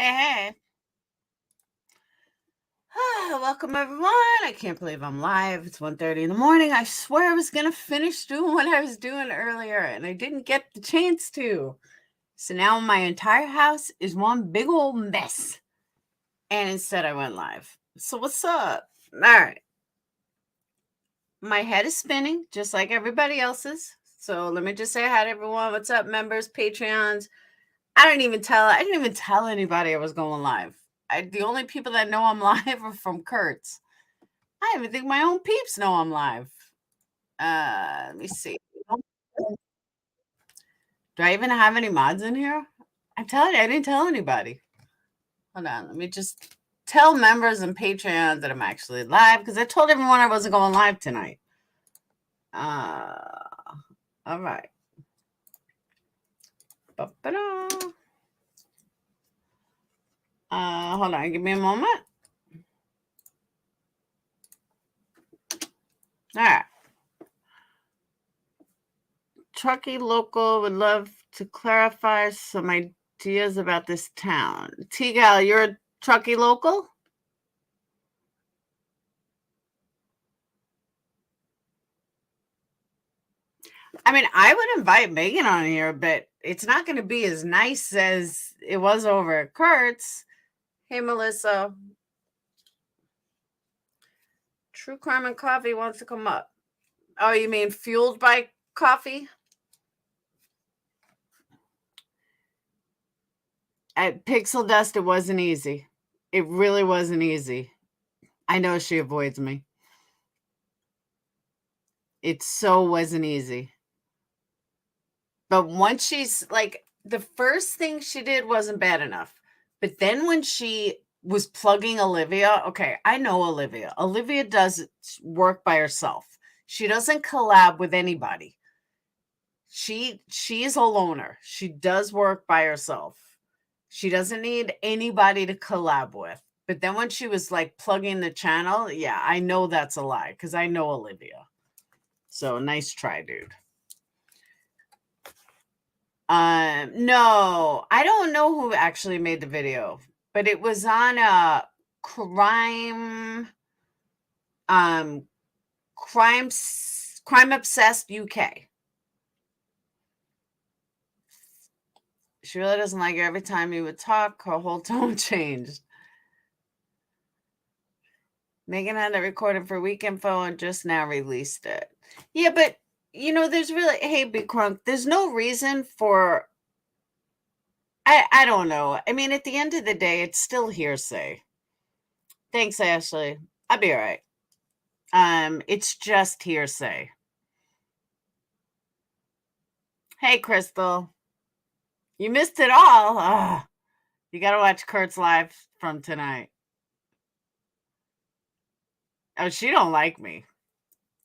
Hey, welcome everyone. I can't believe I'm live. It's 1:30 in the morning. I swear I was going to finish doing what I was doing earlier and I didn't get the chance to. So now my entire house is one big old mess. And instead I went live. So what's up? All right. My head is spinning just like everybody else's. So let me just say hi to everyone. What's up, members, Patreons? I didn't even tell anybody I was going live. The only people that know I'm live are from Kurt's. I don't even think my own peeps know I'm live. Let me see. Do I even have any mods in here? I'm telling you, I didn't tell anybody. Hold on, let me just tell members and Patreons that I'm actually live because I told everyone I wasn't going live tonight. All right. Hold on, give me a moment. All right. Truckee local would love to clarify some ideas about this town. T-Gal, you're a Truckee local? I mean, I would invite Megan on here, but it's not going to be as nice as it was over at Kurt's. Hey, Melissa. True Crime and Coffee wants to come up. Oh, you mean fueled by coffee? At Pixel Dust, it wasn't easy. It really wasn't easy. I know she avoids me. It so wasn't easy. But once she's like, the first thing she did wasn't bad enough. But then when she was plugging Olivia, okay, I know Olivia. Olivia does work by herself. She doesn't collab with anybody. She is a loner. She does work by herself. She doesn't need anybody to collab with. But then when she was like plugging the channel, yeah, I know that's a lie because I know Olivia. So nice try, dude. No, I don't know who actually made the video, but it was on a crime obsessed UK. She really doesn't like it. Every time you would talk, her whole tone changed. Megan had it recorded for Week Info and just now released it. Yeah, but there's really, hey, Big Crunk, there's no reason for, I don't know. I mean, at the end of the day, it's still hearsay. Thanks, Ashley. I'll be all right. It's just hearsay. Hey, Crystal. You missed it all. Ugh. You got to watch Kurt's live from tonight. Oh, she don't like me.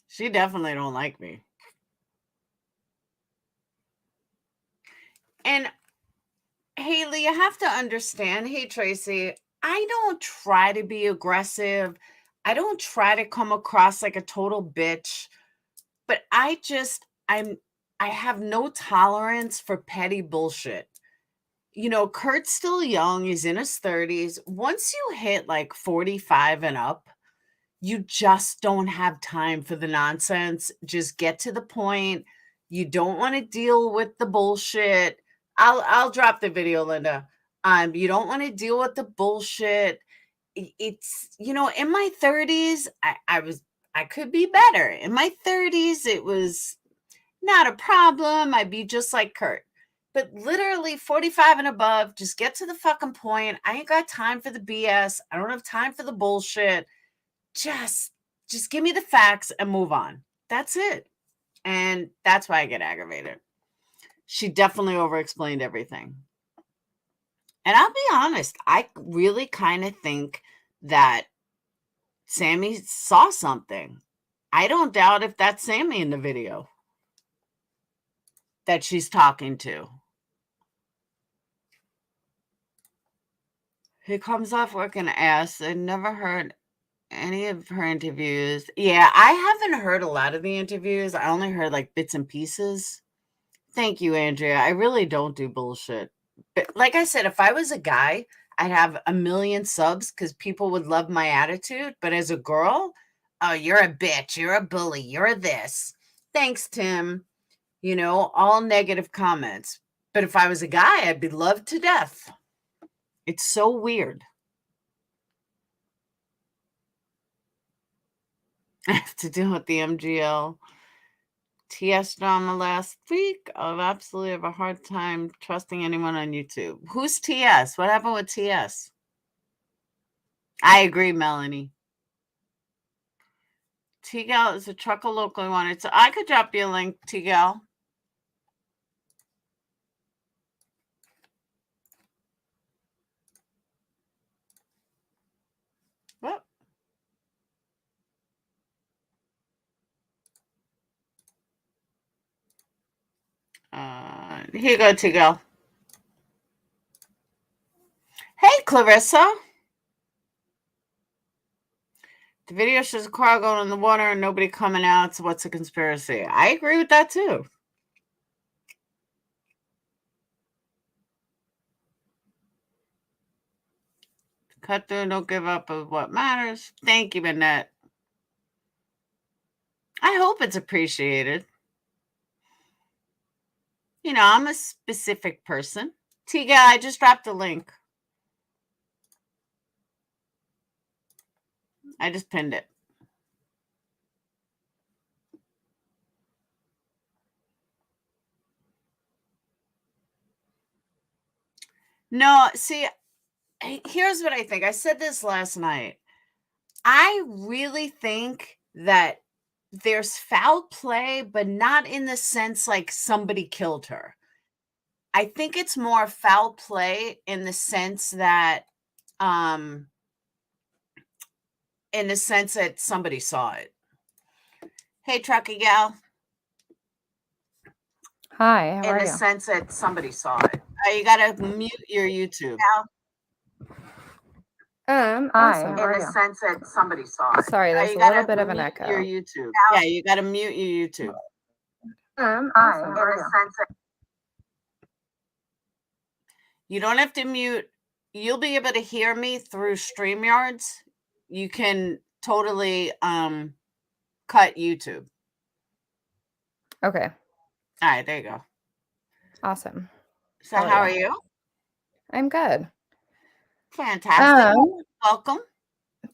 She definitely don't like me. And Haley, you have to understand. Hey, Tracy, I don't try to be aggressive. I don't try to come across like a total bitch, but I have no tolerance for petty bullshit. Kurt's still young. He's in his 30s. Once you hit like 45 and up, you just don't have time for the nonsense. Just get to the point. You don't want to deal with the bullshit. I'll drop the video, Linda. You don't want to deal with the bullshit. It's in my 30s, I could be better. In my 30s, it was not a problem. I'd be just like Kurt. But literally 45 and above, just get to the fucking point. I ain't got time for the BS. I don't have time for the bullshit. Just give me the facts and move on. That's it. And that's why I get aggravated. She definitely over-explained everything. And I'll be honest, I really kind of think that Sammy saw something. I don't doubt if that's Sammy in the video that she's talking to. He comes off working ass. I never heard any of her interviews. Yeah, I haven't heard a lot of the interviews. I only heard like bits and pieces. Thank you, Andrea. I really don't do bullshit. But like I said, if I was a guy, I'd have a million subs because people would love my attitude. But as a girl, oh, you're a bitch, you're a bully, you're this. Thanks, Tim. You know, all negative comments. But if I was a guy, I'd be loved to death. It's so weird. I have to deal with the MGL TS drama last week. I'll absolutely have a hard time trusting anyone on YouTube. Who's TS? What happened with TS? I agree, Melanie. T-Gal is a trucker locally wanted. So I could drop you a link, T-Gal. What? Here you go, T-Gal. Hey, Clarissa. The video shows a car going in the water and nobody coming out. So what's a conspiracy? I agree with that too. Cut through, don't give up of what matters. Thank you, Annette. I hope it's appreciated. You know, I'm a specific person. Tiga, I just dropped the link. I just pinned it. No, see, here's what I think. I said this last night. I really think that there's foul play, but not in the sense like somebody killed her. I think it's more foul play in the sense that somebody saw it. Hey, Truckee gal. Hi, how are you? In the sense that somebody saw it. You gotta mute your YouTube. Awesome. In the sense that somebody saw it. Sorry, there's a little bit of an echo. Your YouTube. Yeah, you gotta mute your YouTube. Awesome. In the sense that you don't have to mute. You'll be able to hear me through StreamYards. You can totally cut YouTube. Okay. All right, there you go. Awesome. So how are you? I'm good. Fantastic. Welcome.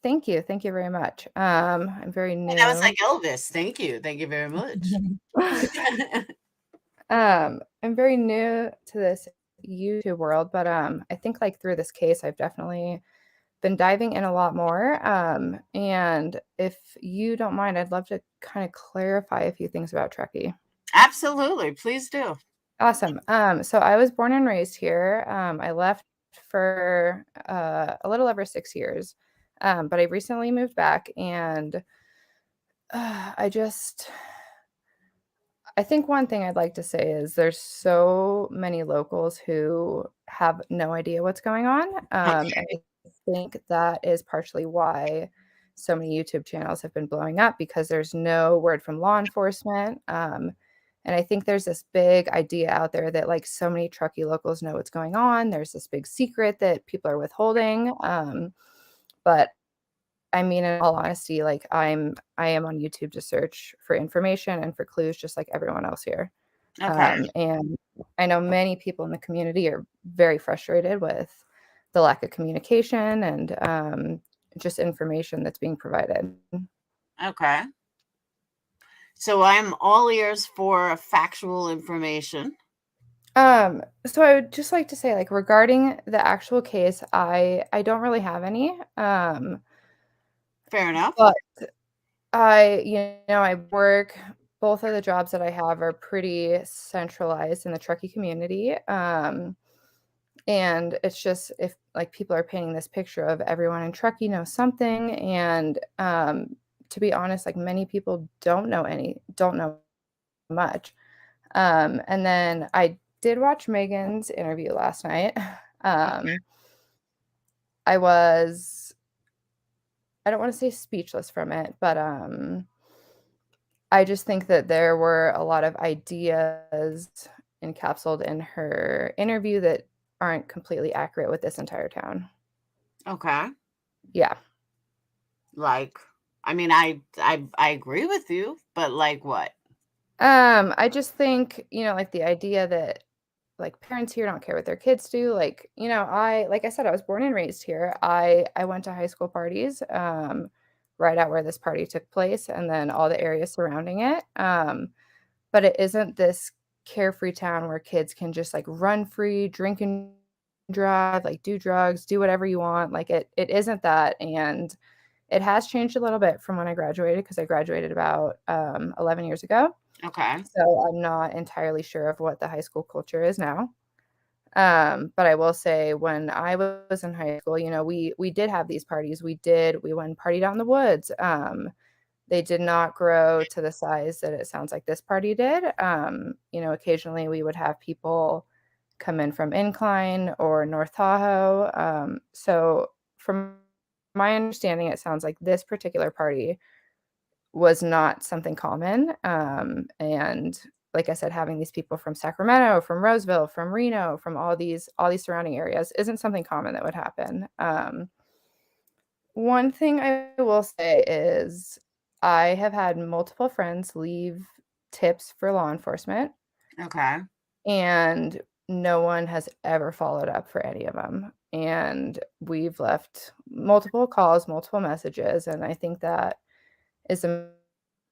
Thank you. Thank you very much. I'm very new. That was like Elvis. Thank you. Thank you very much. I'm very new to this YouTube world, but I think like through this case, I've definitely been diving in a lot more. And if you don't mind, I'd love to kind of clarify a few things about Truckee. Absolutely. Please do. Awesome. So I was born and raised here. I left for a little over 6 years, but I recently moved back, and I think one thing I'd like to say is there's so many locals who have no idea what's going on. And I think that is partially why so many YouTube channels have been blowing up, because there's no word from law enforcement. And I think there's this big idea out there that like so many Truckee locals know what's going on. There's this big secret that people are withholding. But I mean, in all honesty, like I am on YouTube to search for information and for clues, just like everyone else here. Okay. And I know many people in the community are very frustrated with the lack of communication and just information that's being provided. Okay. So I'm all ears for factual information. So I would just like to say, like, regarding the actual case, I don't really have any. Fair enough. But I work, both of the jobs that I have are pretty centralized in the Truckee community. And it's just, if like people are painting this picture of everyone in Truckee knows something, and to be honest, like many people don't know much. And then I did watch Megan's interview last night. I don't want to say speechless from it, but I just think that there were a lot of ideas encapsulated in her interview that aren't completely accurate with this entire town. Okay. Yeah. Like, I mean, I agree with you, but like what? I just think, like the idea that like parents here don't care what their kids do. Like, like I said, I was born and raised here. I went to high school parties, right out where this party took place, and then all the areas surrounding it. But it isn't this carefree town where kids can just like run free, drink and drive, like do drugs, do whatever you want. Like it isn't that. And it has changed a little bit from when I graduated, because I graduated about 11 years ago. Okay. So I'm not entirely sure of what the high school culture is now. But I will say when I was in high school, we did have these parties. We went and partied out in the woods. They did not grow to the size that it sounds like this party did. Occasionally we would have people come in from Incline or North Tahoe. So from my understanding, it sounds like this particular party was not something common. And like I said, having these people from Sacramento, from Roseville, from Reno, from all these surrounding areas isn't something common that would happen. One thing I will say is I have had multiple friends leave tips for law enforcement, Okay. and no one has ever followed up for any of them. And we've left multiple calls, multiple messages, and I think that is the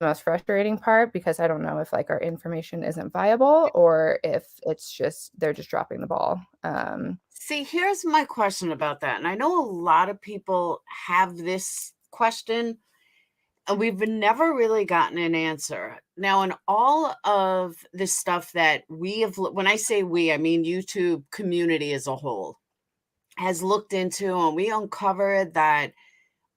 most frustrating part, because I don't know if like our information isn't viable or if it's just they're just dropping the ball. See, here's my question about that. And I know a lot of people have this question, and we've never really gotten an answer. Now, in all of the stuff that we have, when I say we, I mean YouTube community as a whole has looked into, and we uncovered that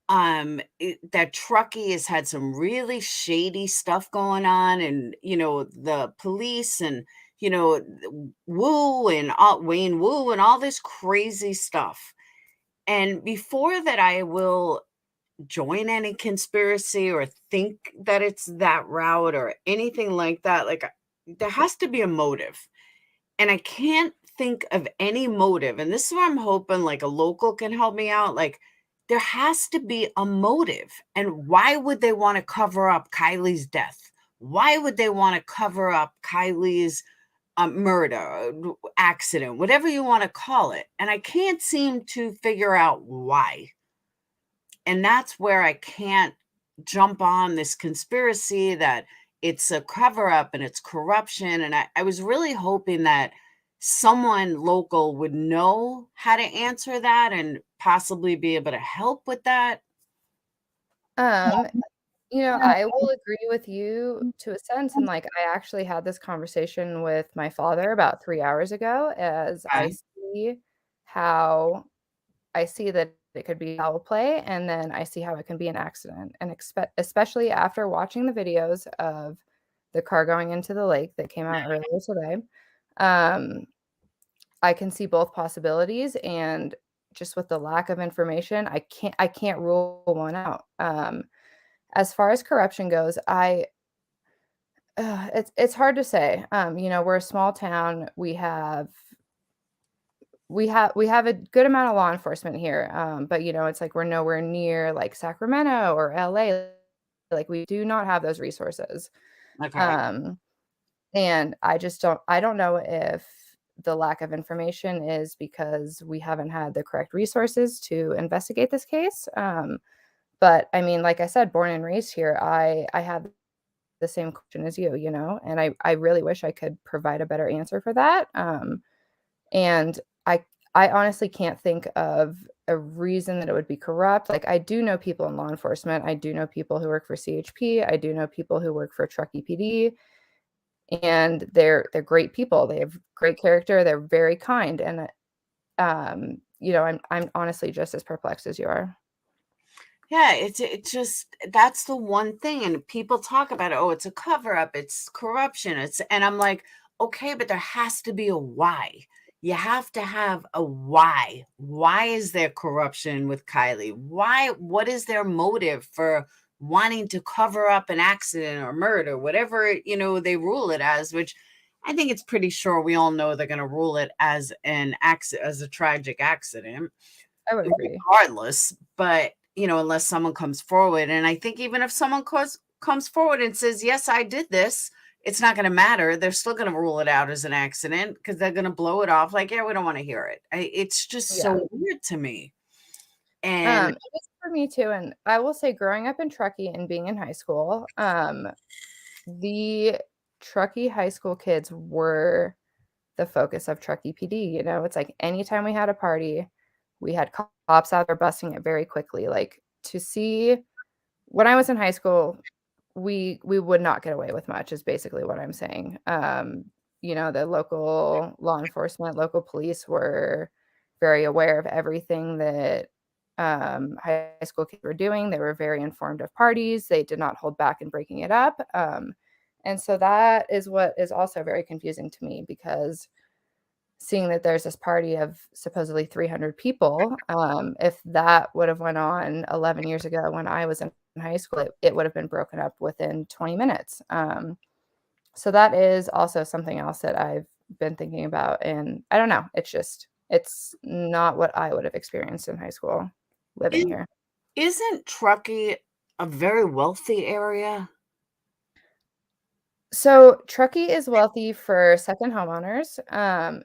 that Truckee has had some really shady stuff going on, and the police, and Woo and Wayne Woo and all this crazy stuff. And before that, I will join any conspiracy or think that it's that route or anything like that. Like, there has to be a motive. And I can't think of any motive. And this is where I'm hoping like a local can help me out. Like, there has to be a motive. And why would they want to cover up Kylie's death? Why would they want to cover up Kylie's murder, accident, whatever you want to call it? And I can't seem to figure out why. And that's where I can't jump on this conspiracy that it's a cover up and it's corruption. And I was really hoping that someone local would know how to answer that and possibly be able to help with that. um, I will agree with you to a sense. And like I actually had this conversation with my father about 3 hours ago, as Okay. how I see that it could be foul play, and then I see how it can be an accident. And especially after watching the videos of the car going into the lake that came out earlier today, um, I can see both possibilities. And just with the lack of information, I can't rule one out. As far as corruption goes, it's hard to say. We're a small town. We have a good amount of law enforcement here, but it's like we're nowhere near like Sacramento or LA. Like we do not have those resources. Okay. Um, and I don't know if the lack of information is because we haven't had the correct resources to investigate this case. But I mean, like I said, born and raised here, I have the same question as you, and I really wish I could provide a better answer for that. And I honestly can't think of a reason that it would be corrupt. Like I do know people in law enforcement. I do know people who work for CHP. I do know people who work for Truckee PD, and they're great people. They have great character. They're very kind, and I'm honestly just as perplexed as you are. Yeah, it's just that's the one thing. And people talk about it, oh, it's a cover up, it's corruption, and I'm like, okay, but there has to be a why. You have to have a why. Why is there corruption with Kylie? What is their motive for wanting to cover up an accident or murder, whatever, they rule it as, which I think it's pretty sure we all know they're going to rule it as an accident, as a tragic accident. I would agree. regardless, but, unless someone comes forward, and I think even if someone comes forward and says, "Yes, I did this," it's not gonna matter. They're still gonna rule it out as an accident because 'cause they're gonna blow it off like, "Yeah, we don't wanna hear it." It's just Yeah. so weird to me, and It is for me too, and I will say growing up in Truckee and being in high school, the Truckee high school kids were the focus of Truckee PD, it's like anytime we had a party, we had cops out there busting it very quickly, like, to see when I was in high school, we would not get away with much is basically what I'm saying. The local law enforcement, local police were very aware of everything that high school kids were doing. They were very informed of parties. They did not hold back in breaking it up. And so that is what is also very confusing to me because seeing that there's this party of supposedly 300 people, if that would have went on 11 years ago when I was in high school, it would have been broken up within 20 minutes. So that is also something else that I've been thinking about, and I don't know, it's not what I would have experienced in high school living is here. isn't Truckee a very wealthy area? So Truckee is wealthy for second homeowners.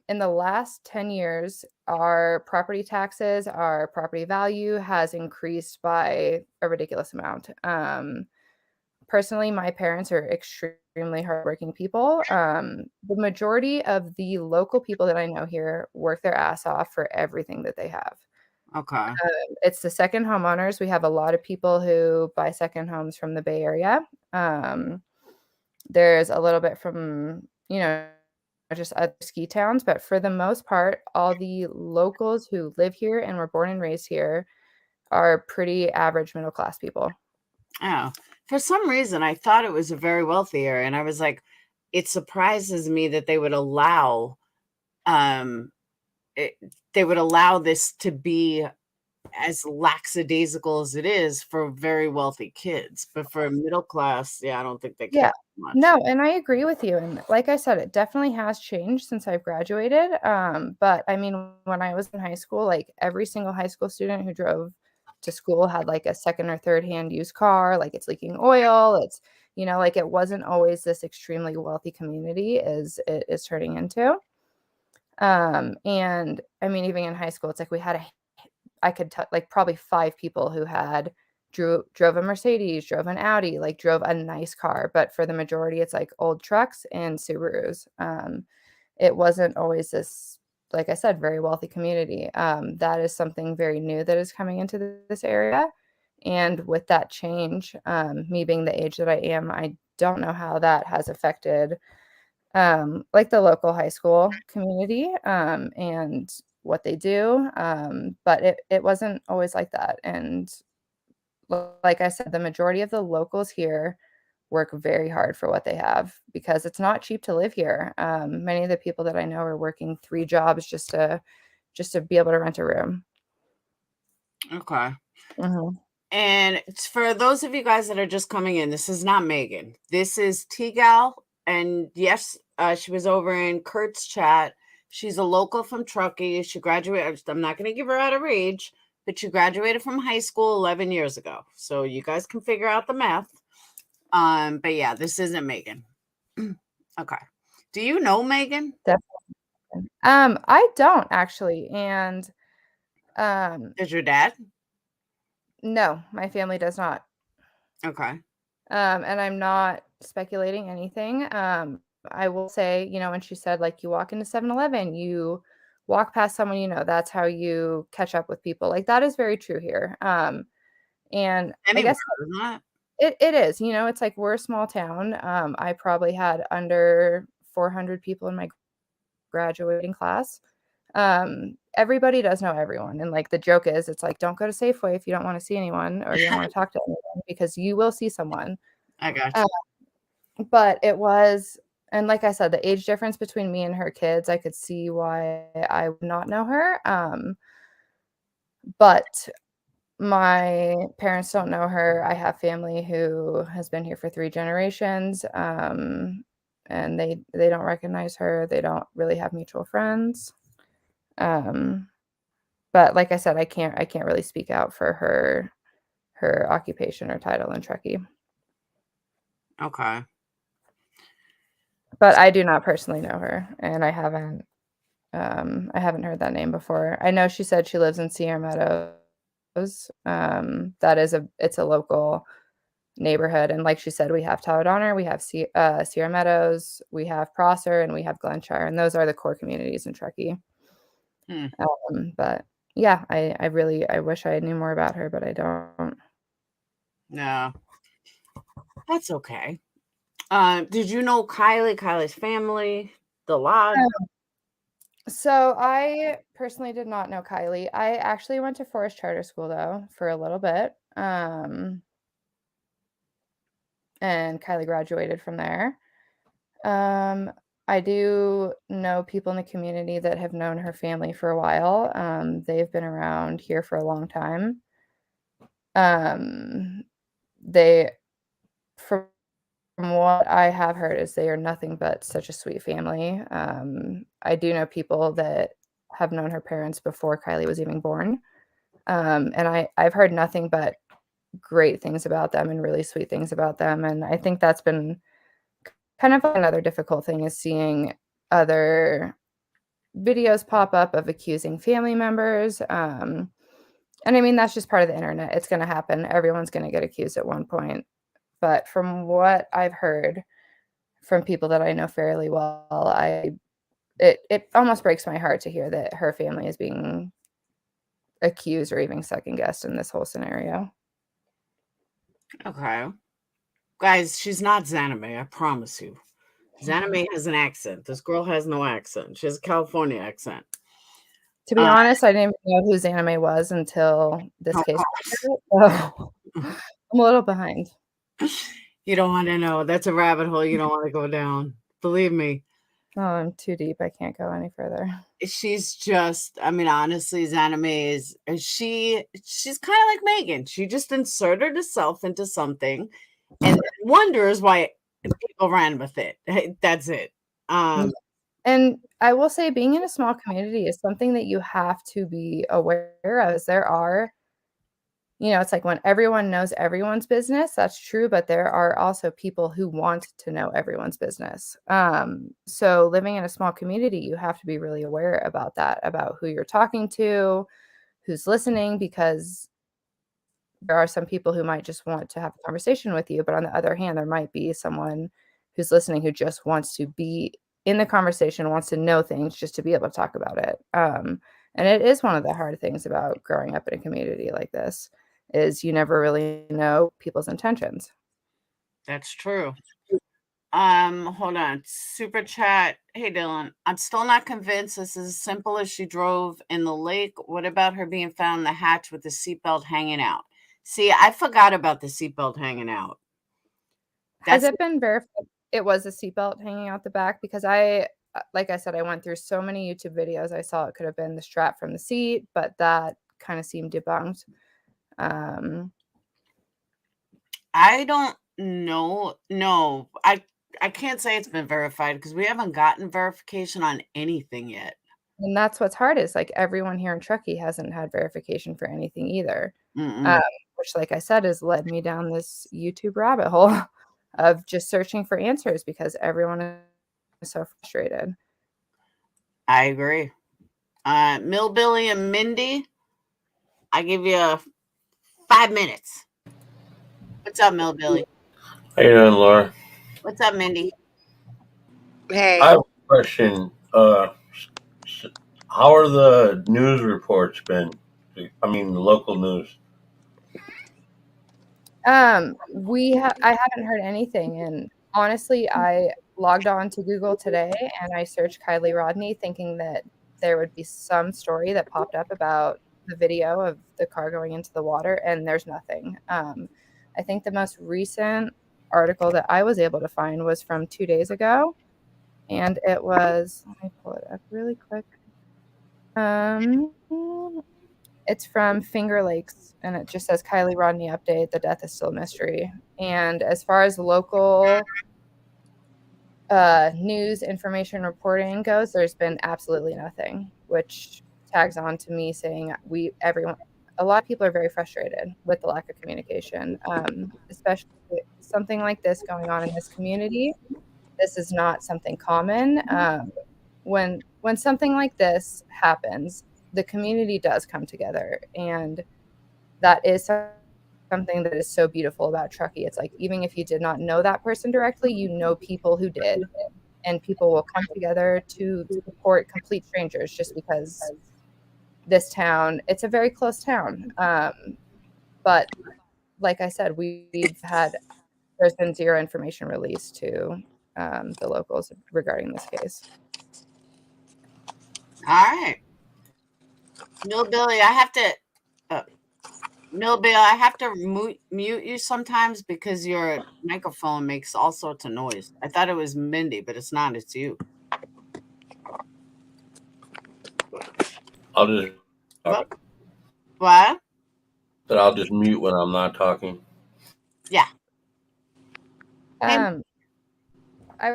In the last 10 years, our property taxes, our property value has increased by a ridiculous amount. Personally, my parents are extremely hardworking people. The majority of the local people that I know here work their ass off for everything that they have. Okay, It's the second homeowners. We have a lot of people who buy second homes from the Bay Area. There's a little bit from, just other ski towns, but for the most part, all the locals who live here and were born and raised here are pretty average middle class people. oh, for some reason, I thought it was a very wealthy area, and I was like, it surprises me that um, it they would allow this to be as lackadaisical as it is for very wealthy kids, but for middle class, yeah, I don't think they care Yeah. much. No, and I agree with you, and like I said, it definitely has changed since I've graduated, but, I mean, when I was in high school, like, every single high school student who drove to school had, like, a second or third hand used car, like, it's leaking oil, like, it wasn't always this extremely wealthy community as it is turning into, and, I mean, even in high school, it's like we had I could like, probably 5 people who had drove a Mercedes, drove an Audi, like, drove a nice car, but for the majority, it's, like, old trucks and Subarus. It wasn't always this, like I said, very wealthy community. That is something very new that is coming into this area, and with that change, me being the age that I am, I don't know how that has affected, like, the local high school community, and what they do, but it wasn't always like that, and like I said, the majority of the locals here work very hard for what they have because it's not cheap to live here. Many of the people that I know are working 3 jobs just to be able to rent a room. Okay. Mhm. And it's for those of you guys that are just coming in, this is not Megan. This is T-Gal. And yes, she was over in Kurt's chat. She's a local from Truckee. She graduated. I'm not going to give her out of age, but she graduated from high school 11 years ago. So you guys can figure out the math. But yeah, this isn't Megan. Okay. Do you know Megan? Definitely. I don't actually, and, um, Is your dad? no, my family does not. Okay. And I'm not speculating anything. I will say, when she said, like, you walk into 7-Eleven, you walk past someone, that's how you catch up with people. Like, that is very true here. And I Anywhere, guess isn't it? it is, it's like we're a small town. I probably had under 400 people in my graduating class. Everybody does know everyone. And like the joke is, it's like, don't go to Safeway if you don't want to see anyone or you don't want to talk to anyone because you will see someone. I got Uh, you. but it was, and like I said, the age difference between me and her kids, I could see why I would not know her. But my parents don't know her. I have family who has been here for 3 generations, and they don't recognize her. They don't really have mutual friends. Um, But like I said, I can't really speak out for her occupation or title in Truckee. Okay. But I do not personally know her, and I haven't heard that name before. I know she said she lives in Sierra Meadows. That is it's a local neighborhood, and like she said, we have Tawadonner, we have Sierra Meadows, we have Prosser, and we have Glenshire, and those are the core communities in Truckee. But yeah, I really wish I knew more about her, but I don't. No, that's okay. Did you know Kylie's family, the lodge? So I personally did not know Kylie. I actually went to Forest Charter School though for a little bit. And Kylie graduated from there. I do know people in the community that have known her family for a while. They've been around here for a long time. They, from what I have heard, is they are nothing but such a sweet family. I do know people that have known her parents before Kylie was even born. And I've heard nothing but great things about them and really sweet things about them. And I think that's been kind of another difficult thing, is seeing other videos pop up of accusing family members. And I mean, that's just part of the internet. It's going to happen. Everyone's going to get accused at one point. But from what I've heard from people that I know fairly well, it almost breaks my heart to hear that her family is being accused or even second guessed in this whole scenario. Okay. Guys, she's not Zanime, I promise you. Zanime has an accent. This girl has no accent. She has a California accent. To be honest, I didn't even know who Zanime was until this case. So I'm a little behind. You don't want to know. That's a rabbit hole you don't want to go down. Believe me. Oh, I'm too deep. I can't go any further. She's just, I mean, honestly, Zanime she's kind of like Megan. She just inserted herself into something and then wonders why people ran with it. That's it. And I will say, being in a small community is something that you have to be aware of. As there are, it's like when everyone knows everyone's business, that's true, but there are also people who want to know everyone's business. So living in a small community, you have to be really aware about that, about who you're talking to, who's listening, because there are some people who might just want to have a conversation with you, but on the other hand, there might be someone who's listening who just wants to be in the conversation, wants to know things just to be able to talk about it. And it is one of the hard things about growing up in a community like this, is you never really know people's intentions. That's true. Hold on. Super chat. Hey Dylan, I'm still not convinced this is as simple as she drove in the lake. What about her being found in the hatch with the seatbelt hanging out? See, I forgot about the seatbelt hanging out. Has it been verified it was a seatbelt hanging out the back? Because like I said, I went through so many YouTube videos. I saw it could have been the strap from the seat, but that kind of seemed debunked. I don't know. No, I can't say it's been verified because we haven't gotten verification on anything yet. And that's what's hard, is like everyone here in Truckee hasn't had verification for anything either. Which, like I said, has led me down this YouTube rabbit hole of just searching for answers because everyone is so frustrated. I agree. Millbilly and Mindy, I give you 5 minutes. What's up, Millbilly? How you doing, Laura? What's up, Mindy? Hey. I have a question. How are the news reports been? I mean, the local news. I haven't heard anything, and honestly, I logged on to Google today and I searched Kylie Rodney thinking that there would be some story that popped up about the video of the car going into the water, and there's nothing. I think the most recent article that I was able to find was from 2 days ago, and it was, let me pull it up really quick. It's from Finger Lakes, and it just says Kylie Rodney update. The death is still a mystery. And as far as local news information reporting goes, there's been absolutely nothing, which tags on to me saying a lot of people are very frustrated with the lack of communication, especially something like this going on in this community. This is not something common. When something like this happens, the community does come together, and that is something that is so beautiful about Truckee. It's like, even if you did not know that person directly, you know people who did, and people will come together to support complete strangers just because this town, it's a very close town. But like I said, there's been zero information released to the locals regarding this case. All right. Millbilly, I have to mute you sometimes because your microphone makes all sorts of noise. I thought it was Mindy, but it's not. It's you. I'll just What? That I'll just mute when I'm not talking. Yeah. I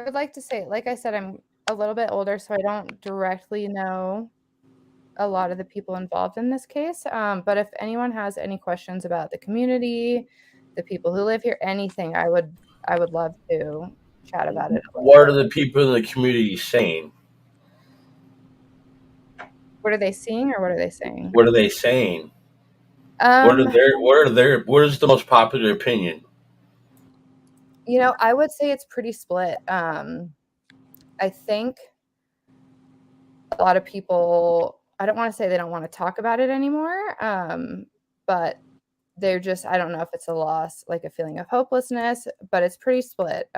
would like to say, like I said, I'm a little bit older, so I don't directly know a lot of the people involved in this case. But if anyone has any questions about the community, the people who live here, anything, I would love to chat about it. What are the people in the community saying? What are they seeing, or what are they saying? What are they saying? What is the most popular opinion? I would say it's pretty split. I think a lot of people, I don't want to say they don't want to talk about it anymore, but they're just, I don't know if it's a loss, like a feeling of hopelessness, but it's pretty split.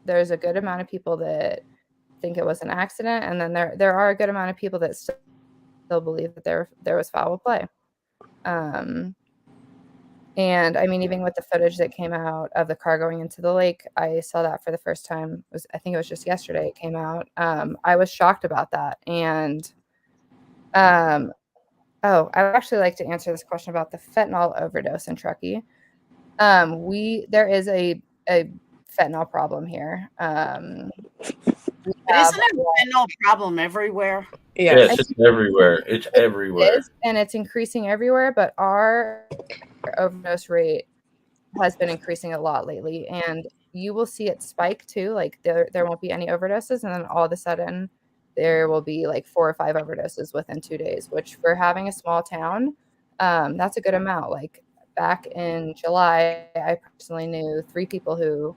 There's a good amount of people that think it was an accident, and then there are a good amount of people that still believe that there was foul play. And I mean, even with the footage that came out of the car going into the lake, I saw that for the first time. I think it was just yesterday it came out. I was shocked about that. And I would actually like to answer this question about the fentanyl overdose in Truckee. There is a fentanyl problem here. But isn't there a fentanyl problem everywhere? Yes, it's everywhere. It's everywhere. It is, and it's increasing everywhere, but our overdose rate has been increasing a lot lately, and you will see it spike too. Like there won't be any overdoses, and then all of a sudden there will be like 4 or 5 overdoses within 2 days, which for having a small town, that's a good amount. Like back in July, I personally knew 3 people who,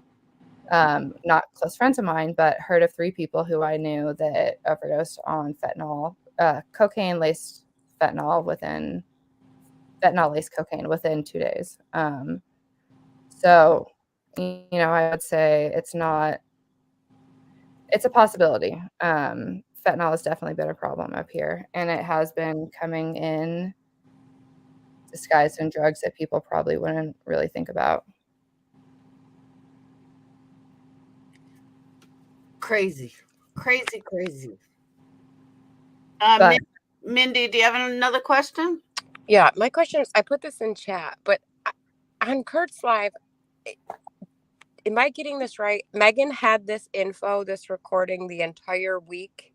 not close friends of mine, but heard of 3 people who I knew that overdosed on fentanyl, cocaine-laced fentanyl-laced cocaine within 2 days. So, I would say it's a possibility. Fentanyl has definitely been a problem up here, and it has been coming in disguised in drugs that people probably wouldn't really think about. Crazy. Mindy, do you have another question? Yeah, my question is, I put this in chat, but on Curt's live, am I getting this right? Megan had this recording the entire week,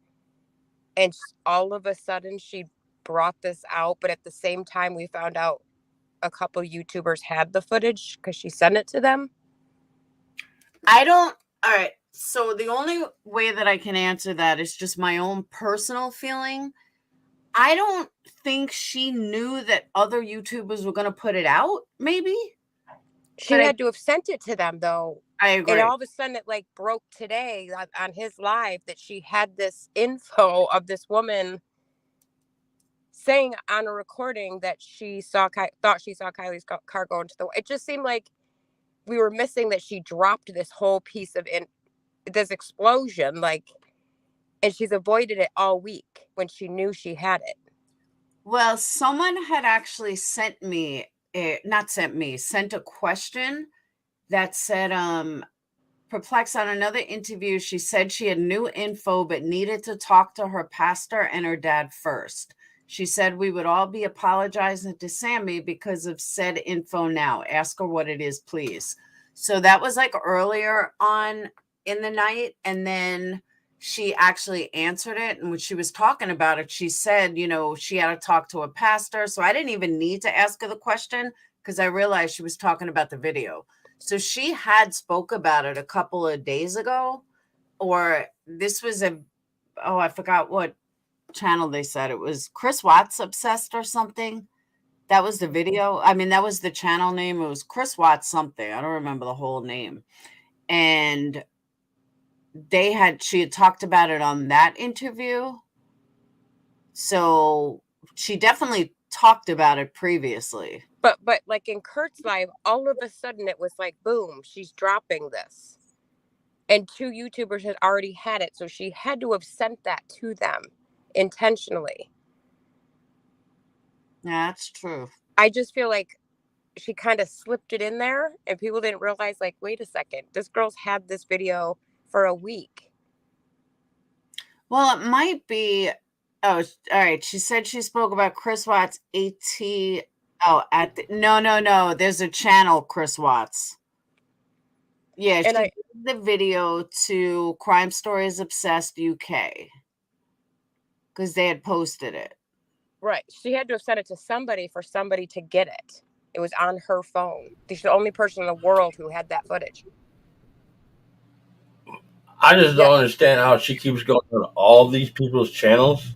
and all of a sudden she brought this out, but at the same time we found out a couple YouTubers had the footage because she sent it to them. All right. So the only way that I can answer that is just my own personal feeling. I don't think she knew that other YouTubers were going to put it out, maybe. She had to have sent it to them, though. I agree. And all of a sudden it like broke today on his live that she had this info of this woman saying on a recording that she thought she saw Kylie's car go into the. It just seemed like we were missing that she dropped this whole piece of this explosion, and she's avoided it all week when she knew she had it. Well, someone had actually sent a question that said, perplexed on another interview, she said she had new info but needed to talk to her pastor and her dad first. She said we would all be apologizing to Sammy because of said info now. Ask her what it is, please. So that was like earlier on in the night. And then she actually answered it. And when she was talking about it, she said, you know, she had to talk to a pastor. So I didn't even need to ask her the question because I realized she was talking about the video. So she had spoke about it a couple of days ago, or this was I forgot what channel they said it was. Chris Watts Obsessed or something. That was the video. I mean, that was the channel name. It was Chris Watts something. I don't remember the whole name. And she had talked about it on that interview. So she definitely talked about it previously. But like in Kurt's live, all of a sudden it was like, boom, she's dropping this. And 2 YouTubers had already had it. So she had to have sent that to them intentionally. Yeah, that's true. I just feel like she kind of slipped it in there and people didn't realize, like, wait a second, this girl's had this video for a week. Well, it might be. Oh, all right. She said she spoke about Chris Watts AT. Oh, no. There's a channel, Chris Watts. Yeah, she did the video to Crime Stories Obsessed UK because they had posted it. Right. She had to have sent it to somebody for somebody to get it. It was on her phone. She's the only person in the world who had that footage. I just don't understand how she keeps going on all these people's channels,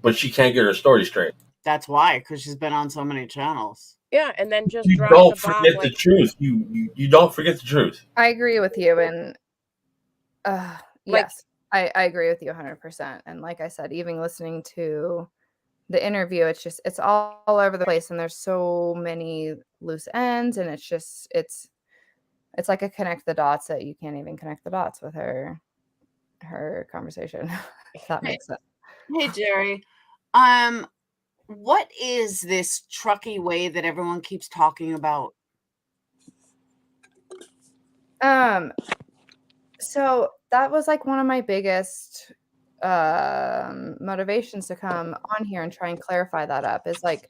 but she can't get her story straight. That's why, because she's been on so many channels. Yeah, and then just you don't forget the truth. You don't forget the truth. I agree with you, and yes, I agree with you 100%. And like I said, even listening to the interview, it's all over the place, and there's so many loose ends, and it's like a connect the dots that you can't even connect the dots with her conversation. If that makes sense. Hey Jerry, what is this Truckee Way that everyone keeps talking about? So that was like one of my biggest motivations to come on here and try and clarify that up is like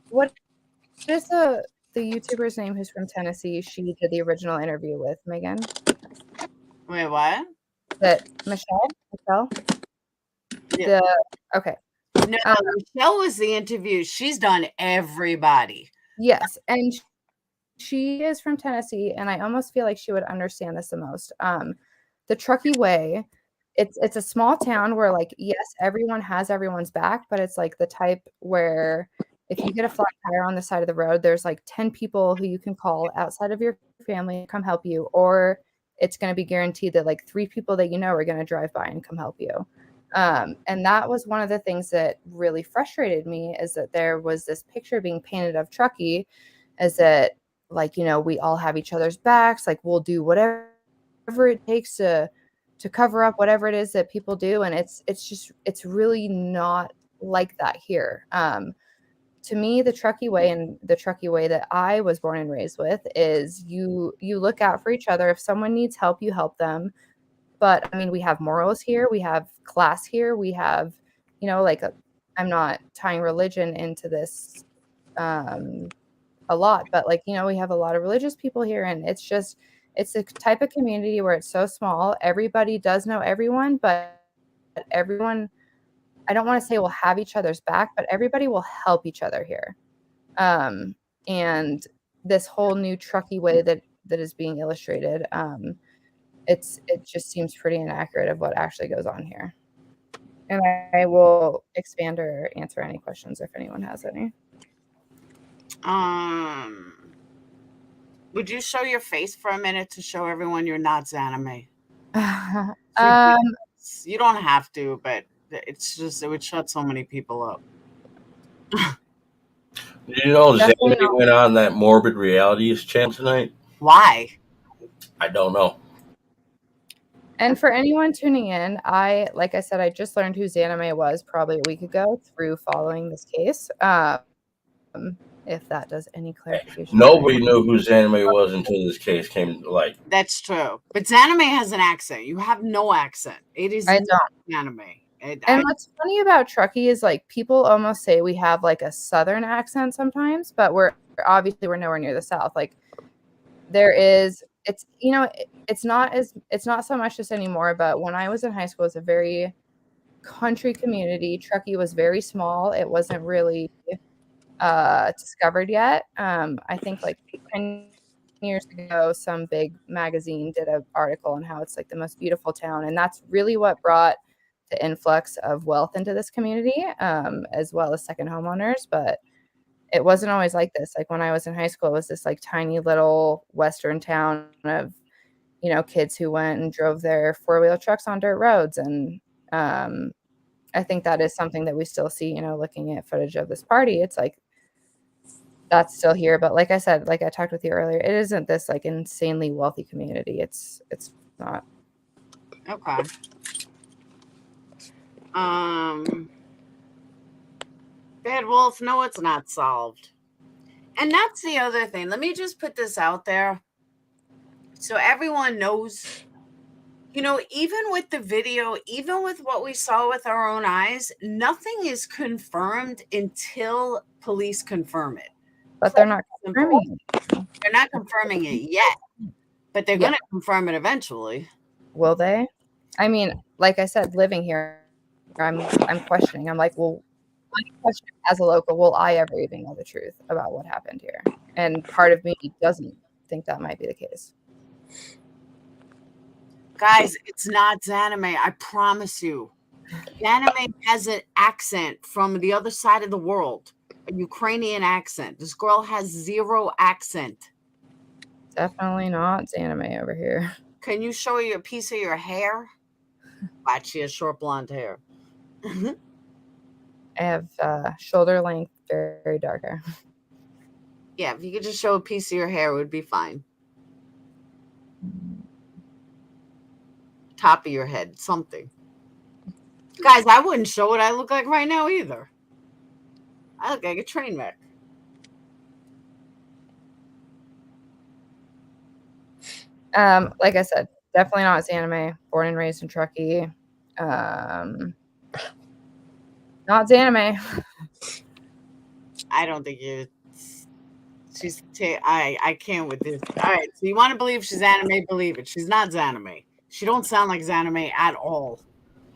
what is the YouTuber's name who's from Tennessee? She did the original interview with Megan. Wait, what? That Michelle? Yeah. Okay. No, Michelle was the interview. She's done everybody. Yes, and she is from Tennessee, and I almost feel like she would understand this the most. The Truckee Way, it's a small town where, like, yes, everyone has everyone's back, but it's like the type where if you get a flat tire on the side of the road, there's like 10 people who you can call outside of your family to come help you, or it's going to be guaranteed that like 3 people that you know are going to drive by and come help you. And that was one of the things that really frustrated me, is that there was this picture being painted of Truckee as that, like, you know, we all have each other's backs, like we'll do whatever it takes to cover up whatever it is that people do. And it's really not like that here. To me, the Truckee Way and the Truckee Way that I was born and raised with is you look out for each other. If someone needs help, you help them. But I mean, we have morals here, we have class here, we have, you know, like I'm not tying religion into this a lot, but like, you know, we have a lot of religious people here, and it's a type of community where it's so small. Everybody does know everyone, but everyone, I don't want to say will have each other's back, but everybody will help each other here. And this whole new Truckee Way that is being illustrated, it just seems pretty inaccurate of what actually goes on here. And I will expand or answer any questions if anyone has any. Would you show your face for a minute to show everyone you're not Zanime? You don't have to, but it's just, it would shut so many people up. Did you know Zanime went on that Morbid Realities channel tonight? Why? I don't know. And for anyone tuning in, like I said, I just learned who Zanime was probably a week ago through following this case. If that does any clarification. Nobody knew who Zanime was until this case came to light. That's true. But Zanime has an accent. You have no accent. It is not Zanime. And what's funny about Truckee is, like, people almost say we have like a Southern accent sometimes, but we're nowhere near the South. Like, there is it's, you know, it's not so much this anymore, but when I was in high school, it was a very country community. Truckee was very small. It wasn't really discovered yet. I think like 10 years ago, some big magazine did an article on how it's like the most beautiful town, and that's really what brought the influx of wealth into this community, as well as second homeowners. But it wasn't always like this. Like when I was in high school, it was this like tiny little western town of, you know, kids who went and drove their four-wheel trucks on dirt roads. And I think that is something that we still see, you know, looking at footage of this party. It's like that's still here. But like I said, like I talked with you earlier, it isn't this like insanely wealthy community. It's not. Okay. Bad Wolf, no, it's not solved. And that's the other thing. Let me just put this out there so everyone knows, you know, even with the video, even with what we saw with our own eyes, nothing is confirmed until police confirm it. But they're not confirming it. They're not confirming it yet, but they're going to confirm it eventually. Will they? I mean, like I said, living here, I'm questioning. I'm like, well, as a local, will I ever even know the truth about what happened here? And part of me doesn't think that might be the case. Guys, it's not Zanime. I promise you. Zanime has an accent from the other side of the world, a Ukrainian accent. This girl has zero accent. Definitely not Zanime over here. Can you show you a piece of your hair? Watch, she has short blonde hair. I have shoulder length, very, very dark hair. Yeah, if you could just show a piece of your hair, it would be fine. Top of your head, something. Guys, I wouldn't show what I look like right now either. I look like a train wreck. Like I said, definitely not Zanime. Born and raised in Truckee. Not Zanime. I don't think you. She's. I can't with this. All right, so you want to believe she's anime? Believe it. She's not Zanime. She don't sound like Zanime at all.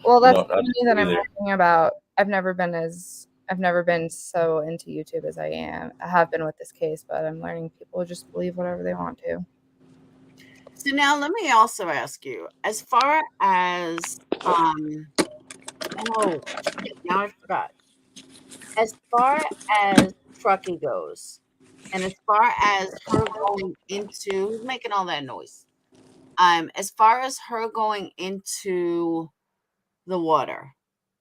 Well, that's me that I'm talking about. I've never been so into YouTube as I have been with this case, but I'm learning people just believe whatever they want to. So now let me also ask you, as far as oh, now I forgot. As far as Truckee goes, and as far as her going into, who's making all that noise? As far as her going into the water,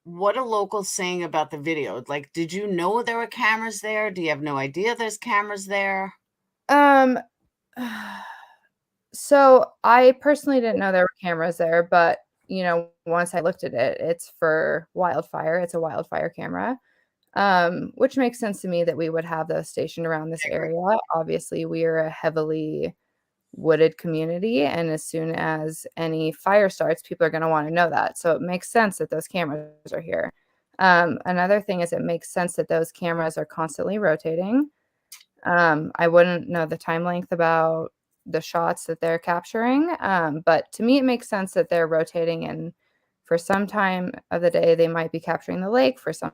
what are locals saying about the video? Like, did you know there were cameras there? Do you have no idea there's cameras there? So I personally didn't know there were cameras there, but you know, once I looked at it, it's for Wildfire. It's a Wildfire camera, which makes sense to me that we would have those stationed around this area. Obviously, we are a heavily wooded community, and as soon as any fire starts, people are going to want to know that. So it makes sense that those cameras are here. Another thing is it makes sense that those cameras are constantly rotating. I wouldn't know the time length about the shots that they're capturing, but to me it makes sense that they're rotating, and for some time of the day they might be capturing the lake, for some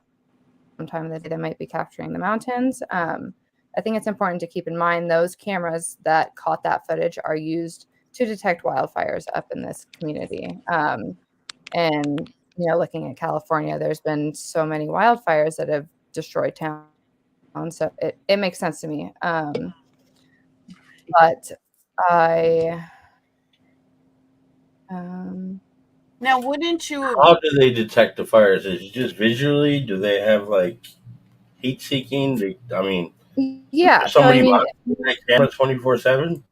time of the day they might be capturing the mountains. I think it's important to keep in mind those cameras that caught that footage are used to detect wildfires up in this community. And you know, looking at California, there's been so many wildfires that have destroyed town, so it makes sense to me. But I now, wouldn't you? How do they detect the fires? Is it just visually? Do they have like heat seeking? I mean, yeah. Somebody So, that camera 24/7.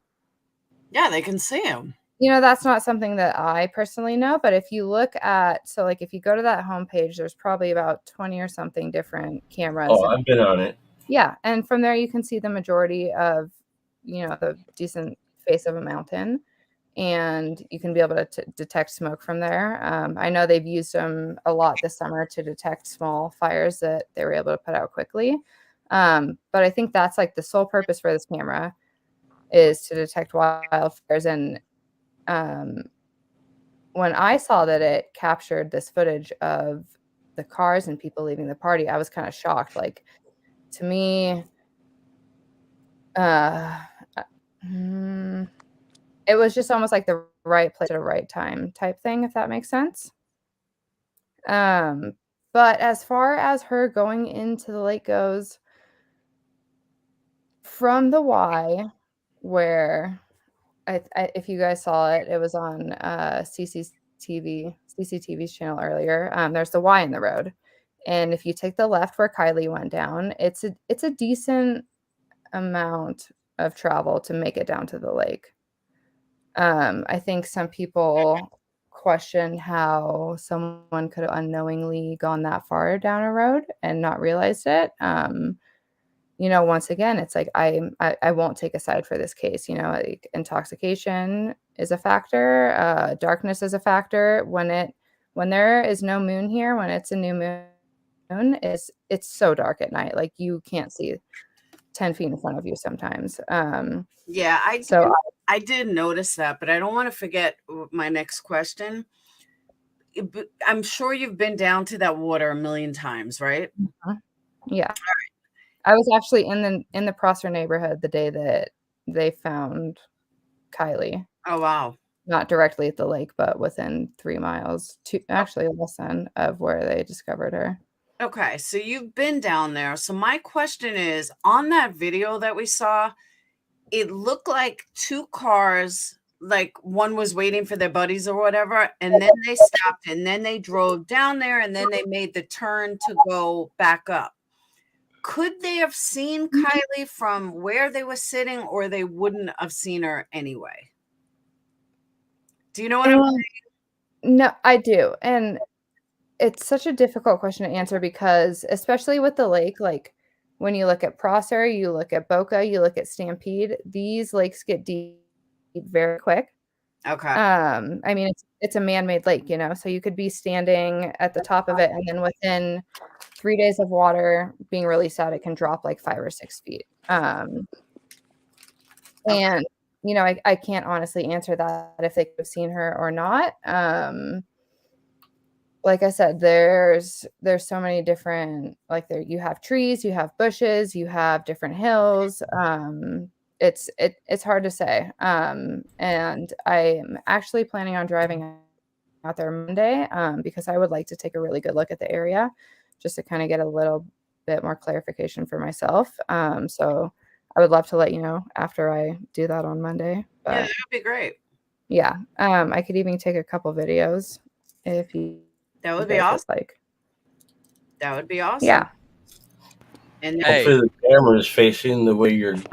Yeah, they can see them. You know, that's not something that I personally know, but if you look at, so like if you go to that homepage, there's probably about 20 or something different cameras. Oh, I've been on it. Yeah, and from there you can see the majority of, you know, the decent face of a mountain, and you can be able to detect smoke from there. I know they've used them a lot this summer to detect small fires that they were able to put out quickly. But I think that's like the sole purpose for this camera. is to detect wildfires. And when I saw that it captured this footage of the cars and people leaving the party, I was kind of shocked. Like, to me, it was just almost like the right place at the right time type thing, if that makes sense. But as far as her going into the lake goes, from the Y, where if you guys saw it, it was on CCTV's channel earlier. There's the Y in the road, and if you take the left where Kylie went down, it's a decent amount of travel to make it down to the lake. I think some people question how someone could have unknowingly gone that far down a road and not realized it. Once again, it's like I won't take a side for this case. Like, intoxication is a factor, darkness is a factor. When there is no moon here, when it's a new moon, it's so dark at night. Like, you can't see 10 feet in front of you sometimes. Yeah, I did notice that, but I don't want to forget my next question. I'm sure you've been down to that water a million times, right? Yeah. I was actually in the Prosser neighborhood the day that they found Kylie. Oh, wow. Not directly at the lake, but within 3 miles, actually less than, of where they discovered her. Okay, so you've been down there. So my question is, on that video that we saw, it looked like 2 cars, like one was waiting for their buddies or whatever, and then they stopped, and then they drove down there, and then they made the turn to go back up. Could they have seen Kylie from where they were sitting, or they wouldn't have seen her anyway? Do you know what I'm saying? No, I do. And it's such a difficult question to answer because, especially with the lake, like, when you look at Prosser, you look at Boca, you look at Stampede, these lakes get deep very quick. Okay. I mean, it's a man-made lake, so you could be standing at the top of it, and then within 3 days of water being released out, it can drop like 5 or 6 feet. And I can't honestly answer that if they could have seen her or not. Like I said, there's so many different, like, there you have trees, you have bushes, you have different hills. It's hard to say. And I'm actually planning on driving out there Monday, because I would like to take a really good look at the area just to kind of get a little bit more clarification for myself. So I would love to let you know after I do that on Monday. But yeah, that would be great. Yeah. I could even take a couple videos if you. That would be awesome. Like, that would be awesome. Yeah. And hopefully the camera is facing the way it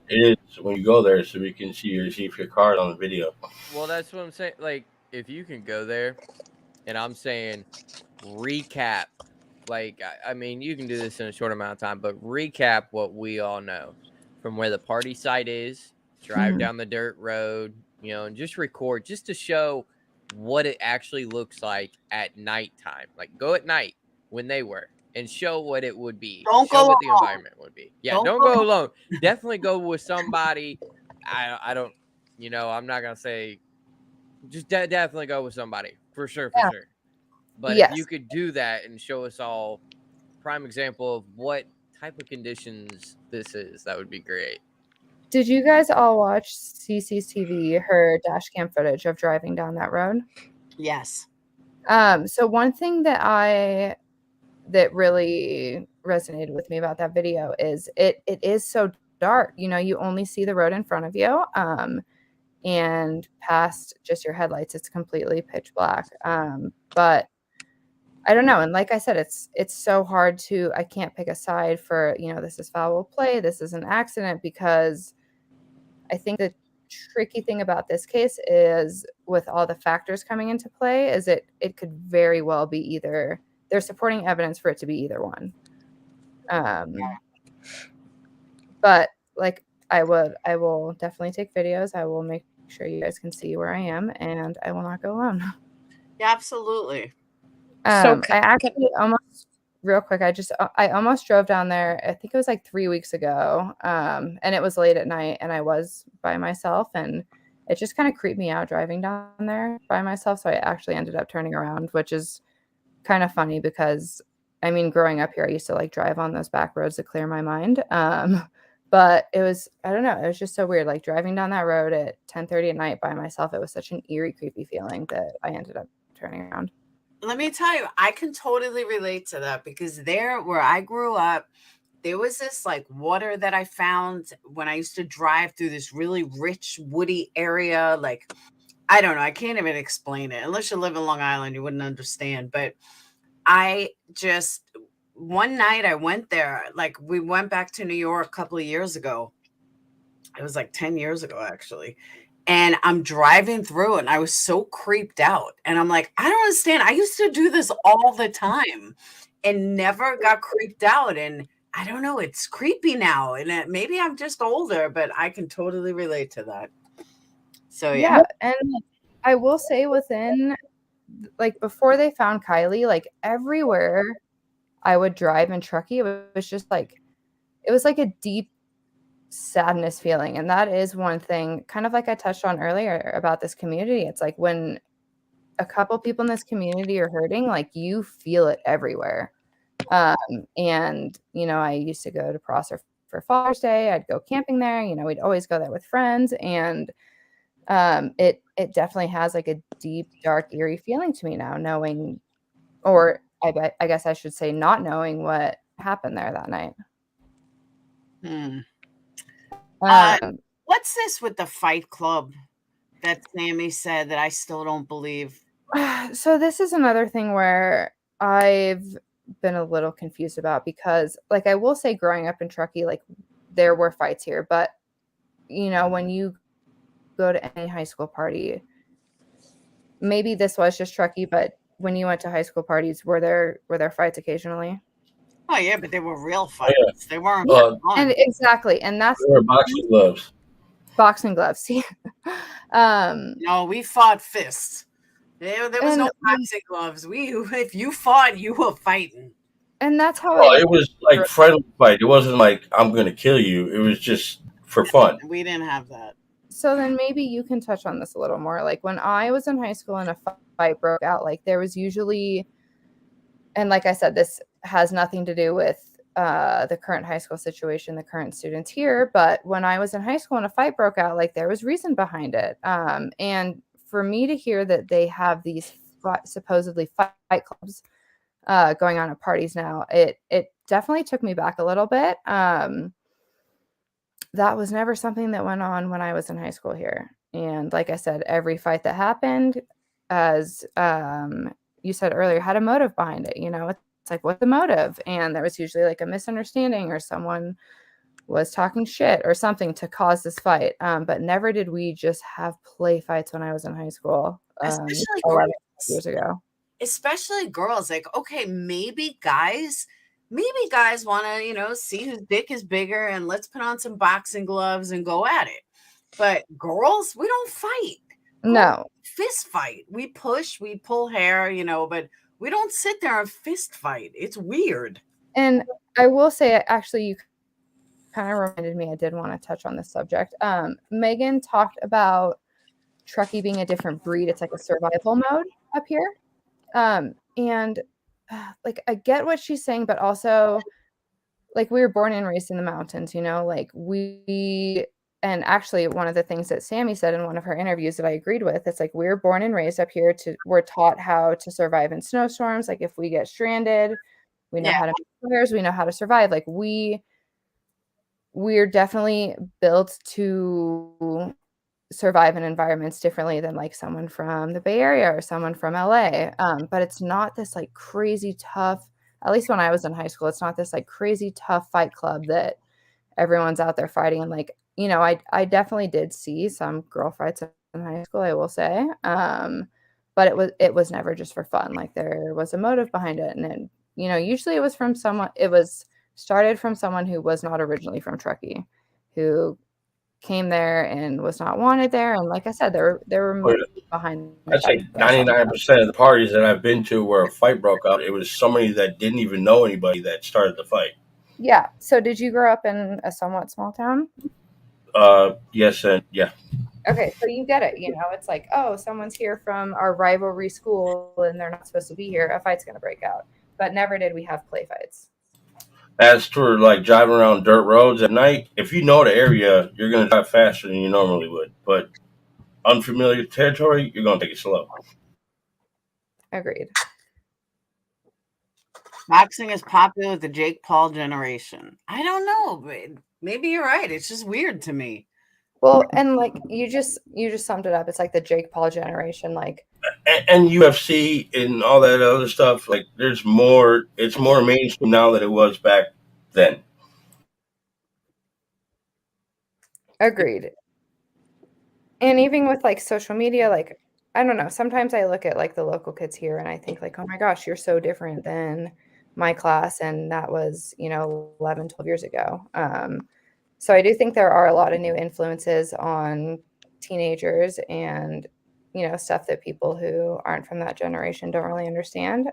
is when you go there, so we can see if your car is on the video. Well, that's what I'm saying. Like, if you can go there, and I'm saying recap. Like, I mean, you can do this in a short amount of time, but recap what we all know from where the party site is, drive down the dirt road, and just record, just to show what it actually looks like at nighttime. Like, go at night when they were and show what it would be. Don't show go what the alone. environment would be. Yeah, don't go alone. Definitely go with somebody. I don't, I'm not going to say, just definitely go with somebody for sure. But if you could do that and show us all prime example of what type of conditions this is, that would be great. Did you guys all watch CCTV, her dash cam footage of driving down that road? Yes. So one thing that really resonated with me about that video is it is so dark. You only see the road in front of you, and past just your headlights, it's completely pitch black. But I don't know. And like I said, it's so hard I can't pick a side for, this is foul play, this is an accident, because I think the tricky thing about this case is, with all the factors coming into play, is it could very well be either, there's supporting evidence for it to be either one. But like, I will definitely take videos. I will make sure you guys can see where I am, and I will not go alone. Yeah, absolutely. I actually almost real quick, I almost drove down there. I think it was like 3 weeks ago. And it was late at night and I was by myself, and it just kind of creeped me out driving down there by myself. So I actually ended up turning around, which is kind of funny because I mean, growing up here, I used to like drive on those back roads to clear my mind. But it was, I don't know, it was just so weird. Like driving down that road at 10:30 at night by myself, it was such an eerie, creepy feeling that I ended up turning around. Let me tell you, I can totally relate to that because there where I grew up, there was this like water that I found when I used to drive through this really rich woody area. Like, I don't know, I can't even explain it. Unless you live in Long Island, you wouldn't understand. But I just, one night I went there, like we went back to New York a couple of years ago. It was like 10 years ago, actually. And I'm driving through and I was so creeped out. And I'm like, I don't understand. I used to do this all the time and never got creeped out. And I don't know, it's creepy now. And maybe I'm just older, but I can totally relate to that. So, yeah. And I will say within, like before they found Kylie, like everywhere I would drive in Truckee, it was just like, it was like a deep sadness feeling. And that is one thing, kind of like I touched on earlier about this community. It's like when a couple people in this community are hurting, like you feel it everywhere. And, you know, I used to go to Prosser for Father's Day. I'd go camping there. You know, we'd always go there with friends. And it definitely has like a deep, dark, eerie feeling to me now, knowing, or I guess I should say not knowing what happened there that night. What's this with the Fight Club that Sammy said that I still don't believe? So this is another thing where I've been a little confused about because, like, I will say growing up in Truckee, like, there were fights here. But, you know, when you go to any high school party, maybe this was just Truckee, but when you went to high school parties, were there fights occasionally? Oh, yeah, but they were real fights. Yeah. They weren't Uh, fun. And exactly. And that's They were boxing gloves. boxing gloves. See? No, we fought fists. There was no boxing gloves. If you fought, you were fighting. And that's how Well, it was like friendly fight. It wasn't like I'm going to kill you. It was just for fun. We didn't have that. So then maybe you can touch on this a little more. Like when I was in high school and a fight broke out, like there was usually, and like I said, this has nothing to do with the current high school situation, the current students here. But when I was in high school and a fight broke out, like there was reason behind it. And for me to hear that they have these supposedly fight clubs going on at parties now, it definitely took me back a little bit. That was never something that went on when I was in high school here. And like I said, every fight that happened, as you said earlier, had a motive behind it. You know, it's like, what's the motive? And there was usually like a misunderstanding or someone was talking shit or something to cause this fight. But never did we just have play fights when I was in high school. Especially 11 years ago. Especially girls. Like, okay, maybe guys want to, you know, see whose dick is bigger and let's put on some boxing gloves and go at it. But girls, we don't fight. No. Fist fight. We push, we pull hair, you know, but we don't sit there and fist fight. It's weird. And I will say, actually, you kind of reminded me, I did want to touch on this subject. Megan talked about Truckee being a different breed. It's like a survival mode up here. And like, I get what she's saying, but also, like, we were born and raised in the mountains, you know, like and actually one of the things that Sammy said in one of her interviews that I agreed with, it's like, we're born and raised up here we're taught how to survive in snowstorms. Like if we get stranded, we know how to make fires, we know how to survive. Like we're definitely built to survive in environments differently than like someone from the Bay Area or someone from LA. But it's not this like crazy tough, at least when I was in high school, it's not this like crazy tough fight club that everyone's out there fighting. And like, you know, I definitely did see some girl fights in high school, I will say. But it was never just for fun. Like there was a motive behind it. And then, you know, usually it was started from someone who was not originally from Truckee, who came there and was not wanted there. And like I said, there were But motives behind the I'd say fact that I saw 99% of the parties that I've been to where a fight broke out, it was somebody that didn't even know anybody that started the fight. Yeah. So did you grow up in a somewhat small town? Yes, and yeah. Okay, so you get it. You know, it's like, oh, someone's here from our rivalry school and they're not supposed to be here. A fight's going to break out. But never did we have play fights. As for like driving around dirt roads at night, if you know the area, you're going to drive faster than you normally would. But unfamiliar territory, you're going to take it slow. Agreed. Boxing is popular with the Jake Paul generation. I don't know, but maybe you're right. It's just weird to me. Well, and like you just summed it up. It's like the Jake Paul generation. Like, And UFC and all that other stuff, like there's more, it's more mainstream now than it was back then. agreed. And even with like social media, like, I don't know. Sometimes I look at like the local kids here and I think like, oh my gosh, you're so different than my class. And that was, 11, 12 years ago. So I do think there are a lot of new influences on teenagers and, stuff that people who aren't from that generation don't really understand.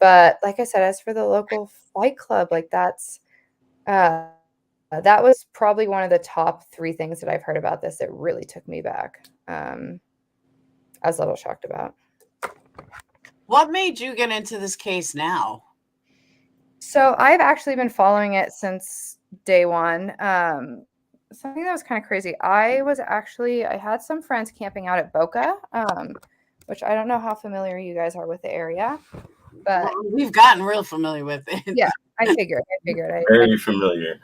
But like I said, as for the local fight club, like that was probably one of the top 3 things that I've heard about this that really took me back. I was a little shocked about. What made you get into this case now? So I've actually been following it since day one. Something that was kind of crazy. I had some friends camping out at Boca, which I don't know how familiar you guys are with the area, but well, we've gotten real familiar with it. Yeah, I figured. Very familiar.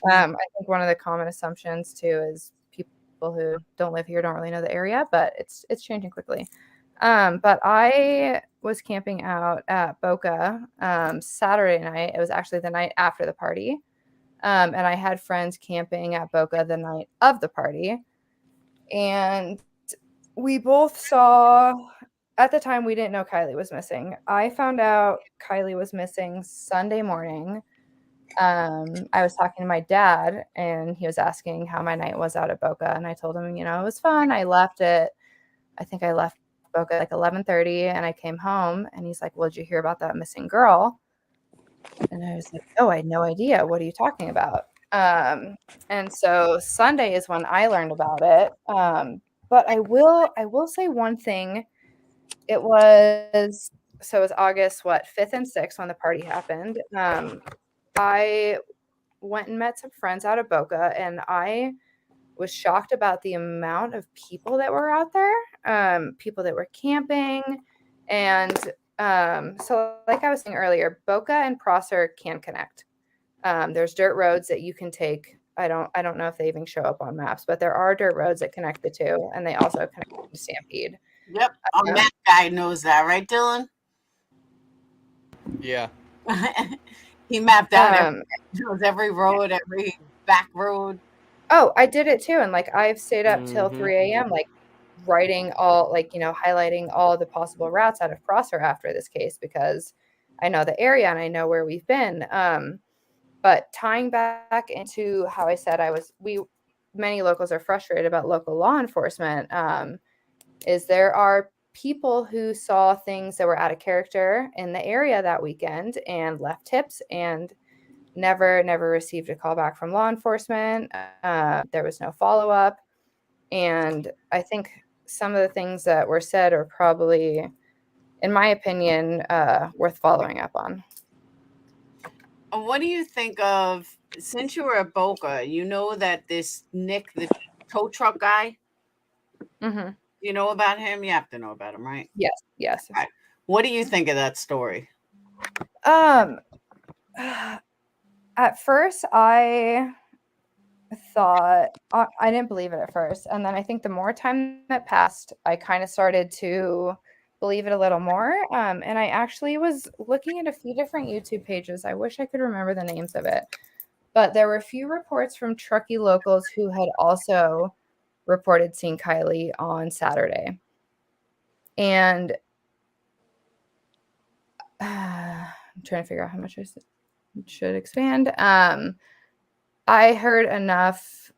I think one of the common assumptions too is people who don't live here don't really know the area, but it's changing quickly. But I was camping out at Boca Saturday night. It was actually the night after the party. And I had friends camping at Boca the night of the party. And we both saw, at the time, we didn't know Kylie was missing. I found out Kylie was missing Sunday morning. I was talking to my dad and he was asking how my night was out at Boca. And I told him, it was fun. I think I left Boca like 11:30 and I came home and he's like, well, did you hear about that missing girl? And I was like, oh, I had no idea. What are you talking about? And so Sunday is when I learned about it. But I will say one thing. It was August, 5th and 6th when the party happened. I went and met some friends out of Boca and I was shocked about the amount of people that were out there, people that were camping. And so like I was saying earlier, Boca and Prosser can connect. There's dirt roads that you can take. I don't know if they even show up on maps, but there are dirt roads that connect the two, and they also connect to Stampede. Yep, our map guy knows that, right, Dylan? Yeah. He mapped out every road, every back road. Oh, I did it too, and like I've stayed up till 3 a.m. like writing all highlighting all the possible routes out of Prosser after this case because I know the area and I know where we've been. But tying back into how I said many locals are frustrated about local law enforcement, is there are people who saw things that were out of character in the area that weekend and left tips and never received a call back from law enforcement. There was no follow-up. And I think some of the things that were said are probably, in my opinion, worth following up on. What do you think of, since you were at Boca, that this Nick, the tow truck guy, you know about him? You have to know about him, right? Yes. Right. What do you think of that story? At first, I thought I didn't believe it at first. And then I think the more time that passed, I kind of started to believe it a little more. And I actually was looking at a few different YouTube pages. I wish I could remember the names of it. But there were a few reports from Truckee locals who had also reported seeing Kylie on Saturday. And I'm trying to figure out how much I should expand. I heard enough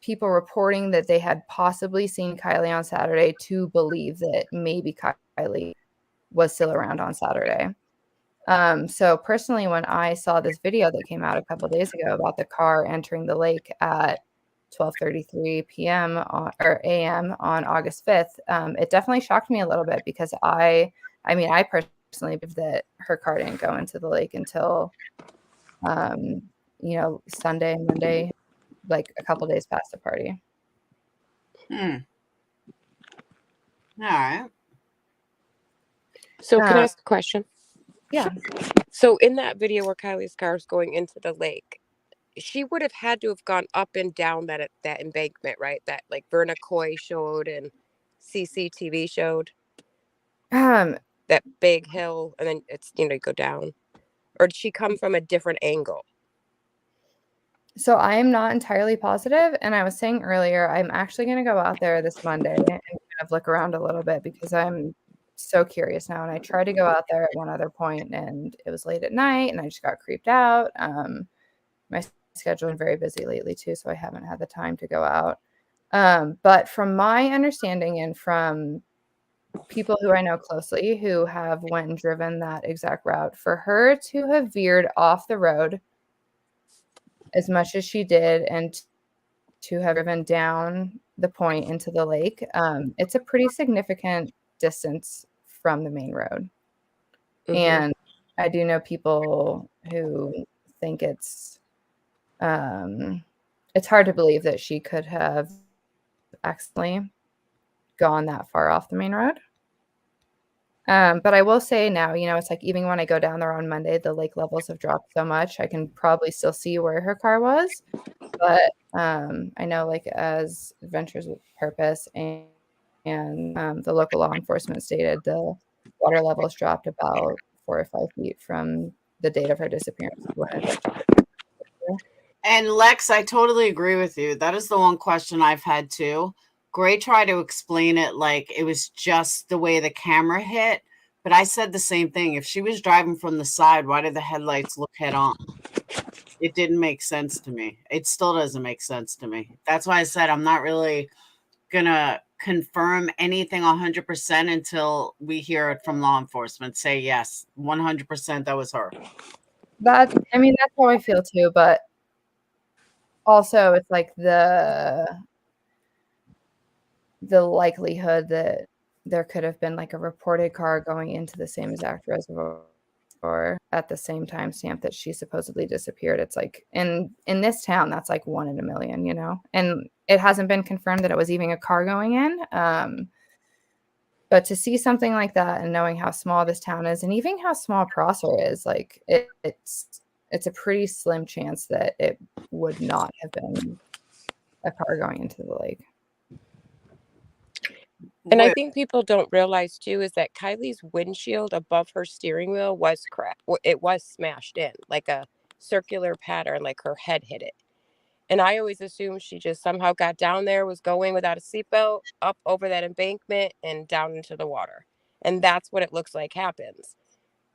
people reporting that they had possibly seen Kylie on Saturday to believe that maybe Kylie was still around on Saturday. So personally, when I saw this video that came out a couple days ago about the car entering the lake at 12:33 p.m. or a.m. on August 5th, it definitely shocked me a little bit because I personally believe that her car didn't go into the lake until, Sunday, Monday, like a couple days past the party. All right. So can I ask a question? Yeah. So in that video where Kylie's car is going into the lake, she would have had to have gone up and down that embankment, right? That like Verna Coy showed and CCTV showed. That big hill, and then it's, you go down. Or did she come from a different angle? So I am not entirely positive, and I was saying earlier, I'm actually going to go out there this Monday and kind of look around a little bit because I'm so curious now. And I tried to go out there at one other point, and it was late at night, and I just got creeped out. My schedule been very busy lately too, so I haven't had the time to go out. But from my understanding and from people who I know closely who have went and driven that exact route, for her to have veered off the road as much as she did and to have driven down the point into the lake, it's a pretty significant distance from the main road. Mhm. And I do know people who think it's hard to believe that she could have accidentally gone that far off the main road. But I will say now, it's like even when I go down there on Monday, the lake levels have dropped so much, I can probably still see where her car was. But I know, like, as Adventures with Purpose and the local law enforcement stated, the water levels dropped about 4 or 5 feet from the date of her disappearance. And Lex, I totally agree with you. That is the one question I've had too. Gray tried to explain it like it was just the way the camera hit, but I said the same thing. If she was driving from the side, why did the headlights look head on? It didn't make sense to me. It still doesn't make sense to me. That's why I said I'm not really gonna confirm anything 100% until we hear it from law enforcement. Say yes, 100% that was her. That's how I feel too, but also it's like the likelihood that there could have been like a reported car going into the same exact reservoir or at the same time stamp that she supposedly disappeared. It's like in this town, that's like 1 in a million, and it hasn't been confirmed that it was even a car going in. But to see something like that and knowing how small this town is and even how small Prosser is, like it's a pretty slim chance that it would not have been a car going into the lake. And I think people don't realize too is that Kylie's windshield above her steering wheel was cracked. It was smashed in like a circular pattern, like her head hit it. And I always assumed she just somehow got down there, was going without a seatbelt, up over that embankment and down into the water. And that's what it looks like happens.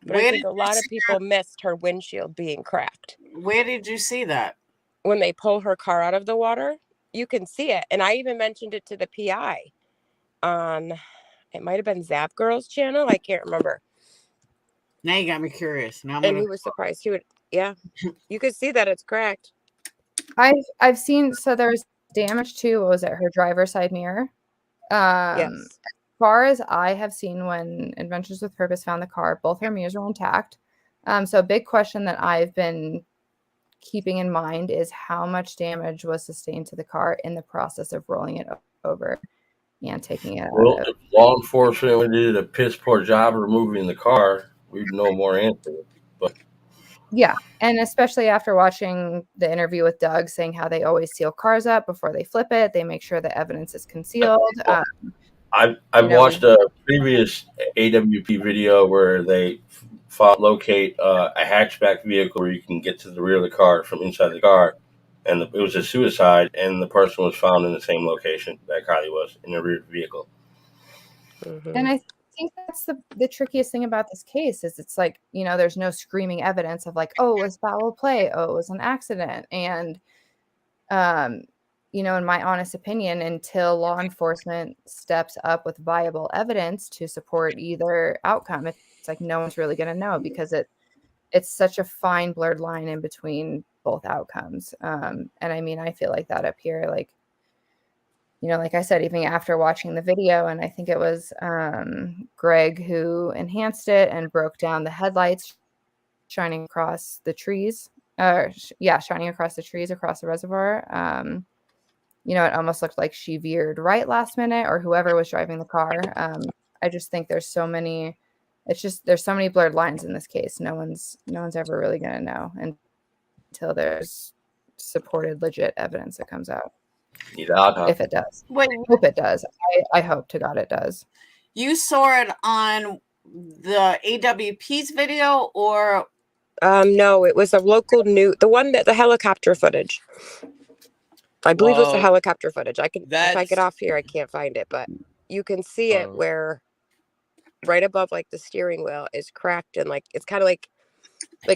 But I think a lot of people missed her windshield being cracked. Where did you see that? When they pull her car out of the water, you can see it. And I even mentioned it to the PI on, it might have been Zap Girl's channel. I can't remember. Now you got me curious. Now he was surprised. Yeah, you could see that it's cracked. I've seen, so there's damage to, what was it, her driver's side mirror? Yes. As far as I have seen, when Adventures with Purpose found the car, both her mirrors were intact. So a big question that I've been keeping in mind is how much damage was sustained to the car in the process of rolling it over and taking it out. Well, if law enforcement did a piss poor job of removing the car, we'd know more answers. But yeah, and especially after watching the interview with Doug saying how they always seal cars up before they flip it, they make sure the evidence is concealed. I've watched a previous AWP video where they locate a hatchback vehicle where you can get to the rear of the car from inside the car, and it was a suicide, and the person was found in the same location that Kylie was, in the rear vehicle. Mm-hmm. And I think that's the trickiest thing about this case is it's like, there's no screaming evidence of like, oh, it was foul play, oh, it was an accident. And you know, in my honest opinion, until law enforcement steps up with viable evidence to support either outcome, it's like no one's really going to know, because it's such a fine blurred line in between both outcomes. And I mean, I feel like that up here, like, you know, like I said, even after watching the video, and I think it was Greg who enhanced it and broke down the headlights shining across the trees, shining across the trees across the reservoir. You know, it almost looked like she veered right last minute, or whoever was driving the car. I just think there's so many blurred lines in this case. No one's ever really going to know until there's supported legit evidence that comes out. If it does. Wait, I hope it does. I hope to God it does. you saw it on the AWP's video, or no, it was a local news, the helicopter footage. I believe it was the helicopter footage. If I get off here, I can't find it, but you can see it where right above like the steering wheel is cracked, and like it's kind of like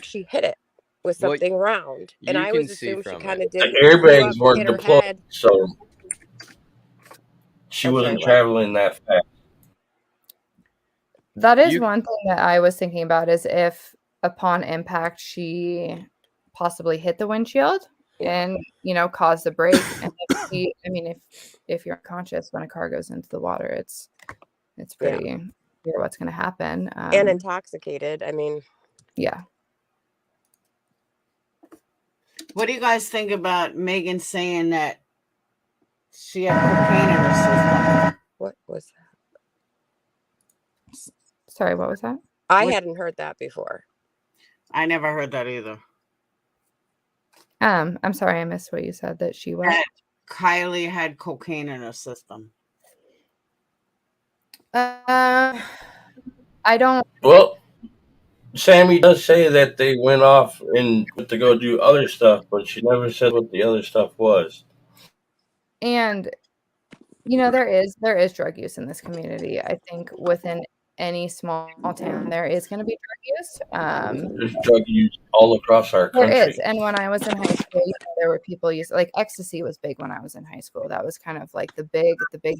she hit it with something round. And I always assumed she kind of did. The airbags weren't deployed, so she wasn't traveling that fast. That is one thing that I was thinking about, is if upon impact she possibly hit the windshield and, you know, caused the break. And if you're unconscious when a car goes into the water, it's pretty clear what's going to happen. And intoxicated. I mean, yeah. What do you guys think about Meghan saying that she had cocaine in her system? What was that? Sorry, what was that? I hadn't heard that before. I never heard that either. I'm sorry, I missed what you said, that she was. Kylie had cocaine in her system. I don't. Well, Sammy does say that they went off to go do other stuff, but she never said what the other stuff was. And, you know, there is drug use in this community. I think within any small town, there is going to be drug use. There's drug use all across our country. There is. And when I was in high school, you know, there were people using, like, ecstasy was big when I was in high school. That was kind of like the big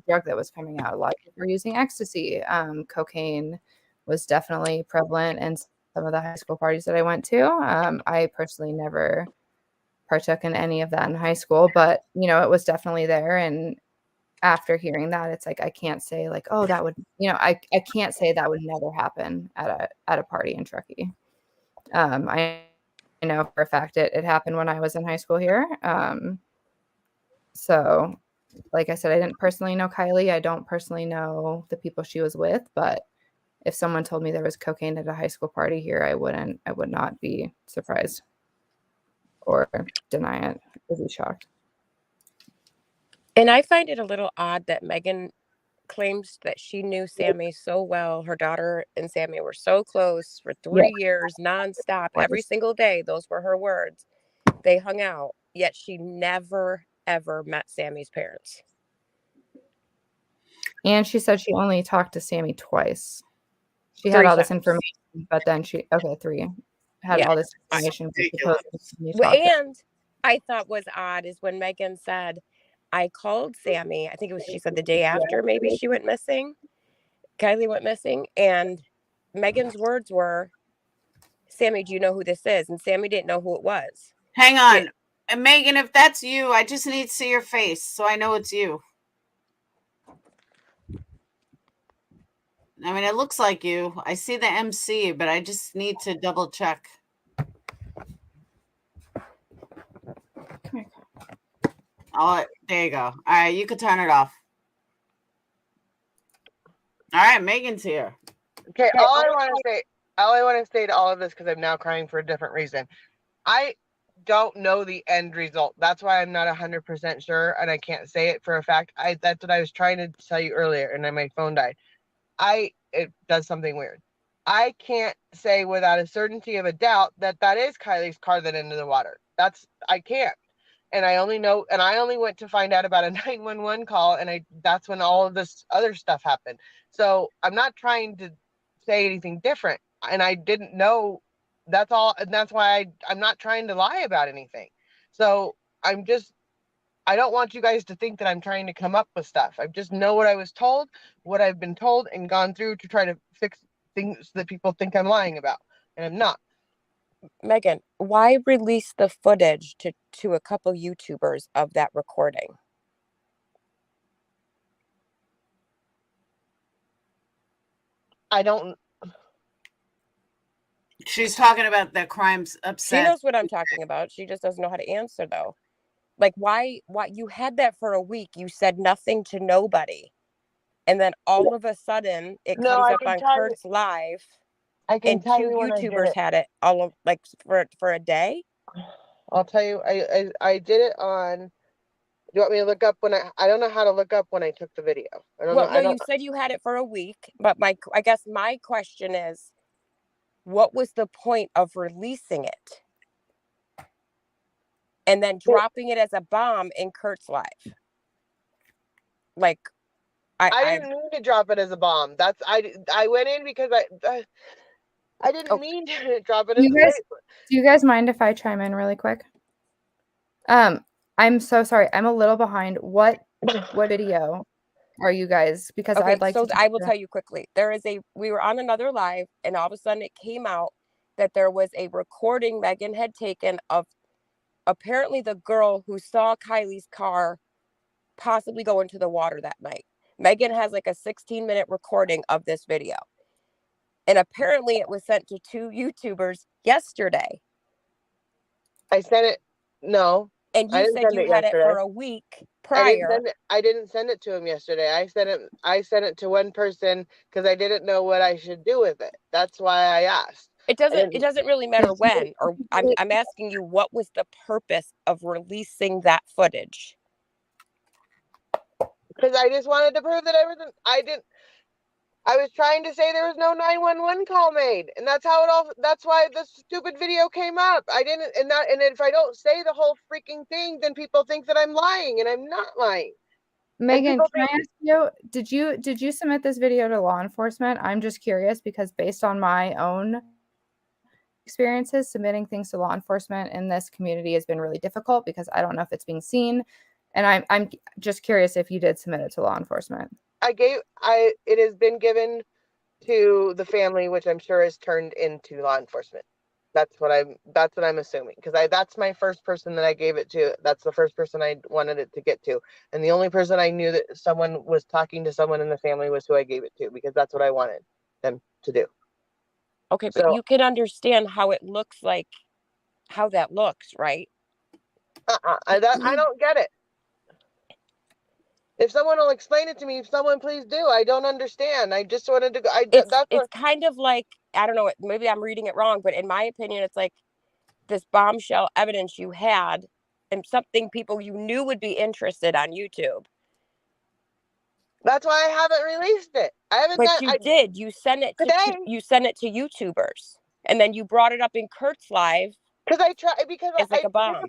drug that was coming out. A lot of people were using ecstasy. Cocaine was definitely prevalent in some of the high school parties that I went to. I personally never partook in any of that in high school, but, you know, it was definitely there. And after hearing that, it's like, I can't say like, oh, that would, you know, I can't say that would never happen at a party in Truckee. I know for a fact it happened when I was in high school here. So like I said, I didn't personally know Kylie. I don't personally know the people she was with, but if someone told me there was cocaine at a high school party here, I would not be surprised or deny it. I would be shocked. And I find it a little odd that Meghan claims that she knew Sammy so well. Her daughter and Sammy were so close for 3 years, nonstop, every single day. Those were her words. They hung out, yet she never, ever met Sammy's parents. And she said she only talked to Sammy twice. She had all this information, but then three. Had all this information. And I thought was odd is when Meghan said, I called Sammy, I think she said the day after maybe she went missing. Kylie went missing. And Meghan's words were, Sammy, do you know who this is? And Sammy didn't know who it was. Hang on. And Meghan, if that's you, I just need to see your face so I know it's you. I mean, it looks like you. I see the MC, but I just need to double check. Oh, there you go. All right, you can turn it off. All right, Megan's here. Okay, all I want to say to all of this, because I'm now crying for a different reason. I don't know the end result. That's why I'm not 100% sure, and I can't say it for a fact. That's what I was trying to tell you earlier, and then my phone died. It does something weird. I can't say without a certainty of a doubt that is Kylie's car that ended in the water. I can't. And I only went to find out about a 911 call, and that's when all of this other stuff happened. So I'm not trying to say anything different, and I didn't know. That's all, and that's why I'm not trying to lie about anything. So I'm just I don't want you guys to think that I'm trying to come up with stuff. I just know what I was told, what I've been told, and gone through to try to fix things that people think I'm lying about, and I'm not. Megan, why release the footage to a couple YouTubers of that recording? I don't. She's talking about the crimes upset. She knows what I'm talking about. She just doesn't know how to answer, though. Like, why you had that for a week? You said nothing to nobody, and then all of a sudden it comes up on Kurt's live, and two YouTubers had it all of, like, for a day. I'll tell you, I did it on. Do you want me to look up when I don't know how to look up when I took the video. I don't know. No, you said you had it for a week, but I guess my question is, what was the point of releasing it and then dropping it as a bomb in Kurt's live? Like, I didn't mean to drop it as a bomb. That's I went in because I didn't mean to drop it. Do you guys mind if I chime in really quick? I'm so sorry. I'm a little behind. What video are you guys? Because okay, I'd like to. I will tell you quickly. We were on another live, and all of a sudden it came out that there was a recording Megan had taken of apparently the girl who saw Kylie's car possibly go into the water that night. Megan has like a 16-minute recording of this video. And apparently it was sent to two YouTubers yesterday. I sent it. No. And you said you had it for a week prior. I didn't send it to him yesterday. I sent it to one person because I didn't know what I should do with it. That's why I asked. It doesn't really matter when, or I'm asking you, what was the purpose of releasing that footage? Because I just wanted to prove that I was trying to say there was no 911 call made, and that's why this stupid video came up. And if I don't say the whole freaking thing, then people think that I'm lying, and I'm not lying. Megan, can I ask you, did you submit this video to law enforcement? I'm just curious because based on my own experiences, submitting things to law enforcement in this community has been really difficult because I don't know if it's being seen. And I'm just curious if you did submit it to law enforcement. It has been given to the family, which I'm sure is turned into law enforcement. That's what I'm assuming, because that's my first person that I gave it to. That's the first person I wanted it to get to, and the only person I knew that someone was talking to someone in the family was who I gave it to, because that's what I wanted them to do. Okay, but you can understand how it looks, like how that looks, right? I don't get it. If someone will explain it to me, someone please do. I don't understand. I just wanted to go. It's kind of like, I don't know, maybe I'm reading it wrong, but in my opinion, it's like this bombshell evidence you had and something people you knew would be interested on YouTube. That's why I haven't released it. I haven't. But you did. You sent it today. You sent it to YouTubers, and then you brought it up in Kurt's live. Because it's like a bomb.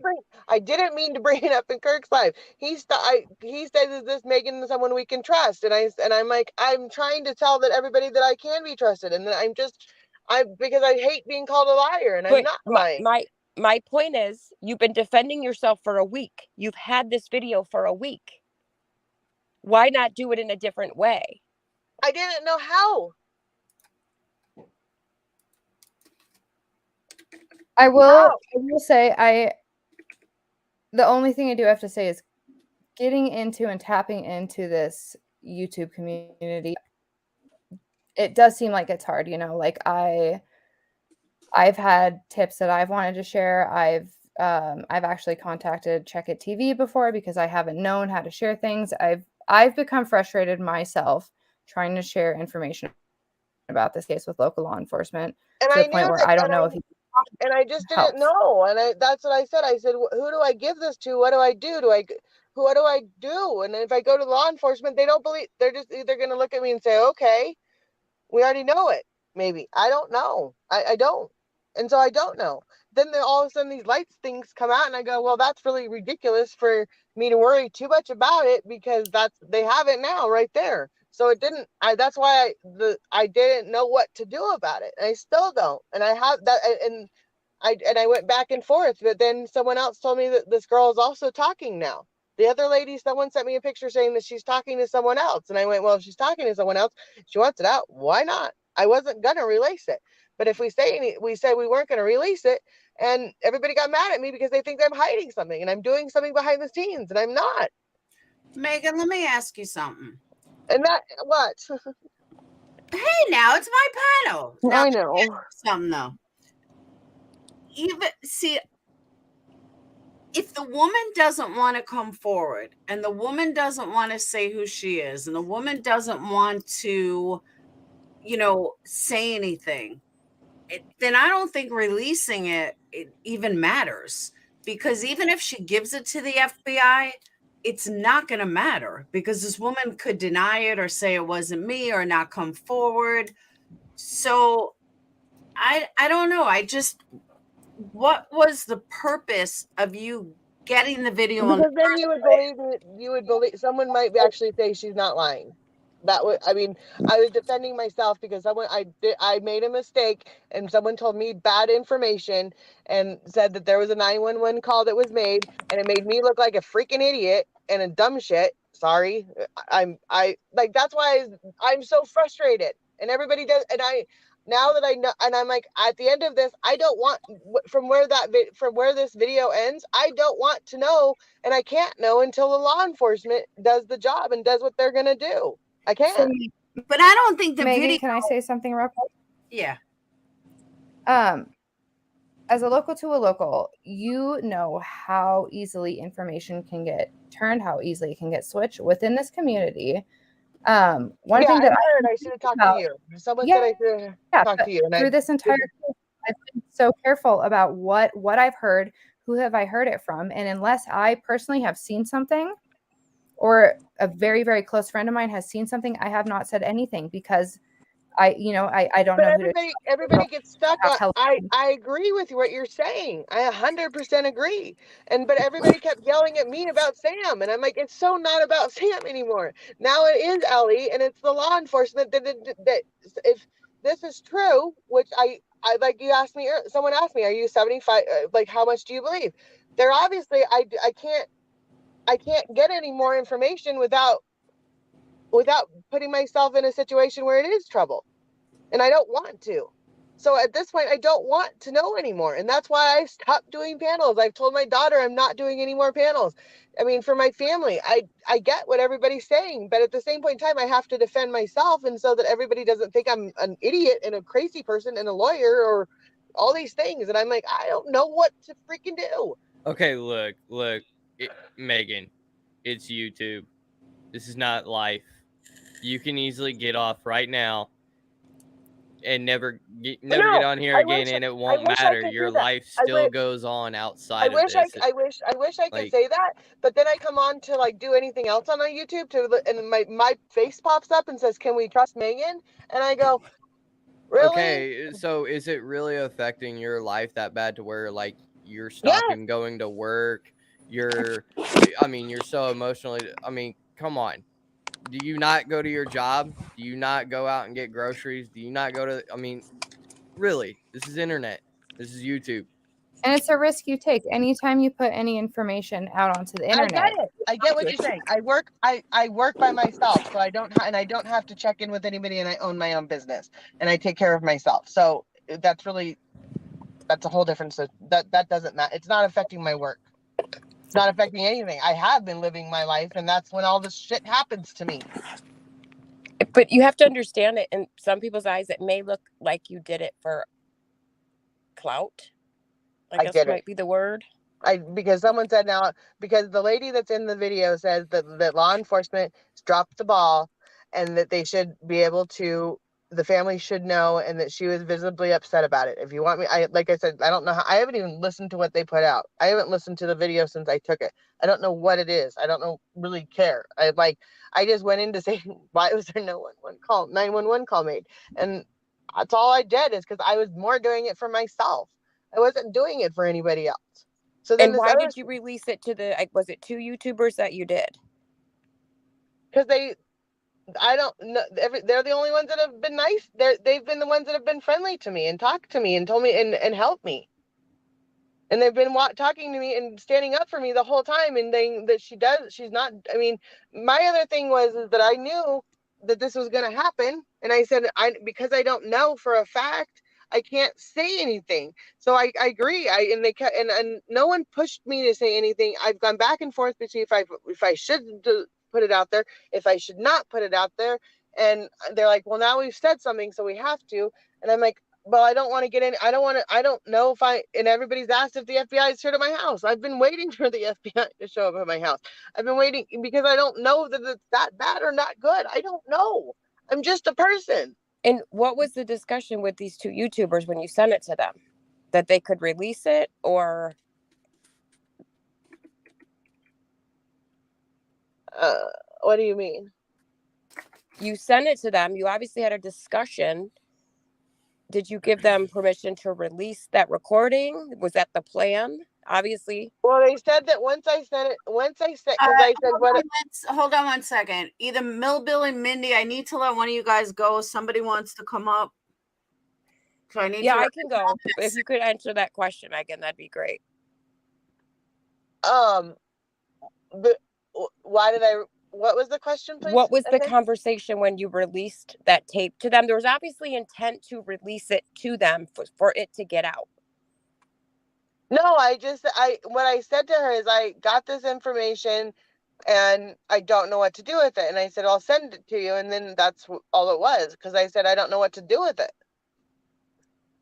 I didn't mean to bring it up in Kirk's live. He said, "Is this Megan someone we can trust?" And I'm like, I'm trying to tell that everybody that I can be trusted, and that because I hate being called a liar, and I'm not lying. My point is, you've been defending yourself for a week. You've had this video for a week. Why not do it in a different way? I didn't know how. I will say the only thing I do have to say is getting into and tapping into this YouTube community. It does seem like it's hard, like I've had tips that I've wanted to share. I've actually contacted Check It TV before because I haven't known how to share things. I've become frustrated myself trying to share information about this case with local law enforcement to the point where I don't know if he and I just didn't know. And that's what I said. I said, who do I give this to? What do I do? What do I do? And if I go to law enforcement, they don't believe. They're just either going to look at me and say, okay, we already know it. Maybe. I don't know. I don't. And so I don't know. Then all of a sudden these lights things come out and I go, well, that's really ridiculous for me to worry too much about it, because they have it now right there. So it didn't. That's why I didn't know what to do about it. And I still don't. And I have that. And I went back and forth. But then someone else told me that this girl is also talking now. The other lady, someone sent me a picture saying that she's talking to someone else. And I went, well, if she's talking to someone else, she wants it out. Why not? I wasn't going to release it. But if we said we weren't going to release it, and everybody got mad at me because they think I'm hiding something and I'm doing something behind the scenes, and I'm not. Megan, let me ask you something. And that, what? Hey, now it's my panel. Now, I know. Something though. Even see, if the woman doesn't want to come forward, and the woman doesn't want to say who she is, and the woman doesn't want to, say anything, then I don't think releasing it even matters. Because even if she gives it to the FBI, it's not going to matter, because this woman could deny it or say it wasn't me or not come forward. So I don't know. What was the purpose of you getting the video? Because then you would believe someone might actually say she's not lying. I was defending myself because I made a mistake and someone told me bad information and said that there was a 911 call that was made, and it made me look like a freaking idiot and a dumb shit. Sorry. That's why I'm so frustrated, and everybody does. And now that I know, and I'm like, at the end of this, I don't want, from where this video ends, I don't want to know, and I can't know until the law enforcement does the job and does what they're going to do. I can't. But I don't think the Megan, video. can I say something real quick? Yeah. As a local, you know how easily information can get turned, how easily it can get switched within this community. One thing that I should have talked to you. Someone said I should talk to you. And through this entire case, I've been so careful about what I've heard, who have I heard it from, and unless I personally have seen something, or a very, very close friend of mine has seen something, I have not said anything, because I don't know. Everybody gets stuck on. I agree with what you're saying. I 100% agree. But everybody kept yelling at me about Sam, and I'm like, it's so not about Sam anymore. Now it is Ellie, and it's the law enforcement that if this is true, which I like, you asked me. Someone asked me, are you 75? Like, how much do you believe? They're obviously I can't get any more information without putting myself in a situation where it is trouble, and I don't want to. So at this point, I don't want to know anymore, and that's why I stopped doing panels. I've told my daughter I'm not doing any more panels. I mean, for my family, I get what everybody's saying, but at the same point in time, I have to defend myself, and so that everybody doesn't think I'm an idiot and a crazy person and a lawyer or all these things. And I'm like, I don't know what to freaking do. Okay, look, Megan, it's YouTube. This is not life. You can easily get off right now and never get on here again, and it won't matter. Your life still goes on outside of this. I wish I could say that, but then I come on to do anything else on my YouTube and my face pops up and says, "Can we trust Megan?" And I go, "Really?" Okay, so is it really affecting your life that bad to where you're stopping going to work? You're so emotionally. Come on. Do you not go to your job? Do you not go out and get groceries? Do you not go to, really, this is internet. This is YouTube. And it's a risk you take anytime you put any information out onto the internet. I get it. I get what you're saying. I work by myself, so I don't have to check in with anybody, and I own my own business and I take care of myself. So that's a whole different, so that doesn't matter. It's not affecting my work. It's not affecting anything. I have been living my life, and that's when all this shit happens to me. But you have to understand it, in some people's eyes, it may look like you did it for clout. I guess might be the word. Because someone said because the lady that's in the video says that law enforcement dropped the ball, and that they should be able to, the family should know, and that she was visibly upset about it. If you want me, like I said, I don't know I haven't even listened to what they put out. I haven't listened to the video since I took it. I don't know what it is. I don't really care. I just went in to say, why was there no 911 call made? And that's all I did, is because I was more doing it for myself. I wasn't doing it for anybody else. So then, and why did you release it to was it 2 YouTubers that you did? Because I don't know. They're the only ones that have been nice. They've been the ones that have been friendly to me and talked to me and told me and helped me. And they've been talking to me and standing up for me the whole time, and saying that she's not. I mean, my other thing was is that I knew that this was going to happen, and I said, because I don't know for a fact, I can't say anything. So I agree. And they kept, and no one pushed me to say anything. I've gone back and forth between if I should put it out there, if I should not put it out there, and they're like, well, now we've said something, so we have to. And I'm like, well, I don't want to get in. I don't know if and everybody's asked if the FBI is here to my house. I've been waiting for the FBI to show up at my house. I've been waiting because I don't know that it's that bad or not good. I don't know. I'm just a person. And what was the discussion with these two YouTubers when you sent it to them? That they could release it, or? What do you mean? You sent it to them. You obviously had a discussion. Did you give them permission to release that recording? Was that the plan? Obviously. Well, they said that once I said, because I said, hold on 1 second. Either Millbill and Mindy, I need to let one of you guys go. Somebody wants to come up. So I need I can go. If you could answer that question, Megan, that'd be great. What was the question, please? What was the conversation when you released that tape to them? There was obviously intent to release it to them for it to get out. No, what I said to her is, I got this information and I don't know what to do with it. And I said, I'll send it to you. And then that's all it was, because I said, I don't know what to do with it.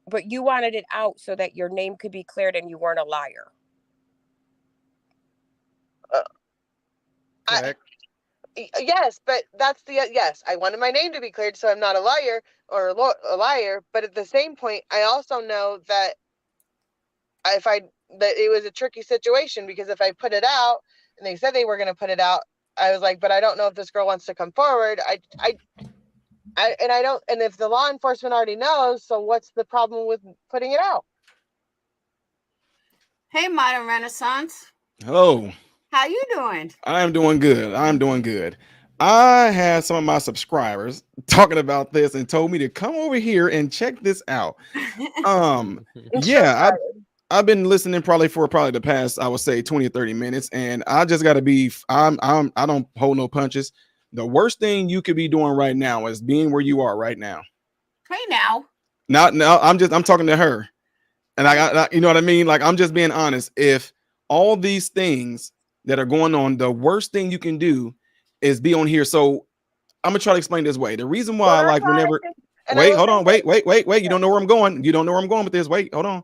But you wanted it out so that your name could be cleared and you weren't a liar. Yes, but that's yes, I wanted my name to be cleared so I'm not a liar or a liar. But at the same point, I also know that that it was a tricky situation, because if I put it out and they said they were going to put it out, I was like, but I don't know if this girl wants to come forward. And if the law enforcement already knows, so what's the problem with putting it out? Hey, Modern Renaissance. Hello. How you doing? I'm doing good. I had some of my subscribers talking about this and told me to come over here and check this out. Yeah, I've been listening probably the past, I would say 20 or 30 minutes, and I just got to be, I don't hold no punches. The worst thing you could be doing right now is being where you are right now. Hey, now. No, I'm talking to her, and I got, you know what I mean? Like, I'm just being honest. If all these things that are going on, the worst thing you can do is be on here. So I'm gonna try to explain this way. The reason why I like whenever wait, hold on, wait. You don't know where I'm going. You don't know where I'm going with this. Wait, hold on.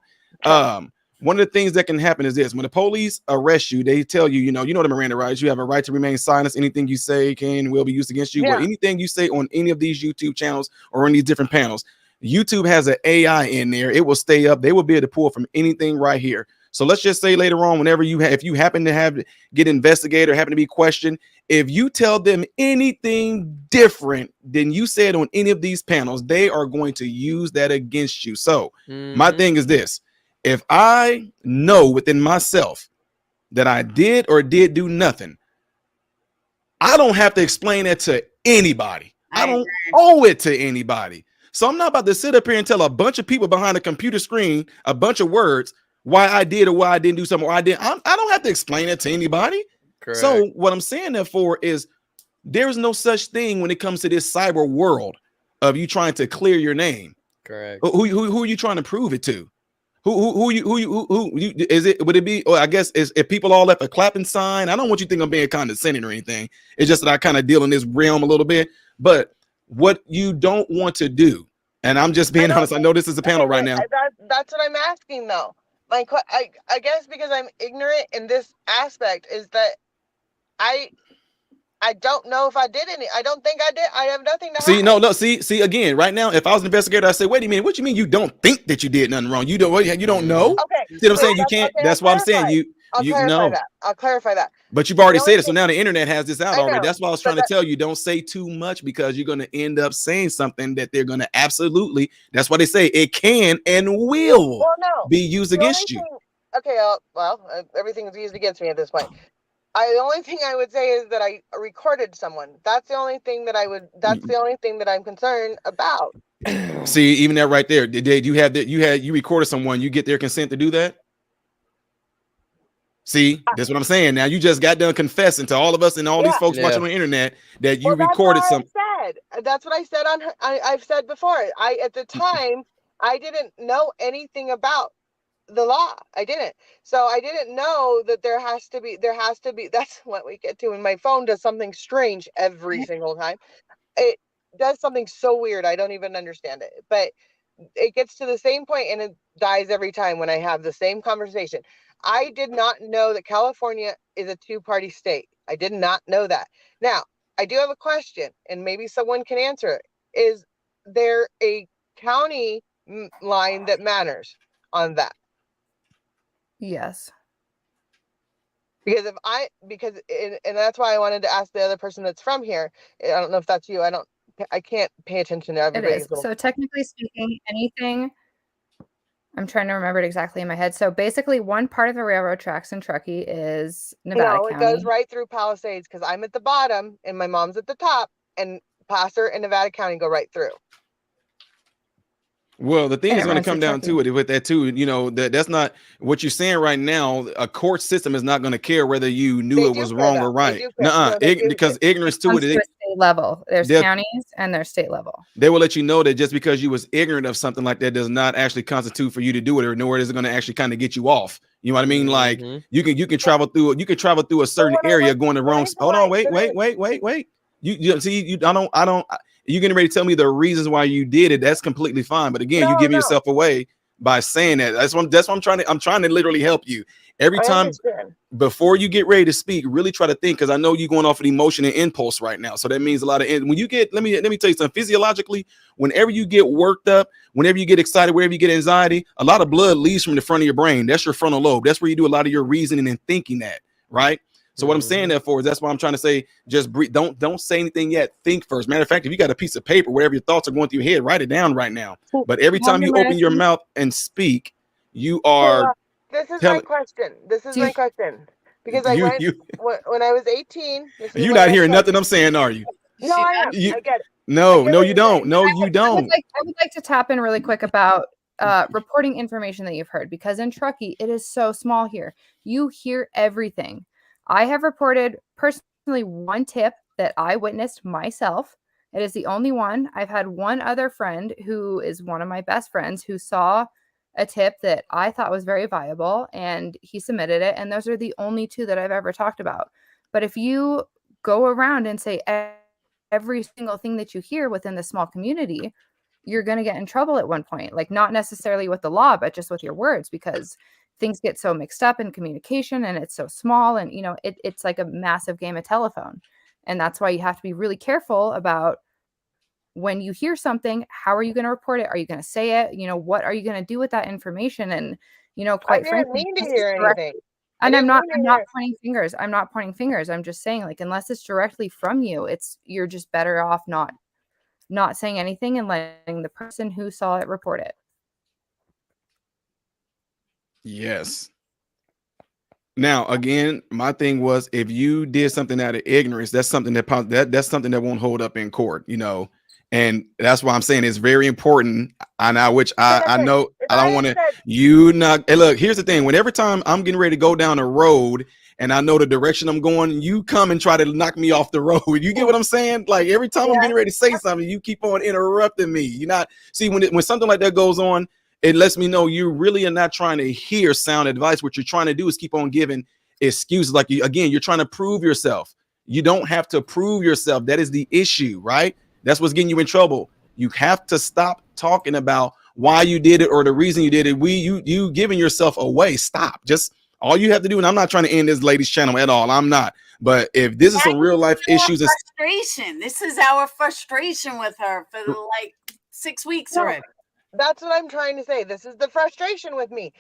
One of the things that can happen is this: when the police arrest you, they tell you, you know the Miranda rights. You have a right to remain silent. Anything you say can and will be used against you. But anything you say on any of these YouTube channels or on these different panels, YouTube has an AI in there. It will stay up. They will be able to pull from anything right here. So let's just say later on, whenever if you happen to get investigated or happen to be questioned, if you tell them anything different than you said on any of these panels, they are going to use that against you. So my thing is this: if I know within myself that I did or did do nothing, I don't have to explain that to anybody. I don't owe it to anybody. So I'm not about to sit up here and tell a bunch of people behind a computer screen a bunch of words why I did or why I didn't do something, or I didn't. I don't have to explain it to anybody. Correct. So what I'm saying that for is there's no such thing when it comes to this cyber world of you trying to clear your name. Correct. Who are you trying to prove it to? Who is it? Would it be? Or I guess if people all left a clapping sign. I don't want you to think I'm being condescending or anything. It's just that I kind of deal in this realm a little bit. But what you don't want to do, and I'm just being honest. I know this is a panel right now. That's what I'm asking though. I guess because I'm ignorant in this aspect is that I don't know if I did any. I don't think I did. I have nothing to hide. No. See again. Right now, if I was an investigator, I say, wait a minute. What you mean you don't think that you did nothing wrong? You don't know. Okay. See what I'm saying? You can't. Okay, that's why I'm saying I'll clarify that. But you've already said it. So now the internet has this out already. That's why I was trying to tell you, don't say too much, because you're going to end up saying something that they're going to absolutely. That's why they say it can and will be used against you. Okay. Everything is used against me at this point. The only thing I would say is that I recorded someone. That's the only thing that that's the only thing that I'm concerned about. See, even that right there. Did you recorded someone? You get their consent to do that? See, that's what I'm saying. Now you just got done confessing to all of us and all these folks watching on the internet that you recorded some. That's what I said on her. I've said before. At the time I didn't know anything about the law. I didn't. So I didn't know that there has to be. That's what we get to. And my phone does something strange every single time. It does something so weird. I don't even understand it. But it gets to the same point and it dies every time when I have the same conversation. I did not know that California is a two-party state. I did not know that. Now, I do have a question, and maybe someone can answer it. Is there a county line that matters on that? Yes. Because and that's why I wanted to ask the other person that's from here. I don't know if that's you. I can't pay attention to everybody's. So technically speaking, anything, I'm trying to remember it exactly in my head. So basically one part of the railroad tracks in Truckee is Nevada County. It goes right through Palisades because I'm at the bottom and my mom's at the top, and Placer and Nevada County go right through. Well, the thing is going to come down to it with that too. You know, that's not what you're saying right now. A court system is not going to care whether you knew it was wrong or right. Because ignorance to it. State level. There's counties and there's state level. They will let you know that just because you was ignorant of something like that does not actually constitute for you to do it, or nor is it going to actually kind of get you off. You know what I mean? Like you can travel through a certain area going the wrong. Hold on, wait. You see, I don't. You getting ready to tell me the reasons why you did it? That's completely fine. But again, you're giving yourself away by saying that. That's what I'm trying to literally help you every time. Before you get ready to speak, really try to think, because I know you're going off of emotion and impulse right now. So that means a lot of when you get. Let me tell you something. Physiologically, whenever you get worked up, whenever you get excited, wherever you get anxiety, a lot of blood leaves from the front of your brain. That's your frontal lobe. That's where you do a lot of your reasoning and thinking at, right? So what I'm saying that for is that's why I'm trying to say, just breathe. Don't say anything yet. Think first. Matter of fact, if you got a piece of paper, whatever your thoughts are going through your head, write it down right now. But every time you open your mouth and speak, you are. This is my question. Because when I was 18. You're not hearing nothing I'm saying, are you? No, I am. I get it. No, you don't. No, you don't. I would like to tap in really quick about reporting information that you've heard, because in Truckee, it is so small here. You hear everything. I have reported personally one tip that I witnessed myself. It is the only one. I've had one other friend who is one of my best friends who saw a tip that I thought was very viable, and he submitted it. And those are the only two that I've ever talked about. But if you go around and say every single thing that you hear within the small community, you're going to get in trouble at one point. Like, not necessarily with the law, but just with your words, because things get so mixed up in communication and it's so small, and it's like a massive game of telephone. And that's why you have to be really careful about when you hear something, how are you going to report it? Are you going to say it? What are you going to do with that information? And quite frankly, mean to hear anything. And I'm not pointing fingers. I'm not pointing fingers. I'm just saying, like, unless it's directly from you, you're just better off not saying anything and letting the person who saw it report it. Yes. Now, again, my thing was, if you did something out of ignorance, that's something that's something that won't hold up in court, and that's why I'm saying it's very important. I know I don't want to. Hey, look, here's the thing. Whenever time I'm getting ready to go down a road and I know the direction I'm going, you come and try to knock me off the road. You get what I'm saying? Like, every time I'm getting ready to say something, you keep on interrupting me. When something like that goes on, it lets me know you really are not trying to hear sound advice. What you're trying to do is keep on giving excuses. Like, you're trying to prove yourself. You don't have to prove yourself. That is the issue, right? That's what's getting you in trouble. You have to stop talking about why you did it or the reason you did it. You giving yourself away. Stop. Just all you have to do. And I'm not trying to end this lady's channel at all. I'm not. But if this is some real life issues, frustration. This is our frustration with her for like 6 weeks already. That's what I'm trying to say. This is the frustration with me.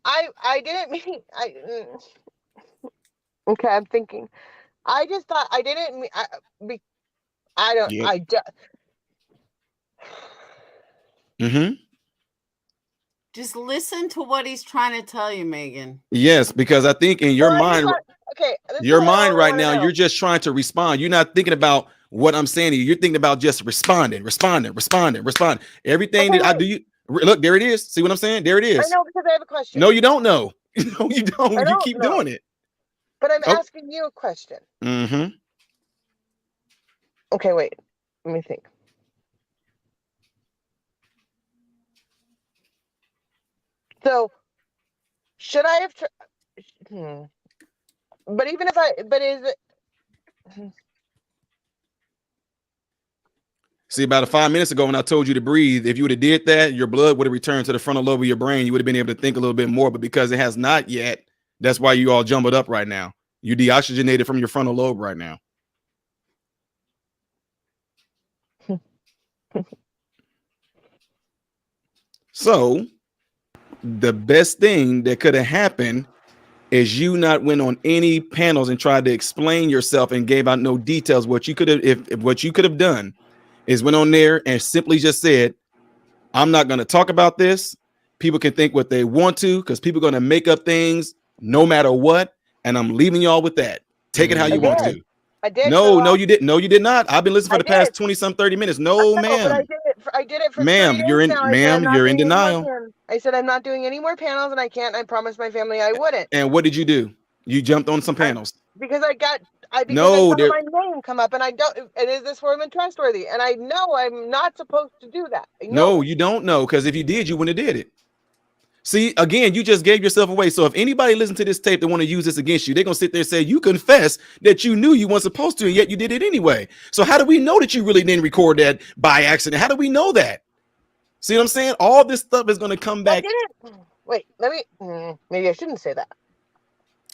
I didn't mean okay, I'm thinking. I just thought I didn't mean Just listen to what he's trying to tell you, Megan. Yes, because I think in your mind, right now, you're just trying to respond. You're not thinking about what I'm saying to you. You're thinking about just responding. Everything that I do, look, there it is. See what I'm saying? There it is. I know, because I have a question. No, you don't know. No, you don't. You keep doing it. But I'm Oh. asking you a question. Mm-hmm. Okay, wait. Let me think. So, should I have? But even if but is it? See, about 5 minutes ago when I told you to breathe, if you would have did that, your blood would have returned to the frontal lobe of your brain. You would have been able to think a little bit more, but because it has not yet, that's why you all jumbled up right now. You deoxygenated from your frontal lobe right now. So the best thing that could have happened is you not went on any panels and tried to explain yourself and gave out no details. What you could have, if what you could have done is went on there and simply just said, I'm not going to talk about this. People can think what they want to, because people are going to make up things no matter what. And I'm leaving y'all with that. Take it how you want to. I did. No, you didn't. No, you did not. I've been listening for the past 30 minutes. No, ma'am. But I did it for ma'am, 3 days you're in, now. ma'am, you're in denial. I said I'm not doing any more panels, and I can't. I promised my family I wouldn't. And what did you do? You jumped on some panels. Because I saw my name come up, and I don't. And is this woman trustworthy? And I know I'm not supposed to do that. No, you don't know, because if you did, you wouldn't have did it. See, again, you just gave yourself away. So if anybody listen to this tape that want to use this against you, they're gonna sit there and say you confess that you knew you weren't supposed to, and yet you did it anyway. So how do we know that you really didn't record that by accident? How do we know that? See what I'm saying? All this stuff is gonna come back. Wait, let me. Maybe I shouldn't say that.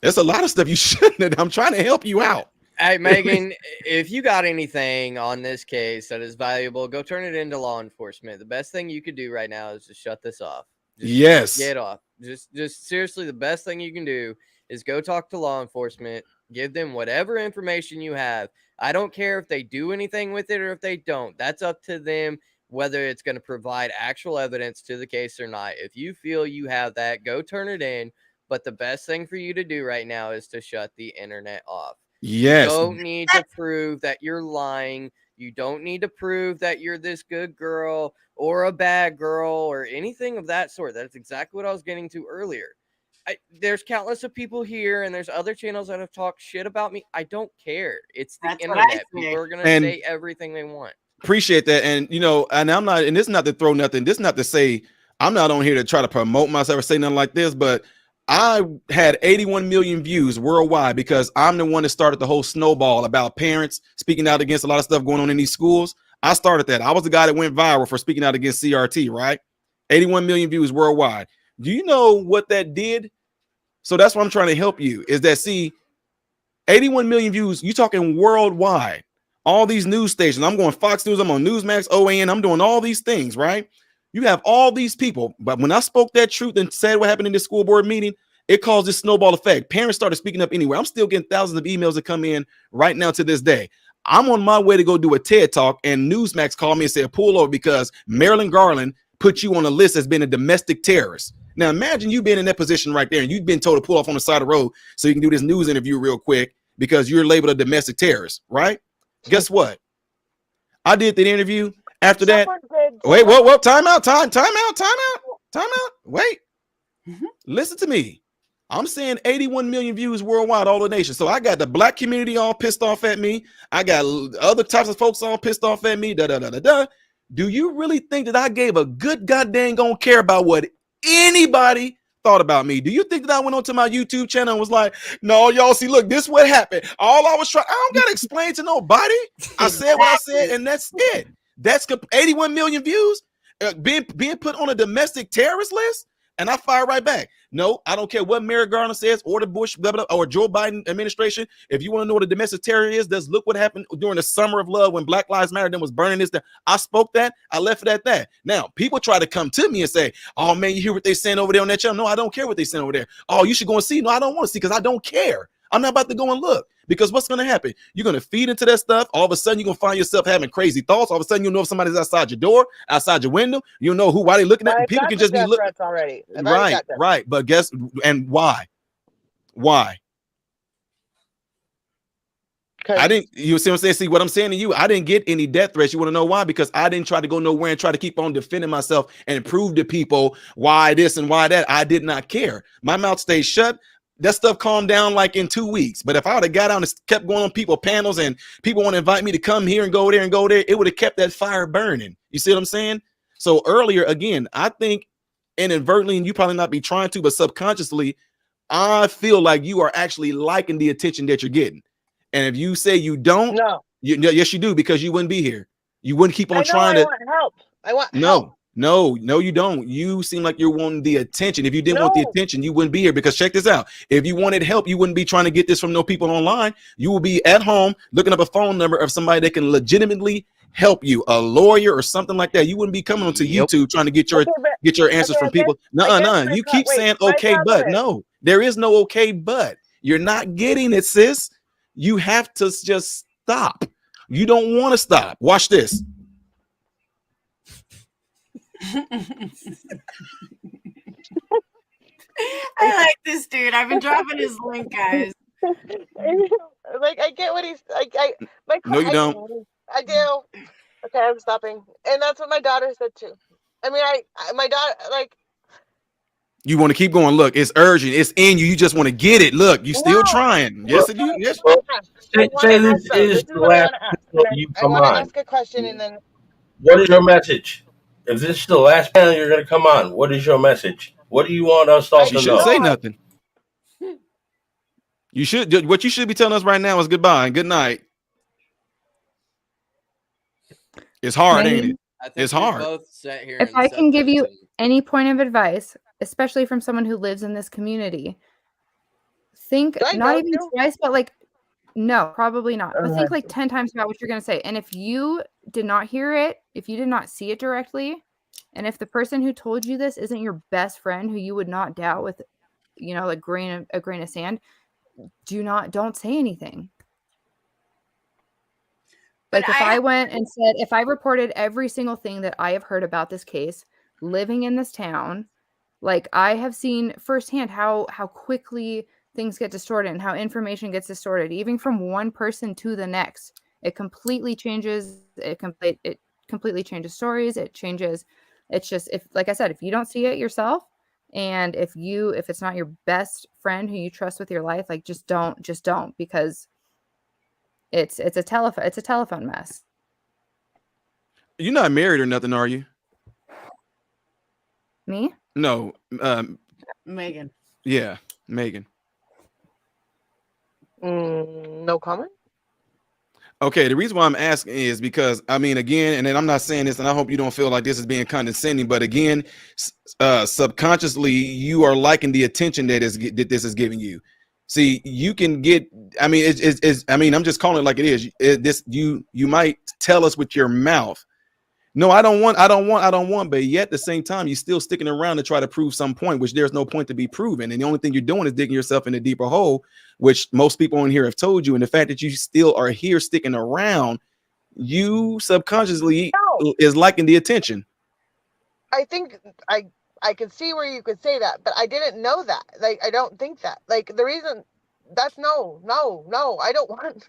There's a lot of stuff you shouldn't. I'm trying to help you out. Hey, Megan, if you got anything on this case that is valuable, go turn it into law enforcement. The best thing you could do right now is to shut this off. Just get off. Just seriously, the best thing you can do is go talk to law enforcement, give them whatever information you have. I don't care if they do anything with it or if they don't. That's up to them, whether it's going to provide actual evidence to the case or not. If you feel you have that, go turn it in. But the best thing for you to do right now is to shut the internet off. Yes. You don't need to prove that you're lying. You don't need to prove that you're this good girl or a bad girl or anything of that sort. That's exactly what I was getting to earlier. There's countless of people here, and there's other channels that have talked shit about me. I don't care. It's the internet. People are going to say everything they want. Appreciate that. And, you know, and I'm not, and this is not to throw nothing. This is not to say I'm not on here to try to promote myself or say nothing like this, but I had 81 million views worldwide because I'm the one that started the whole snowball about parents speaking out against a lot of stuff going on in these schools. I started that. I was the guy that went viral for speaking out against CRT, right? 81 million views worldwide. Do you know what that did? So that's what I'm trying to help you is that, see, 81 million views, you talking worldwide. All these news stations. I'm going Fox News. I'm on Newsmax, OAN. I'm doing all these things, right? You have all these people. But when I spoke that truth and said what happened in this school board meeting, it caused this snowball effect. Parents started speaking up anywhere. I'm still getting thousands of emails that come in right now to this day. I'm on my way to go do a TED talk, and Newsmax called me and said, pull over because Marilyn Garland put you on a list as being a domestic terrorist. Now, imagine you being in that position right there, and you've been told to pull off on the side of the road so you can do this news interview real quick because you're labeled a domestic terrorist, right? Guess what? I did the interview. After that, wait, whoa, time out. Wait, listen to me. I'm saying 81 million views worldwide, all the nations. So I got the black community all pissed off at me. I got other types of folks all pissed off at me. Do you really think that I gave a good goddamn gonna care about what anybody thought about me? Do you think that I went onto my YouTube channel and was like, no, y'all see, look, this what happened. All I was trying, I don't gotta explain to nobody. I said what I said, and that's it. That's 81 million views, being put on a domestic terrorist list, and I fire right back. No, I don't care what Mary Garland says or the Bush blah, blah, or Joe Biden administration. If you want to know what a domestic terror is, just look what happened during the summer of love when Black Lives Matter then was burning this. I spoke that. I left it at that. Now, people try to come to me and say, oh, man, you hear what they saying over there on that channel? No, I don't care what they saying over there. Oh, you should go and see. No, I don't want to see because I don't care. I'm not about to go and look. Because what's going to happen? You're going to feed into that stuff. All of a sudden, you're going to find yourself having crazy thoughts. All of a sudden, you'll know if somebody's outside your door, outside your window. You'll know why they looking at you. People can just be looking. Already. Right. But guess, and why? Why? I didn't, you see what I'm saying? See what I'm saying to you? I didn't get any death threats. You want to know why? Because I didn't try to go nowhere and try to keep on defending myself and prove to people why this and why that. I did not care. My mouth stayed shut. that stuff calmed down like in 2 weeks. But if I would have got down and kept going on people panels and people want to invite me to come here and go there, it would have kept that fire burning. You see what I'm saying? So earlier, again, I think inadvertently, and you probably not be trying to, but subconsciously, I feel like you are actually liking the attention that you're getting. And if you say you don't, No. Yes, you do, because you wouldn't be here. You wouldn't keep on trying to. I want help. I want help. No, you don't. You seem like you're wanting the attention. If you didn't want the attention, you wouldn't be here, because check this out. If you wanted help, you wouldn't be trying to get this from no people online. You will be at home looking up a phone number of somebody that can legitimately help you, a lawyer or something like that. You wouldn't be coming onto YouTube trying to get your answers from people. No. You keep saying okay, but no, there is no okay, but you're not getting it, sis. You have to just stop. You don't want to stop. Watch this. I like this dude. I've been dropping his link, guys. Like, I get what he's like. No, you don't. I do. Okay, I'm stopping. And that's what my daughter said too. I mean, my daughter, like, you want to keep going. Look, it's urgent. It's in you. You just want to get it. Look, you still trying. Yes, it is. Yes. Say this is the last panel you come on. I want to ask a question, and then. What is your message? If this is the last panel you're going to come on, what is your message? What do you want us all to know? You shouldn't say nothing. You should. What you should be telling us right now is goodbye and good night. It's hard, ain't it? It's hard. Both sat here if I can give you any point of advice, especially from someone who lives in this community, think not even twice, but like, no, probably not. But think like 10 times about what you're going to say. And if you did not hear it, if you did not see it directly, and if the person who told you this isn't your best friend who you would not doubt with, you know, a grain of sand, don't say anything. Like if I went and said, if I reported every single thing that I have heard about this case, living in this town, like I have seen firsthand how quickly things get distorted and how information gets distorted, even from one person to the next. It completely changes. It completely changes stories. It changes. It's just, if, like I said, if you don't see it yourself, and if it's not your best friend who you trust with your life, like just don't, because it's a telephone mess. You're not married or nothing, are you? Me? No. Megan. Yeah, Megan. No comment. Okay, the reason why I'm asking is because, I mean, again, and then I'm not saying this, and I hope you don't feel like this is being condescending, but again, subconsciously, you are liking the attention that this is giving you. See, you can get, I mean, I'm just calling it like it is. You might tell us with your mouth, no, I don't want, but yet at the same time, you're still sticking around to try to prove some point, which there's no point to be proven. And the only thing you're doing is digging yourself in a deeper hole, which most people in here have told you. And the fact that you still are here sticking around, you subconsciously is liking the attention. I think I could see where you could say that, but I didn't know that. Like, I don't think that. Like, the reason that's no, I don't want.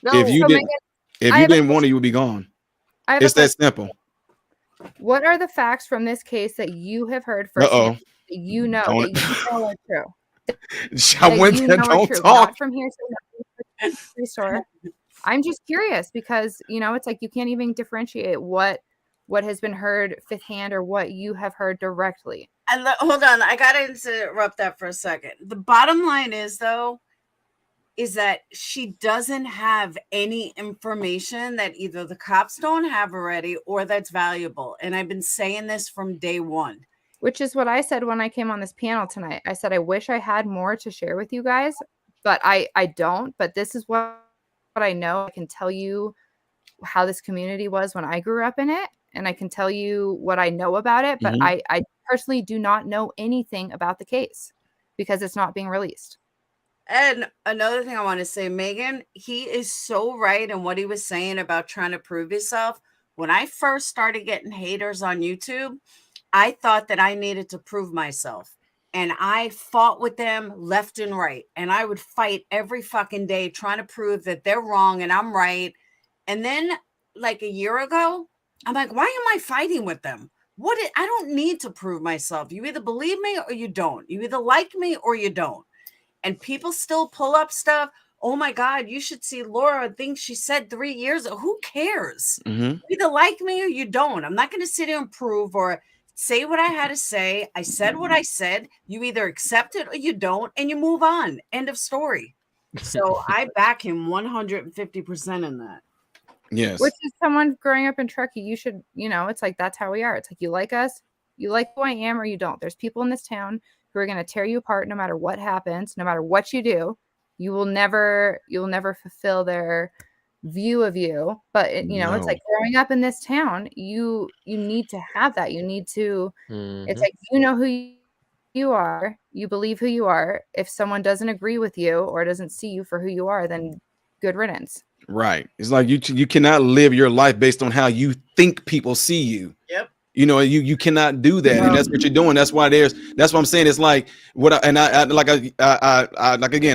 No. If you didn't want it, you would be gone. It's that simple. What are the facts from this case that you have heard first? That you know are true. Don't talk. Not from here to the store. I'm just curious because, you know, it's like you can't even differentiate what has been heard fifth hand or what you have heard directly. Hold on, I gotta interrupt that for a second. The bottom line is, though, is that she doesn't have any information that either the cops don't have already or that's valuable. And I've been saying this from day one. Which is what I said when I came on this panel tonight. I said, I wish I had more to share with you guys, but I don't. But this is what I know. I can tell you how this community was when I grew up in it. And I can tell you what I know about it. But I personally do not know anything about the case because it's not being released. And another thing I want to say, Megan, he is so right in what he was saying about trying to prove himself. When I first started getting haters on YouTube, I thought that I needed to prove myself. And I fought with them left and right. And I would fight every fucking day trying to prove that they're wrong and I'm right. And then like a year ago, I'm like, why am I fighting with them? I don't need to prove myself. You either believe me or you don't. You either like me or you don't. and people still pull up stuff. Oh my God, you should see Laura things she said 3 years ago. Who cares? Mm-hmm. You either like me or you don't. I'm not going to sit here and prove or say what I had to say. I said what I said. You either accept it or you don't, and you move on. End of story. So I back him 150% in that. Yes. Which is someone growing up in Truckee, you should, it's like, that's how we are. It's like, you like us, you like who I am, or you don't. There's people in this town who are going to tear you apart no matter what happens, no matter what you do. You'll never fulfill their view of you. But it's like growing up in this town, you need to have that. You need to, it's like, who you are, you believe who you are. If someone doesn't agree with you or doesn't see you for who you are, then good riddance. Right. It's like you cannot live your life based on how you think people see you. Yep. You cannot do that, and that's what you're doing. That's why that's what I'm saying. It's like again,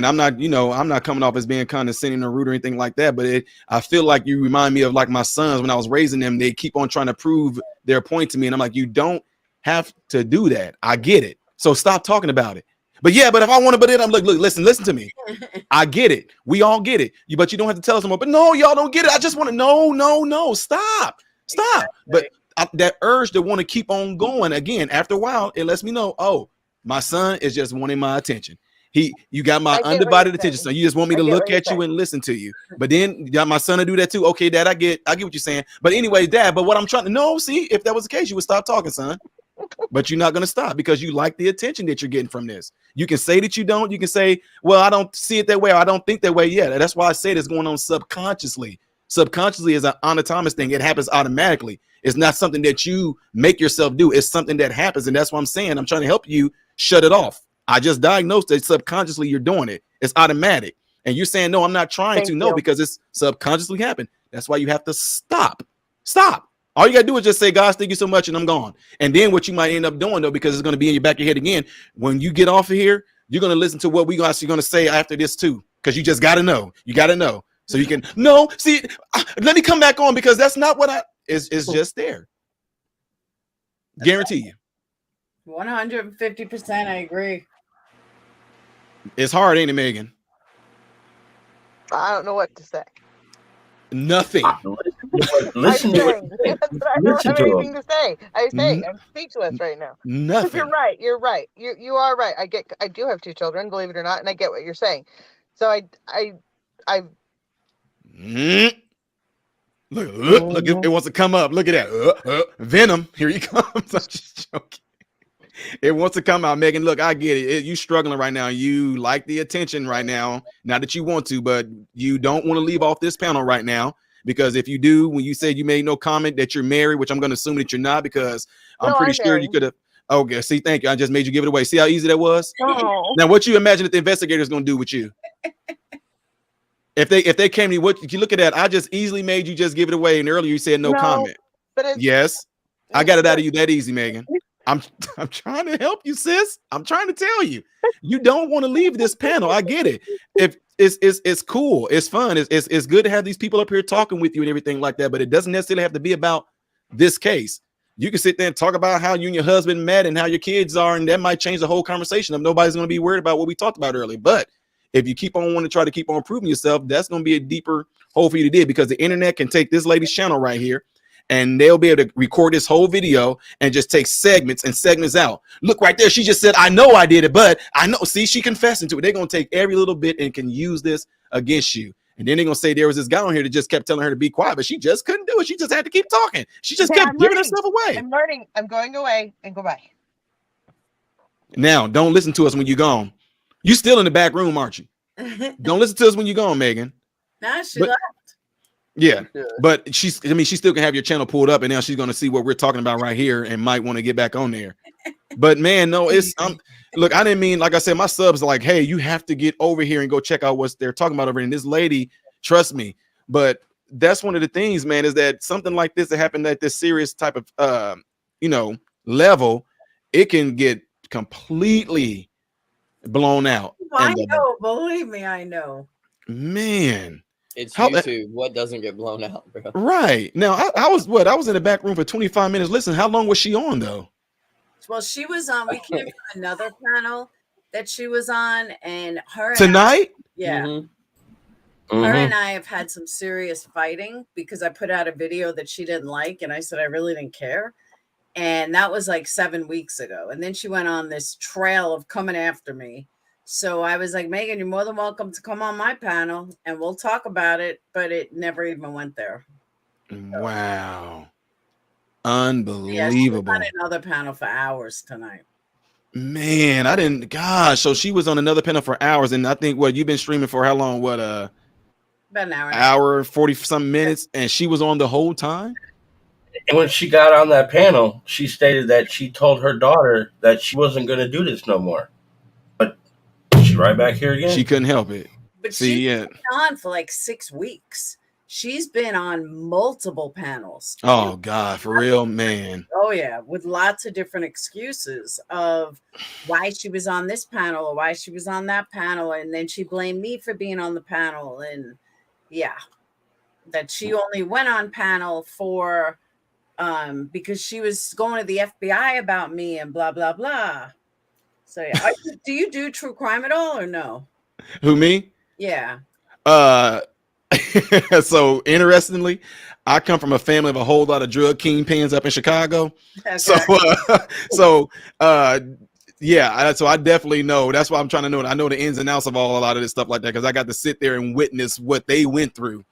I'm not coming off as being condescending or rude or anything like that, but I feel like you remind me of like my sons when I was raising them. They keep on trying to prove their point to me, and I'm like, you don't have to do that. I get it. So stop talking about it. But if I want to, but I'm like, look, listen to me. I get it. We all get it. But you don't have to tell someone, but no, y'all don't get it. I just want to, no, stop. Exactly. But that urge to want to keep on going again, after a while, it lets me know, oh, my son is just wanting my attention. You got my undivided attention. So you just want me to look at you and listen to you. But then you got my son to do that too. Okay, Dad, I get what you're saying. But anyway, Dad, but what I'm trying to see, if that was the case, you would stop talking, son. But you're not going to stop because you like the attention that you're getting from this. You can say that you don't. You can say, well, I don't see it that way, or I don't think that way yet. That's why I say it's going on subconsciously. Subconsciously is an autonomous thing. It happens automatically. It's not something that you make yourself do. It's something that happens. And that's what I'm saying. I'm trying to help you shut it off. I just diagnosed that subconsciously you're doing it. It's automatic. And you're saying, no, I'm not trying to. No, because it's subconsciously happened. That's why you have to stop. Stop. All you got to do is just say, guys, thank you so much, and I'm gone. And then what you might end up doing, though, because it's going to be in your back of your head again, when you get off of here, you're going to listen to what we actually going to say after this, too, because you just got to know. You got to know. So you can, let me come back on, because that's not what it's just there. Guarantee you. 150%. I agree. It's hard, ain't it, Megan? I don't know what to say. Listen I don't have anything to say. I'm speechless right now. Nothing. You're right. You are right. I do have 2 children, believe it or not, and I get what you're saying. So Look, it wants to come up. Look at that. Venom. Here he comes. I'm just joking. It wants to come out, Megan. Look, I get it. You struggling right now. You like the attention right now. Not that you want to, but you don't want to leave off this panel right now, because if you do, when you said you made no comment that you're married, which I'm going to assume that you're not, because I'm pretty sure you could have. Okay, see, thank you. I just made you give it away. See how easy that was? Oh. Now, what you imagine that the investigator is going to do with you? If they came to you, what you look at that? I just easily made you just give it away, and earlier you said no comment. But yes, I got it out of you that easy, Megan. I'm trying to help you, sis. I'm trying to tell you, you don't want to leave this panel. I get it. If it's cool, it's fun, it's good to have these people up here talking with you and everything like that. But it doesn't necessarily have to be about this case. You can sit there and talk about how you and your husband met and how your kids are, and that might change the whole conversation. If nobody's going to be worried about what we talked about earlier. But if you keep on wanting to try to keep on proving yourself, that's going to be a deeper hole for you to dig, because the internet can take this lady's channel right here, and they'll be able to record this whole video and just take segments and segments out. Look right there. She just said, I know I did it, but I know. See, she confessing to it. They're going to take every little bit and can use this against you. And then they're going to say there was this guy on here that just kept telling her to be quiet, but she just couldn't do it. She just had to keep talking. She just kept giving herself away. I'm learning. I'm going away and go back. Now, don't listen to us when you're gone. You still in the back room, aren't you? Don't listen to us when you're gone, Megan. Nah, she left. Yeah, but she still can have your channel pulled up, and now she's going to see what we're talking about right here and might want to get back on there. But man, no, look, I didn't mean, like I said, my subs are like, hey, you have to get over here and go check out what they're talking about over here. And this lady, trust me, but that's one of the things, man, is that something like this that happened at this serious type of, level, it can get completely blown out. I know, believe me, I know. Man. It's YouTube. What doesn't get blown out, bro? Right. Now, I was in the back room for 25 minutes. Listen, how long was she on, though? Well, she was on. We came from another panel, that she was on, and her and Tonight? yeah. Mhm. Her Mhm. and I have had some serious fighting because I put out a video that she didn't like, and I said I really didn't care. And that was like 7 weeks ago. And then she went on this trail of coming after me. So I was like, Megan, you're more than welcome to come on my panel and we'll talk about it. But it never even went there. Wow. Yeah, she was Unbelievable. on another panel for hours tonight. Man, I didn't. Gosh, so she was on another panel for hours, and I think what you've been streaming for how long? What About an hour. And a half. hour 40 some minutes, and she was on the whole time. And when she got on that panel, she stated that she told her daughter that she wasn't going to do this no more. But she's right back here again. She couldn't help it. But See, she's yeah. been on for like 6 weeks. She's been on multiple panels. Oh God, for real, man. Oh yeah, with lots of different excuses of why she was on this panel or why she was on that panel, and then she blamed me for being on the panel, and yeah, that she only went on panel for because she was going to the FBI about me and blah blah blah. So yeah, do you do true crime at all or no? Who, me? Yeah. So interestingly, I come from a family of a whole lot of drug kingpins up in Chicago. Okay. So yeah, so I definitely know. That's why I'm trying to know. I know the ins and outs of a lot of this stuff like that because I got to sit there and witness what they went through,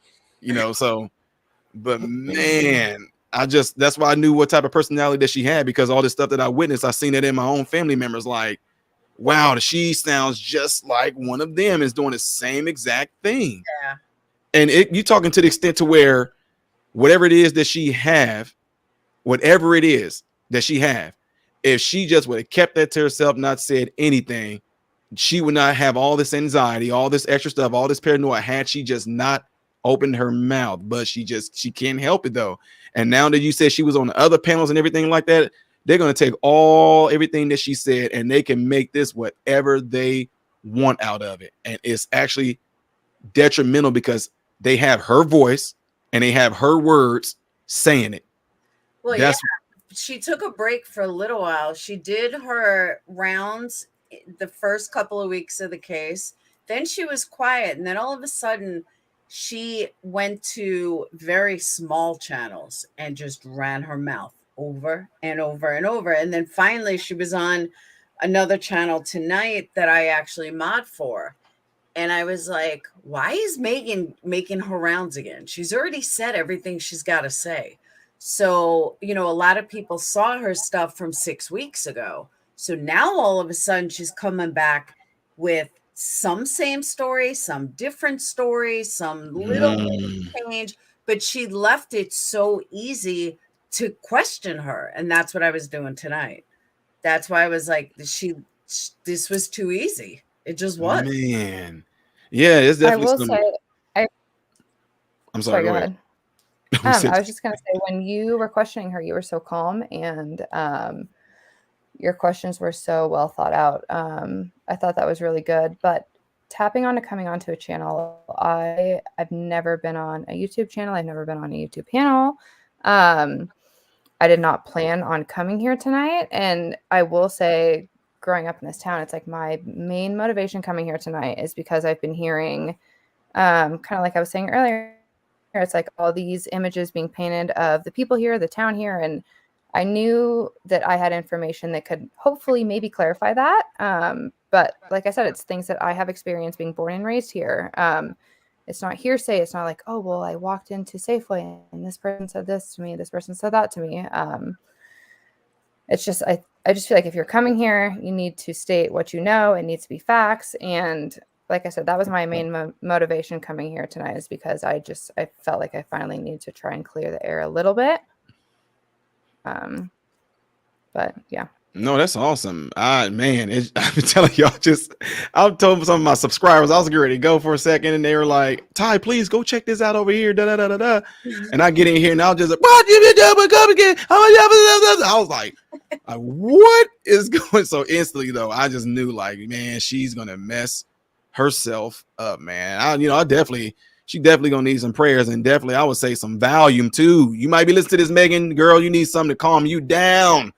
so, but man, that's why I knew what type of personality that she had because all this stuff that I witnessed, I seen it in my own family members. Like, wow, she sounds just like one of them is doing the same exact thing. Yeah. And you talking to the extent to where whatever it is that she have, if she just would have kept that to herself, not said anything, she would not have all this anxiety, all this extra stuff, all this paranoia had she just not opened her mouth. But she can't help it though. And now that you said she was on the other panels and everything like that, they're going to take everything that she said and they can make this whatever they want out of it. And it's actually detrimental because they have her voice and they have her words saying it. Well, she took a break for a little while. She did her rounds the first couple of weeks of the case. Then she was quiet. And then all of a sudden she went to very small channels and just ran her mouth over and over and over. And then finally she was on another channel tonight that I actually mod for. And I was like, why is Megan making her rounds again? She's already said everything she's got to say. So, a lot of people saw her stuff from 6 weeks ago. So now all of a sudden she's coming back with some same story, some different story, some little change, but she left it so easy to question her. And that's what I was doing tonight. That's why I was like, this was too easy. It just was. Man. Yeah, it's definitely. I will say, I'm sorry. Go ahead. I was just going to say, when you were questioning her, you were so calm and your questions were so well thought out. I thought that was really good. But tapping on to coming onto a channel, I've never been on a YouTube channel. I've never been on a YouTube panel. I did not plan on coming here tonight. And I will say, growing up in this town, it's like my main motivation coming here tonight is because I've been hearing, kind of like I was saying earlier, it's like all these images being painted of the people here, the town here. And I knew that I had information that could hopefully maybe clarify that. But like I said, it's things that I have experienced being born and raised here. It's not hearsay. It's not like, oh, well, I walked into Safeway and this person said this to me. This person said that to me. It's just, I just feel like if you're coming here, you need to state what you know. It needs to be facts. And like I said, that was my main motivation coming here tonight is because I felt like I finally needed to try and clear the air a little bit. But yeah. No, that's awesome. Man, I'm telling y'all, I'm telling some of my subscribers, I was getting ready to go for a second, and they were like, Ty, please go check this out over here. Da, da, da, da, da. And I get in here and I'll just like, what? Come again. I was like, what is going? So instantly though, I just knew like, man, she's gonna mess herself up, man. She definitely gonna need some prayers, and definitely I would say some volume too. You might be listening to this, Megan, girl. You need something to calm you down.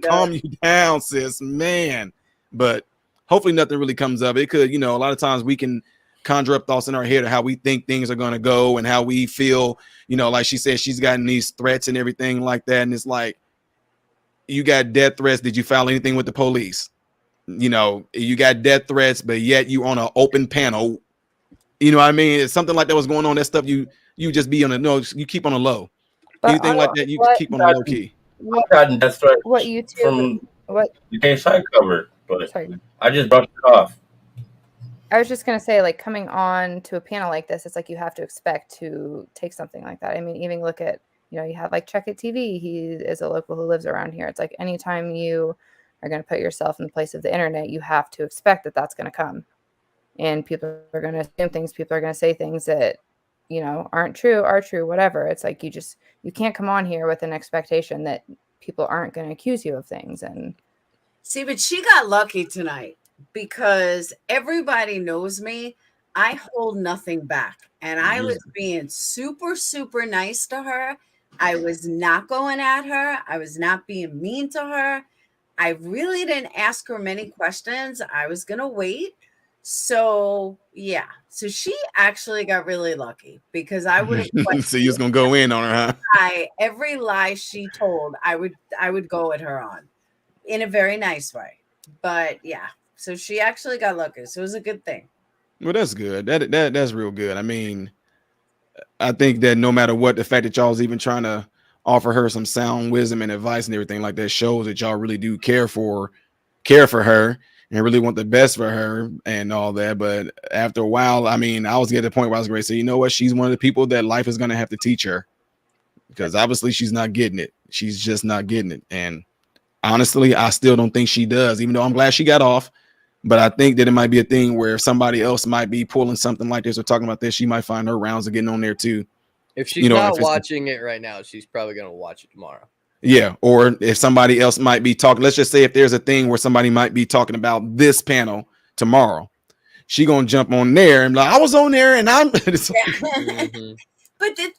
Calm you down, sis, man. But hopefully nothing really comes of it. It could, you know, a lot of times we can conjure up thoughts in our head of how we think things are going to go and how we feel, you know, like she said, she's gotten these threats and everything like that. And it's like, you got death threats. Did you file anything with the police? You know, you got death threats, but yet you on an open panel. You know what I mean? It's something like that was going on. That stuff you just be on a no, you keep on a low. But Anything like that, you keep on a low key. I've gotten death threats What YouTube? from What? the case I covered, but Sorry. I just brushed it off. I was just gonna say, like, coming on to a panel like this, it's like you have to expect to take something like that. I mean, even look at, you know, you have like Truckee TV. He is a local who lives around here. It's like anytime you are going to put yourself in the place of the internet, you have to expect that that's going to come. And people are going to assume things. People are going to say things that, you know, aren't true, are true, whatever. It's like you can't come on here with an expectation that people aren't going to accuse you of things. And see, but she got lucky tonight because everybody knows me. I hold nothing back. And I was being super, super nice to her. I was not going at her. I was not being mean to her. I really didn't ask her many questions. I was going to wait. So, yeah. So she actually got really lucky because I would have. So you was going to go in on her, huh? Every lie she told, I would go at her on in a very nice way. But yeah, so she actually got lucky. So it was a good thing. Well, that's good. That's real good. I mean, I think that no matter what, the fact that y'all was even trying to offer her some sound wisdom and advice and everything like that shows that y'all really do care for her and really want the best for her and all that. But after a while, I mean, I was getting to the point where I was going to say, you know what? She's one of the people that life is going to have to teach her because obviously she's not getting it. She's just not getting it. And honestly, I still don't think she does, even though I'm glad she got off. But I think that it might be a thing where if somebody else might be pulling something like this or talking about this, she might find her rounds of getting on there too. If she's not watching it right now, she's probably going to watch it tomorrow. Yeah. Or if somebody else might be talking, let's just say if there's a thing where somebody might be talking about this panel tomorrow, she going to jump on there and like, I was on there and I'm. But the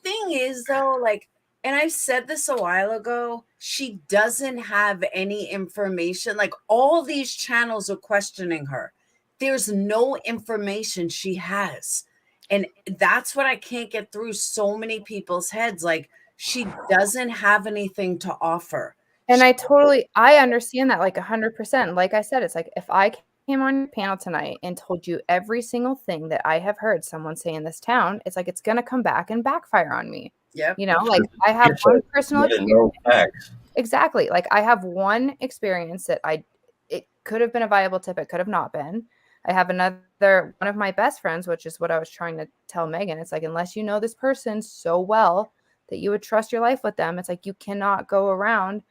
thing is though, like, and I said this a while ago, she doesn't have any information. Like all these channels are questioning her. There's no information she has. And that's what I can't get through so many people's heads. Like she doesn't have anything to offer. And I understand that like 100%. Like I said, it's like if I came on your panel tonight and told you every single thing that I have heard someone say in this town, it's like it's going to come back and backfire on me. Yeah. You know, like I have one personal experience. Exactly. Like I have one experience that it could have been a viable tip. It could have not been. I have one of my best friends, which is what I was trying to tell Megan. It's like, unless you know this person so well that you would trust your life with them, it's like, you cannot go around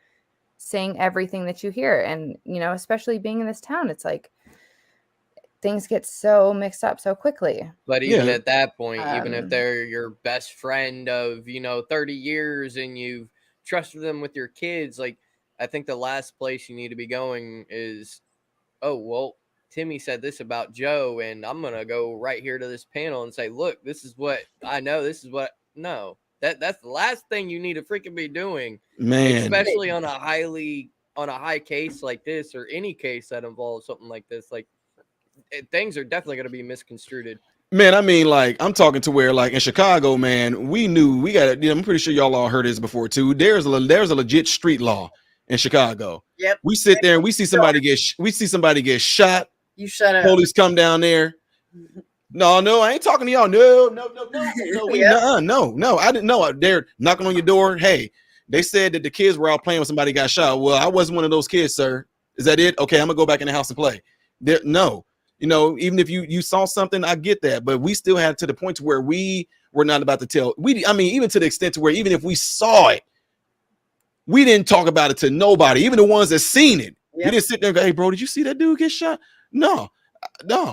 saying everything that you hear. And, you know, especially being in this town, it's like things get so mixed up so quickly. But even at that point, even if they're your best friend of, 30 years and you've trusted them with your kids, like, I think the last place you need to be going is, oh, well, Timmy said this about Joe, and I'm going to go right here to this panel and say, look, this is what I know. This is what, no, that's the last thing you need to freaking be doing, man, especially on a high case like this, or any case that involves something like this. Like, things are definitely going to be misconstrued. Man, I mean, like, I'm talking to where, like, in Chicago, man, we got it. I'm pretty sure y'all all heard this before too. There's a legit street law in Chicago. Yep. We sit there and we see somebody get shot. You shut up. Police come down there. No, I ain't talking to y'all. No. No. I didn't know. They're knocking on your door. Hey, they said that the kids were out playing when somebody got shot. Well, I wasn't one of those kids, sir. Is that it? Okay, I'm gonna go back in the house and play. No. Even if you saw something, I get that, but we still had to the point to where we were not about to tell. Even to the extent to where even if we saw it, we didn't talk about it to nobody, even the ones that seen it. Yep. We didn't sit there and go, hey, bro, did you see that dude get shot? No,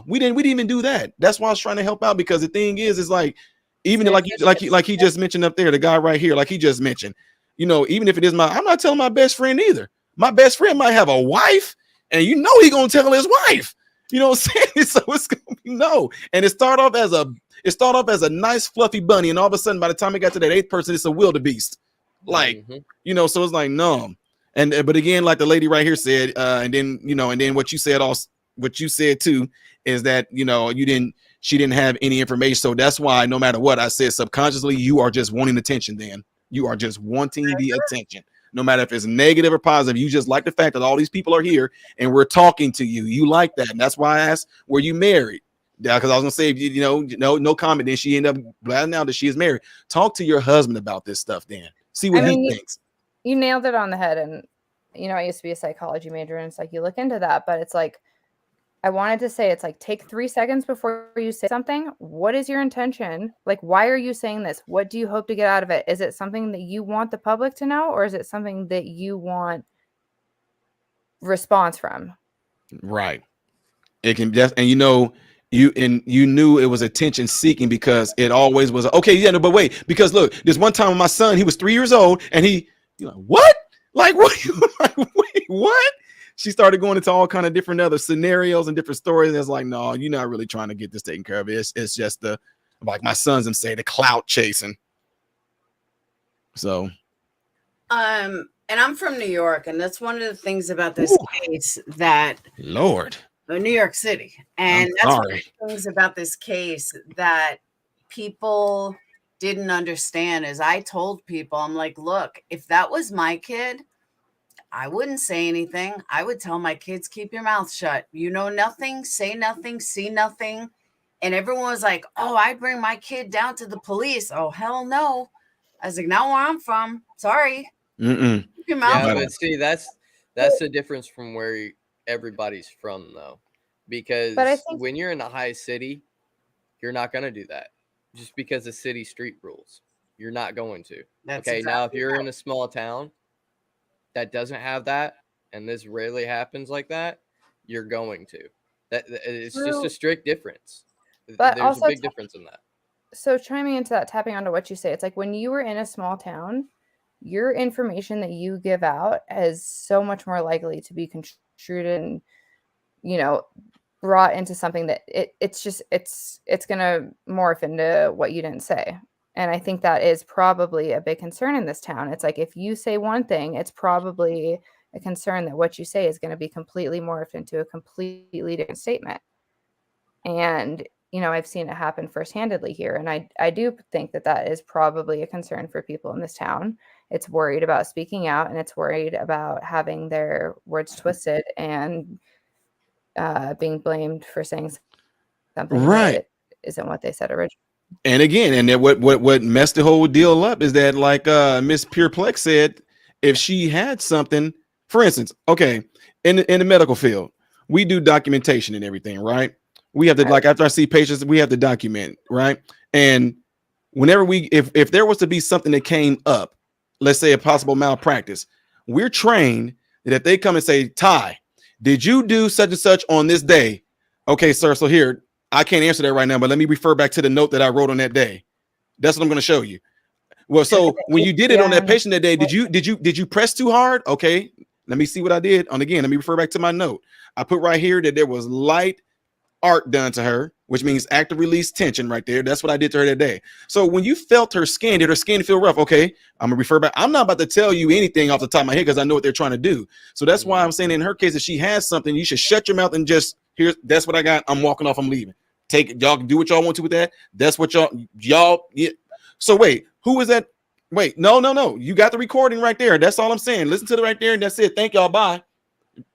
we didn't even do that. That's why I was trying to help out, because the thing is like, even like he just mentioned up there, the guy right here, like he just mentioned, even if it is I'm not telling my best friend either. My best friend might have a wife, and he gonna tell his wife. You know what I'm saying? So it's gonna be no. And it started off as a nice fluffy bunny, and all of a sudden, by the time it got to that 8th person, it's a wildebeest. Like, so it's like no. And but again, like the lady right here said, and then what you said also, what you said too is that, you know, she didn't have any information. So that's why no matter what I said, subconsciously, you are just wanting attention. Then you are just wanting the attention, no matter if it's negative or positive. You just like the fact that all these people are here and we're talking to you. You like that. And that's why I asked, were you married? Yeah, because I was gonna say, you know, no comment. Then she ended up glad now that she is married. Talk to your husband about this stuff, then see what he thinks. You nailed it on the head. And you know, I used to be a psychology major, and it's like you look into that, but it's like I wanted to say, it's like, take 3 seconds before you say something. What is your intention? Like, why are you saying this? What do you hope to get out of it? Is it something that you want the public to know, or is it something that you want response from? Right. It can just, and you know, you knew it was attention seeking because it always was okay. Yeah, no, but wait, because look, there's one time with my son, he was 3 years old, and you're like, what? Like, what? Like, wait, what? She started going into all kind of different other scenarios and different stories. And it's like, no, you're not really trying to get this taken care of. It's just like my sons and say the clout chasing. So, and I'm from New York, and that's one of the things about this case that Lord. New York City. And that's one of the things about this case that people didn't understand. Is I told people, I'm like, look, if that was my kid, I wouldn't say anything. I would tell my kids, keep your mouth shut. You know nothing, say nothing, see nothing. And everyone was like, oh, I'd bring my kid down to the police. Oh, hell no. I was like, not where I'm from. Sorry. Mm-mm. Keep your mouth Yeah, shut. but see, that's the difference from where everybody's from, though. Because when you're in a high city, you're not going to do that. Just because of city street rules. You're not going to. That's okay, exactly now if you're right. in a small town that doesn't have that, and this rarely happens like that, you're going to. It's just a strict difference. But there's also a big difference in that. So chiming into that, tapping onto what you say, it's like when you were in a small town, your information that you give out is so much more likely to be construed and, you know, brought into something that it's going to morph into what you didn't say. And I think that is probably a big concern in this town. It's like, if you say one thing, it's probably a concern that what you say is going to be completely morphed into a completely different statement. And, you know, I've seen it happen first-handedly here. And I do think that is probably a concern for people in this town. It's worried about speaking out, and it's worried about having their words twisted and being blamed for saying something that isn't what they said originally. And again, and then what messed the whole deal up is that, like Miss PURPLEX said, if she had something, for instance, okay, in the medical field, we do documentation and everything, right? We have to, like, after I see patients, we have to document, right? And whenever if there was to be something that came up, let's say a possible malpractice, we're trained that if they come and say, Ty, did you do such and such on this day? Okay, sir, so here, I can't answer that right now, but let me refer back to the note that I wrote on that day. That's what I'm going to show you. Well, so when you did it on that patient that day, did you press too hard? Okay, let me see what I did. And again, let me refer back to my note. I put right here that there was light art done to her, which means active release tension right there. That's what I did to her that day. So when you felt her skin, did her skin feel rough? Okay, I'm gonna refer back. I'm not about to tell you anything off the top of my head because I know what they're trying to do. So that's why I'm saying in her case, if she has something, you should shut your mouth and just, here, that's what I got. I'm walking off, I'm leaving. Take it, y'all can do what y'all want to with that. That's what y'all yeah. So wait, who was that? Wait, no. You got the recording right there. That's all I'm saying. Listen to it right there, and that's it. Thank y'all. Bye.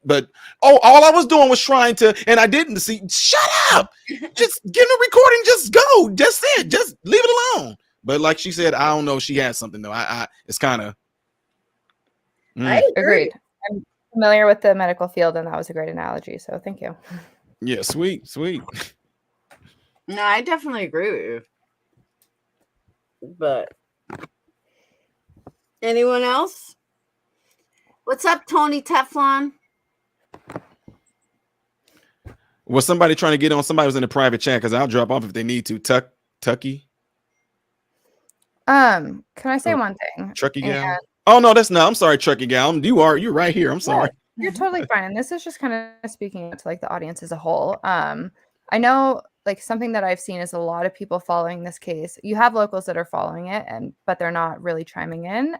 But all I was doing was trying to, and I didn't see. Shut up! Just give me a recording. Just go. Just it. Just leave it alone. But like she said, I don't know. She has something though. It's kind of. I agree. I'm familiar with the medical field, and that was a great analogy. So thank you. Yeah, sweet. No, I definitely agree with you. But anyone else? What's up, Tony Teflon? Was somebody trying to get on? Somebody was in a private chat, because I'll drop off if they need to. Truckee. Can I say one thing? Truckee gal. Oh no, that's not. I'm sorry, Truckee gal. You're right here. I'm sorry. You're totally fine. And this is just kind of speaking to like the audience as a whole. I know like something that I've seen is a lot of people following this case. You have locals that are following it, but they're not really chiming in.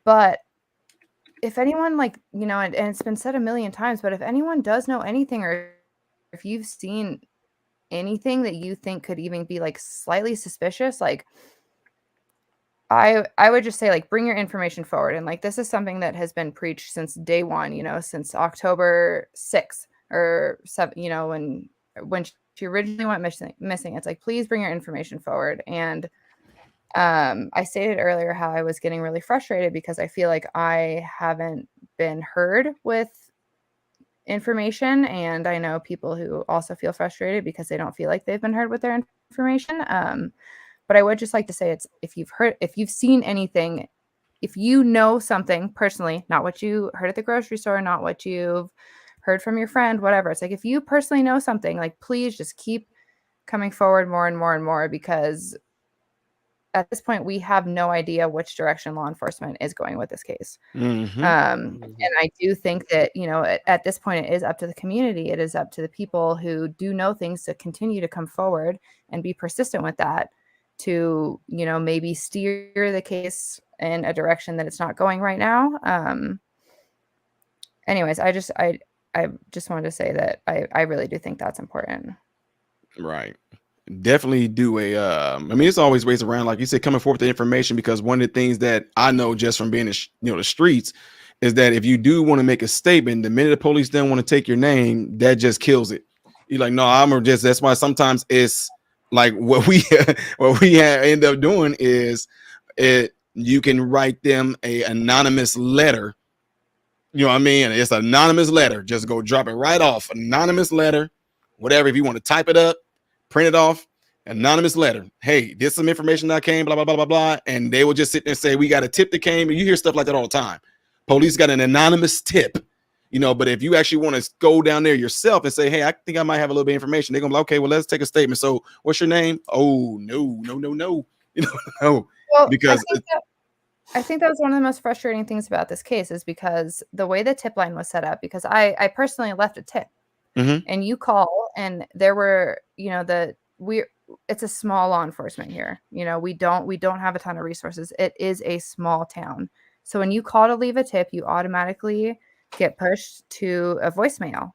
But if anyone, like, you know, and it's been said a million times, but if anyone does know anything, or if you've seen anything that you think could even be like slightly suspicious, like, I would just say, like, bring your information forward. And like, this is something that has been preached since day one, you know, since October 6th or 7, you know, when she originally went missing. It's like, please bring your information forward. And I stated earlier how I was getting really frustrated because I feel like I haven't been heard with information, and I know people who also feel frustrated because they don't feel like they've been heard with their information. But I would just like to say, it's, if you've seen anything, if you know something personally, not what you heard at the grocery store, not what you've heard from your friend, whatever. It's like, if you personally know something, like, please just keep coming forward more and more and more, because at this point we have no idea which direction law enforcement is going with this case. Mm-hmm. And I do think that, you know, at this point, it is up to the community. It is up to the people who do know things to continue to come forward and be persistent with that, to, you know, maybe steer the case in a direction that it's not going right now. Anyways, I just wanted to say that I really do think that's important. Right. Definitely do a I mean, it's always ways around, like you said, coming forth with the information, because one of the things that I know just from being in the streets is that if you do want to make a statement, the minute the police don't want to take your name, that just kills it. You're like, no, that's why sometimes it's like what we end up doing is you can write them a anonymous letter. You know what I mean? It's an anonymous letter. Just go drop it right off. Anonymous letter, whatever. If you want to type it up, print it off, anonymous letter. Hey, this is some information that came, blah, blah, blah, blah, blah. And they will just sit there and say, we got a tip that came. And you hear stuff like that all the time. Police got an anonymous tip, you know, but if you actually want to go down there yourself and say, hey, I think I might have a little bit of information, they're going to be like, okay, well, let's take a statement. So what's your name? Oh, no. You know, no. Well, Because I think that was one of the most frustrating things about this case, is because the way the tip line was set up, because I personally left a tip, and you call, and there were, you know, it's a small law enforcement here. You know, we don't have a ton of resources. It is a small town. So when you call to leave a tip, you automatically get pushed to a voicemail,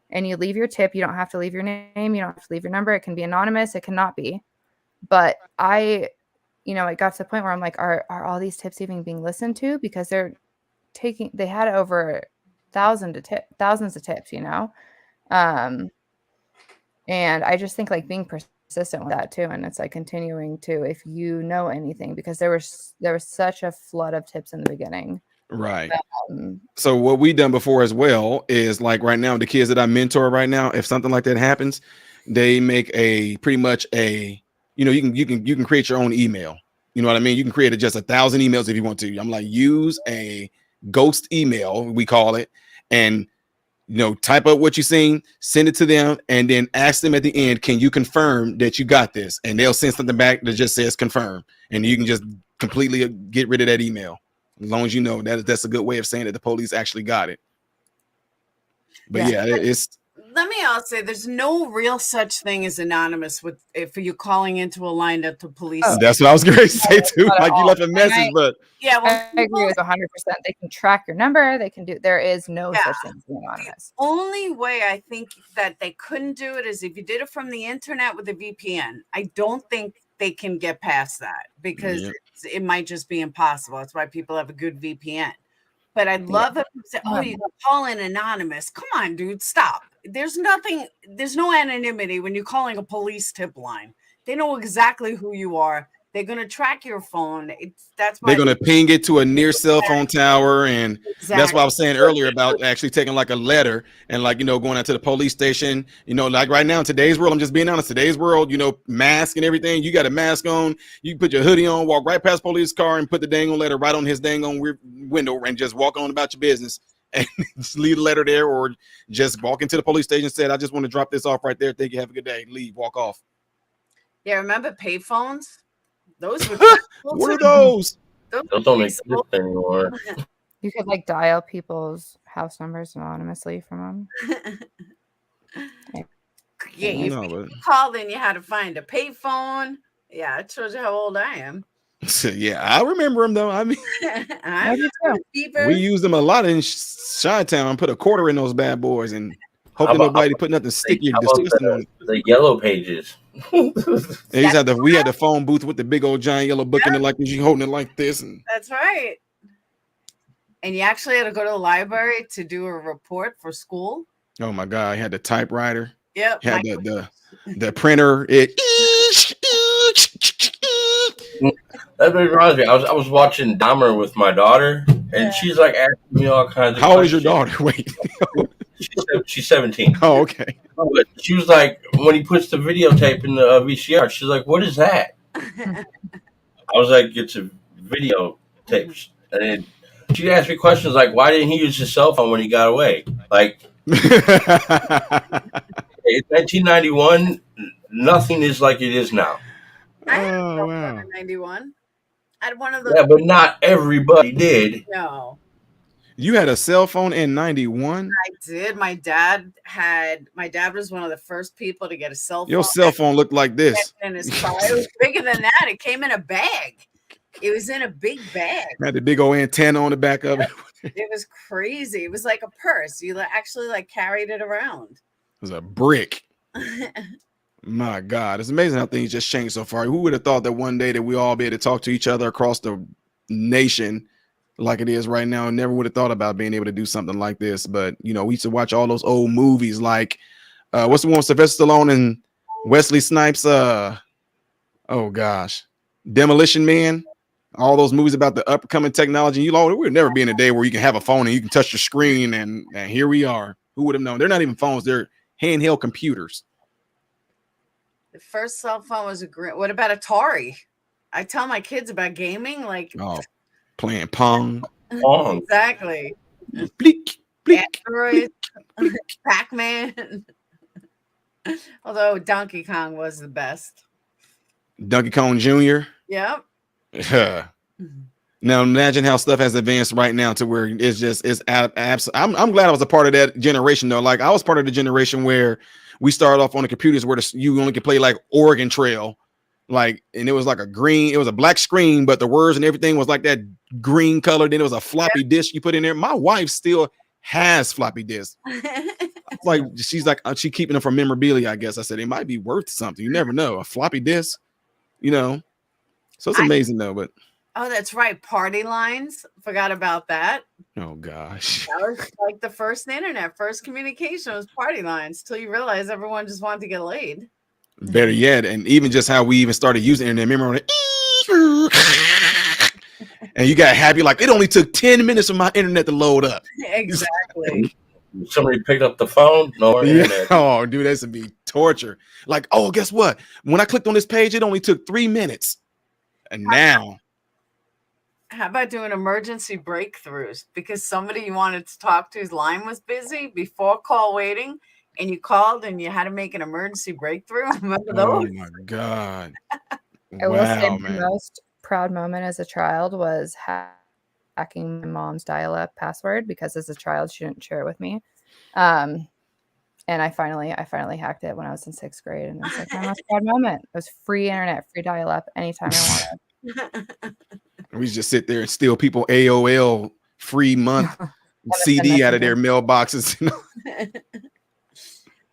and you leave your tip. You don't have to leave your name. You don't have to leave your number. It can be anonymous. It cannot be. But you know, it got to the point where I'm like, are all these tips even being listened to? Because they had over thousands of tips, you know? And I just think, like, being persistent with that too. And it's like continuing to, if you know anything, because there was such a flood of tips in the beginning. Right. So what we've done before as well is, like, right now, the kids that I mentor right now, if something like that happens, they make pretty much you know, you can create your own email. You know what I mean? You can create just 1,000 emails if you want to. I'm like, use a ghost email, we call it, and, you know, type up what you seen, send it to them, and then ask them at the end, can you confirm that you got this? And they'll send something back that just says confirm, and you can just completely get rid of that email, as long as you know that's a good way of saying that the police actually got it. But yeah, it's. Let me also say, there's no real such thing as anonymous if you're calling into a line that the police. That's what I was going to say too. Like, you left a message, but yeah, well, I agree with 100%. They can track your number. They can do. There is no such thing as anonymous. The only way I think that they couldn't do it is if you did it from the internet with a VPN. I don't think they can get past that, because it might just be impossible. That's why people have a good VPN. But I'd love it. Oh, you can call in anonymous. Come on, dude, stop. There's no anonymity when you're calling a police tip line. They know exactly who you are. They're going to track your phone. That's why they're going to ping it to a near cell phone tower. And that's what I was saying earlier about actually taking like a letter and, like, you know, going out to the police station, you know, like right now in today's world, I'm just being honest, today's world, you know, mask and everything. You got a mask on, you put your hoodie on, walk right past police car and put the dang on letter right on his dang on window and just walk on about your business and just leave the letter there, or just walk into the police station and said, I just want to drop this off right there. Thank you. Have a good day. Leave, walk off. Yeah. Remember payphones? Those were what are those? Those don't exist anymore. You could, like, dial people's house numbers anonymously from them. Yeah, if you called in, you had to find a payphone. Yeah, it shows you how old I am. Yeah, I remember them though. I mean, I do too. we used them a lot in Chi-Town. Put a quarter in those bad boys and hope that nobody put nothing sticky or disgusting on it. The yellow pages. And we had the phone booth with the big old giant yellow book in it, like you holding it like this. And that's right. And you actually had to go to the library to do a report for school. Oh my God, I had the typewriter. Yep. Had the printer. That reminds me. I was watching Dahmer with my daughter, and she's like asking me all kinds of How old is your questions. daughter? Wait. She's 17. Oh, okay. But she was like, when he puts the videotape in the VCR, she's like, "What is that?" I was like, "It's a videotape." And then she asked me questions like, "Why didn't he use his cell phone when he got away?" Like, in 1991, nothing is like it is now. I had a cell phone in 91. I had one of those. Yeah, but not everybody did. No. You had a cell phone in 91? I did. My dad was one of the first people to get a cell phone. Your cell phone looked like this. In his car. It was bigger than that. It came in a bag. It was in a big bag. Had the big old antenna on the back of it. It was crazy. It was like a purse. You actually carried it around. It was a brick. My God, it's amazing how things just changed so far. Who would have thought that one day that we all be able to talk to each other across the nation like it is right now? Never would have thought about being able to do something like this. But we used to watch all those old movies like what's the one with Sylvester Stallone and Wesley Snipes? Oh gosh, Demolition Man. All those movies about the upcoming technology. We'll never be in a day where you can have a phone and you can touch your screen, and here we are. Who would have known? They're not even phones; they're handheld computers. The first cell phone was what about Atari? I tell my kids about gaming, playing Pong. Exactly. Bleak, bleak, Android, Pac-Man. Although Donkey Kong was the best. Donkey Kong Jr. Yep. Now imagine how stuff has advanced right now to where I'm glad I was a part of that generation though. Like I was part of the generation where we started off on the computers where you only could play like Oregon Trail, and it was like it was a black screen, but the words and everything was like that green color. Then it was a floppy disk you put in there. My wife still has floppy disks. She's like, she keeping them for memorabilia, I guess. I said it might be worth something. You never know. A floppy disk, so it's amazing though. But oh, that's right. Party lines. Forgot about that. Oh gosh. That was like the first internet, first communication was party lines till you realize everyone just wanted to get laid. Better yet, and even just how we even started using internet. Remember and you got happy like it only took 10 minutes for my internet to load up. Exactly. Somebody picked up the phone. No internet. Oh, dude, that would be torture. Like, oh, guess what? When I clicked on this page, it only took 3 minutes. And now. How about doing emergency breakthroughs? Because somebody you wanted to talk to's line was busy before call waiting, and you called and you had to make an emergency breakthrough. Remember those? Oh my God. I will say my most proud moment as a child was hacking my mom's dial-up password because as a child she didn't share it with me. And I finally hacked it when I was in 6th grade, and it was like my most proud moment. It was free internet, free dial-up anytime I wanted. We just sit there and steal people AOL free month CD out of their mailboxes.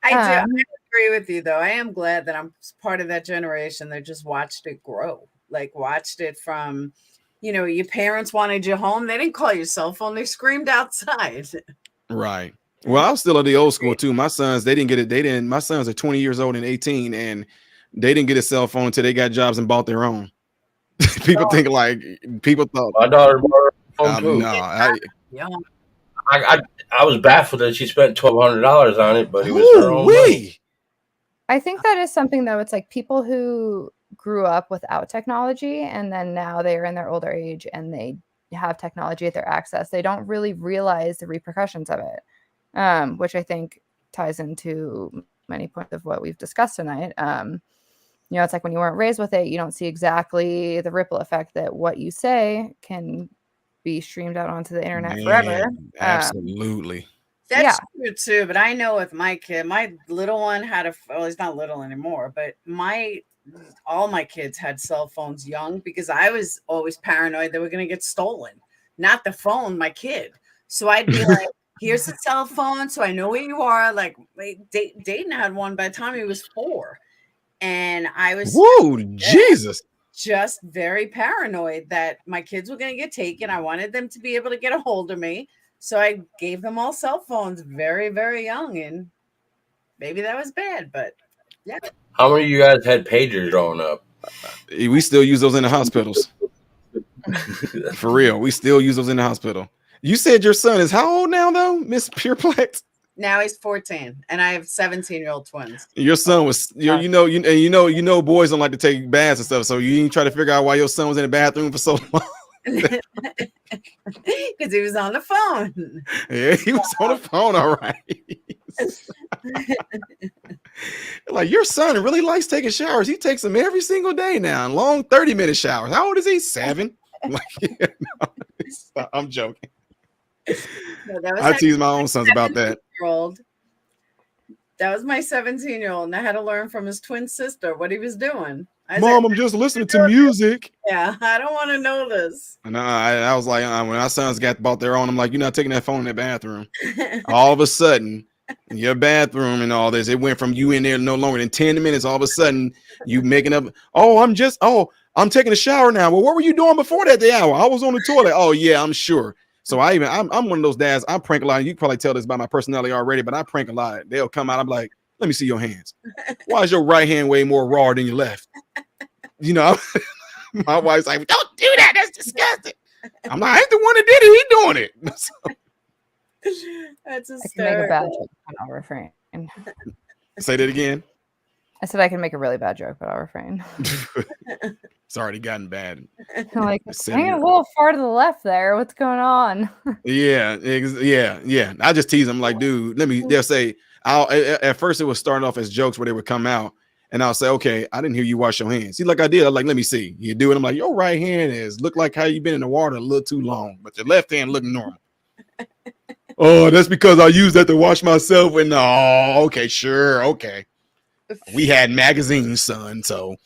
I agree with you, though. I am glad that I'm part of that generation that just watched it grow. Watched it from, your parents wanted you home. They didn't call your cell phone. They screamed outside. Right. Well, I was still at the old school too. My sons, they didn't get it. My sons are 20 years old and 18, and they didn't get a cell phone until they got jobs and bought their own. People thought my daughter bought her phone too. No, I was baffled that she spent $1,200 on it, but it was her own money. I think that is something though. It's like people who grew up without technology and then now they are in their older age and they have technology at their access. They don't really realize the repercussions of it, which I think ties into many points of what we've discussed tonight. It's like when you weren't raised with it, you don't see exactly the ripple effect that what you say can be streamed out onto the internet forever. Absolutely. That's true too. But I know with my kid, my little one he's not little anymore, but my all my kids had cell phones young because I was always paranoid they were going to get stolen, not the phone, my kid. So I'd be like, here's the cell phone, so I know where you are. Like, Dayton had one by the time he was 4. And I was whoa, Jesus, just very paranoid that my kids were going to get taken. I wanted them to be able to get a hold of me. So I gave them all cell phones very, very young. And maybe that was bad, but yeah. How many of you guys had pagers growing up? we still use those in the hospitals. For real, we still use those in the hospital. You said your son is how old now, though, Miss Pureplex? Now he's 14, and I have 17-year-old twins. Your son was, you know, boys don't like to take baths and stuff. So you didn't try to figure out why your son was in the bathroom for so long. Because he was on the phone. Yeah, he was on the phone. All right. Like, your son really likes taking showers. He takes them every single day now, long 30-minute showers. How old is he? 7? Like, yeah, no, I'm joking. No, that was I tease my own sons about that. That was my 17-year-old, and I had to learn from his twin sister what he was doing. Mom, I'm just listening to music. Yeah, I don't want to know this. And I was like, when our sons bought their own, I'm like, you're not taking that phone in the bathroom. All of a sudden, in your bathroom and all this, it went from you in there no longer than 10 minutes. All of a sudden, you making up, I'm taking a shower now. Well, what were you doing before that hour? I was on the toilet. Oh, yeah, I'm sure. So I'm one of those dads. I prank a lot. You can probably tell this by my personality already, but I prank a lot. They'll come out. I'm like, let me see your hands. Why is your right hand way more raw than your left? You know, my wife's like, don't do that. That's disgusting. I'm like, I ain't the one that did it. He doing it. So, that's I can make a bad hysterical. joke, but I'll refrain. say that again. I said I can make a really bad joke, but I'll refrain. It's already gotten bad. I'm like, Said hang it. a little far to the left there. What's going on? Yeah. I just tease them like, dude, they'll say, at first it was starting off as jokes where they would come out and I'll say, okay, I didn't hear you wash your hands. See, like I did. I'm like, let me see. You do it. I'm like, your right hand look like how you been in the water a little too long, but your left hand look normal. Oh, that's because I use that to wash myself. And okay, sure. Okay. We had magazines, son. So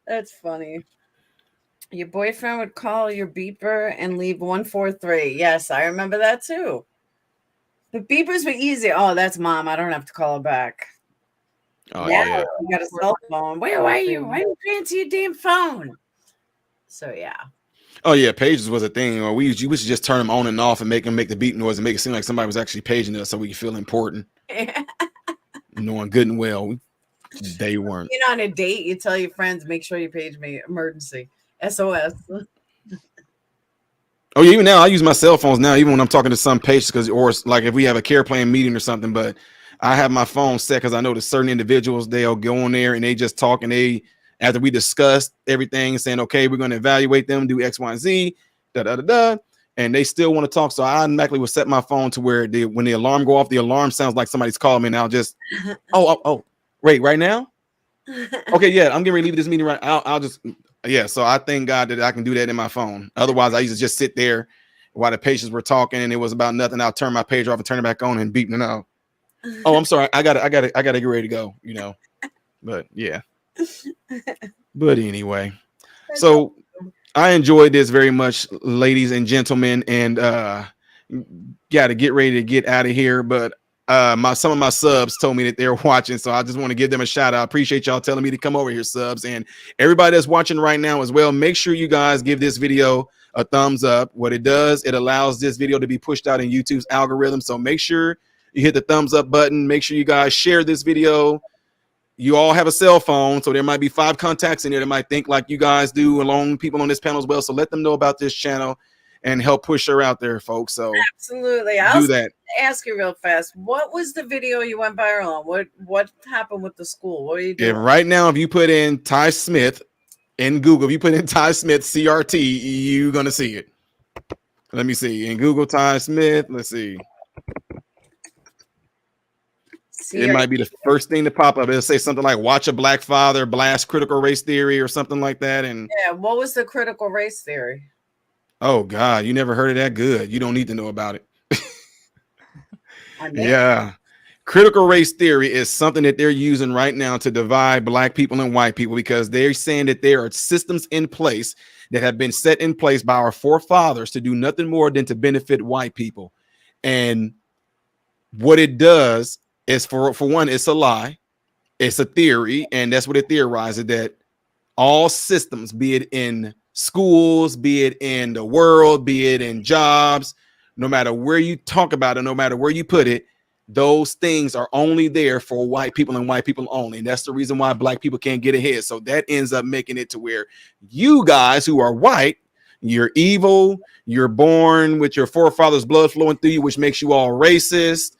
That's funny. Your boyfriend would call your beeper and leave 143. Yes, I remember that too. The beepers were easy. Oh, that's mom. I don't have to call her back. oh, Now yeah. you got a cell phone. Where are you? Why are you answer your damn phone? So yeah. Oh yeah, pages was a thing. Or we should just turn them on and off and make them make the beep noise and make it seem like somebody was actually paging us so we could feel important. Knowing good and well they weren't. Being on a date, you tell your friends, make sure you page me, emergency, SOS. Oh yeah, even now I use my cell phones now, even when I'm talking to some patients, or like if we have a care plan meeting or something. But I have my phone set because I know that certain individuals, they'll go on there and they just talk, and after we discussed everything, saying, okay, we're going to evaluate them, do X, Y, and Z, and they still want to talk. So I automatically will set my phone to where when the alarm go off, the alarm sounds like somebody's calling me, and I'll just, wait, right now? Okay, yeah, I'm getting ready to leave this meeting right. I'll just, yeah. So I thank God that I can do that in my phone. Otherwise, I used to just sit there while the patients were talking, and it was about nothing. I'll turn my pager off and turn it back on and beeping it out. Oh, I'm sorry. I got to get ready to go. You know, but yeah. But anyway, so I enjoyed this very much, ladies and gentlemen, and got to get ready to get out of here. But some of my subs told me that they're watching, so I just want to give them a shout out. I appreciate y'all telling me to come over here, subs, and everybody that's watching right now as well. Make sure you guys give this video a thumbs up. What it does, it allows this video to be pushed out in YouTube's algorithm. So make sure you hit the thumbs up button. Make sure you guys share this video. You all have a cell phone, so there might be 5 contacts in there that might think like you guys do, along people on this panel as well. So let them know about this channel and help push her out there, folks. So absolutely, do that. Ask you real fast. What was the video you went viral on? What happened with the school? What are you doing? And right now, if you put in Ty Smith in Google, if you put in Ty Smith CRT, you're gonna see it. Let me see in Google Ty Smith. Let's see. It might be the first thing to pop up. It'll say something like "Watch a Black Father Blast Critical Race Theory" or something like that. And yeah, what was the critical race theory? Oh God, you never heard of that? Good. You don't need to know about it. Yeah. critical race theory is something that they're using right now to divide black people and white people, because they're saying that there are systems in place that have been set in place by our forefathers to do nothing more than to benefit white people. And what it does is, for one, it's a lie. It's a theory, and that's what it theorizes, that all systems, be it in schools, be it in the world, be it in jobs, no matter where you talk about it, no matter where you put it, those things are only there for white people and white people only. And that's the reason why black people can't get ahead. So that ends up making it to where you guys who are white, you're evil, you're born with your forefathers' blood flowing through you, which makes you all racist.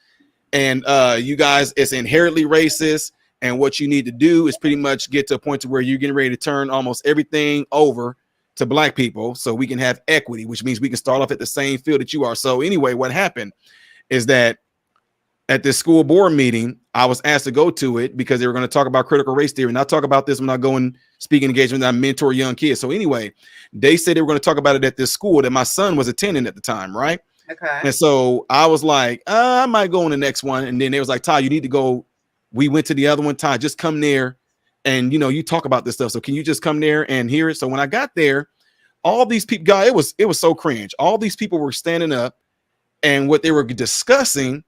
And you guys, it's inherently racist. And what you need to do is pretty much get to a point to where you're getting ready to turn almost everything over to black people so we can have equity, which means we can start off at the same field that you are. So anyway, what happened is that at this school board meeting, I was asked to go to it because they were going to talk about critical race theory. And I'll talk about this when I go and speak engagement, I mentor young kids. So anyway, they said they were going to talk about it at this school that my son was attending at the time, right? Okay. And so I was like, I might go on the next one. And then they was like, Ty, you need to go. We went to the other one. Ty, just come there and, you talk about this stuff. So can you just come there and hear it? So when I got there, all these people, God, it was so cringe. All these people were standing up, and what they were discussing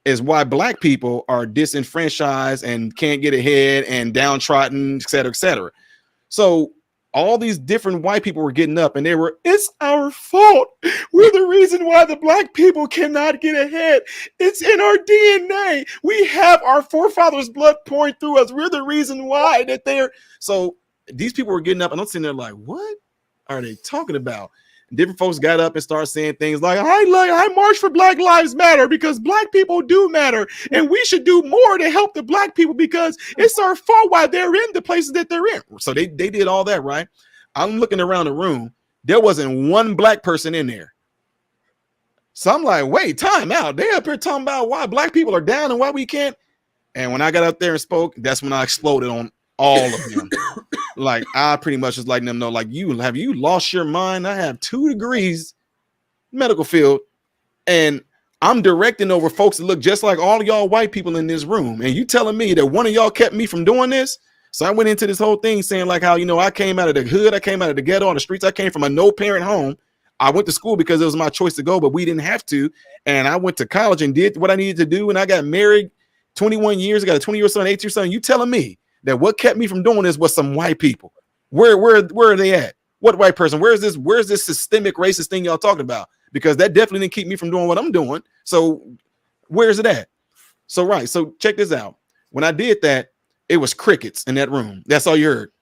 is why black people are disenfranchised and can't get ahead and downtrodden, et cetera, et cetera. So all these different white people were getting up and they were, it's our fault. We're the reason why the black people cannot get ahead. It's in our DNA. We have our forefathers' blood pouring through us. We're the reason why that they're. So these people were getting up and I'm sitting there like, what are they talking about? Different folks got up and started saying things like, I march for Black Lives Matter because black people do matter. And we should do more to help the black people because it's our fault why they're in the places that they're in. So they did all that, right? I'm looking around the room. There wasn't one black person in there. So I'm like, wait, time out. They up here talking about why black people are down and why we can't. And when I got up there and spoke, that's when I exploded on all of them. Like, I pretty much was letting them know, like, have you lost your mind? I have 2 degrees medical field, and I'm directing over folks that look just like all y'all white people in this room. And you telling me that one of y'all kept me from doing this? So I went into this whole thing saying like how, I came out of the hood. I came out of the ghetto on the streets. I came from a no parent home. I went to school because it was my choice to go, but we didn't have to. And I went to college and did what I needed to do. And I got married 21 years. I got a 20-year-old son, 18-year-old son. You telling me that what kept me from doing this was some white people? Where are they at? What white person? Where's this systemic racist thing y'all talking about? Because that definitely didn't keep me from doing what I'm doing. So where's it at? So right. So check this out. When I did that, it was crickets in that room. That's all you heard.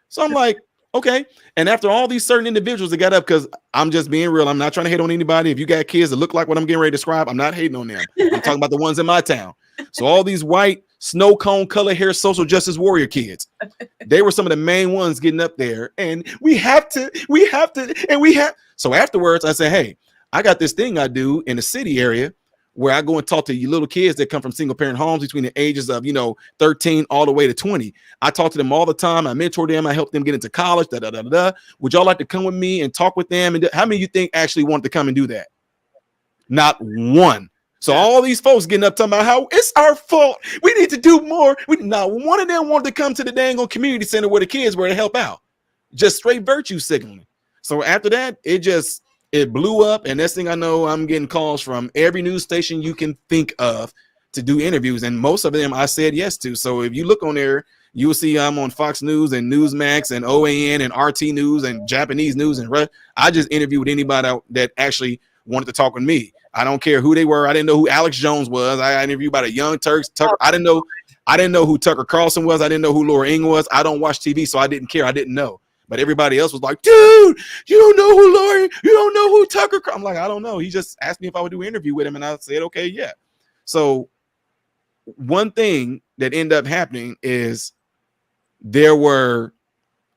So I'm like, okay. And after all these certain individuals that got up, because I'm just being real, I'm not trying to hate on anybody. If you got kids that look like what I'm getting ready to describe, I'm not hating on them. I'm talking about the ones in my town. So all these white snow cone color hair social justice warrior kids, they were some of the main ones getting up there. And we have to. So afterwards, I said, hey, I got this thing I do in the city area where I go and talk to you little kids that come from single parent homes between the ages of 13 all the way to 20. I talk to them all the time. I mentor them. I help them get into college. Would y'all like to come with me and talk with them? And how many of you think actually want to come and do that? Not one. So all these folks getting up talking about how it's our fault. We need to do more. Not one of them wanted to come to the dang old community center where the kids were to help out. Just straight virtue signaling. So after that, it blew up. And next thing I know, I'm getting calls from every news station you can think of to do interviews. And most of them I said yes to. So if you look on there, you'll see I'm on Fox News and Newsmax and OAN and RT News and Japanese News. And I just interviewed anybody that actually wanted to talk with me. I don't care who they were. I didn't know who Alex Jones was. I interviewed about a young Tucker. I didn't know who Tucker Carlson was. I didn't know who Laura Ingalls was. I don't watch TV, so I didn't care. I didn't know. But everybody else was like, dude, you don't know who Laura, you don't know who Tucker. I'm like, I don't know. He just asked me if I would do an interview with him, and I said, okay, yeah. So one thing that ended up happening is there was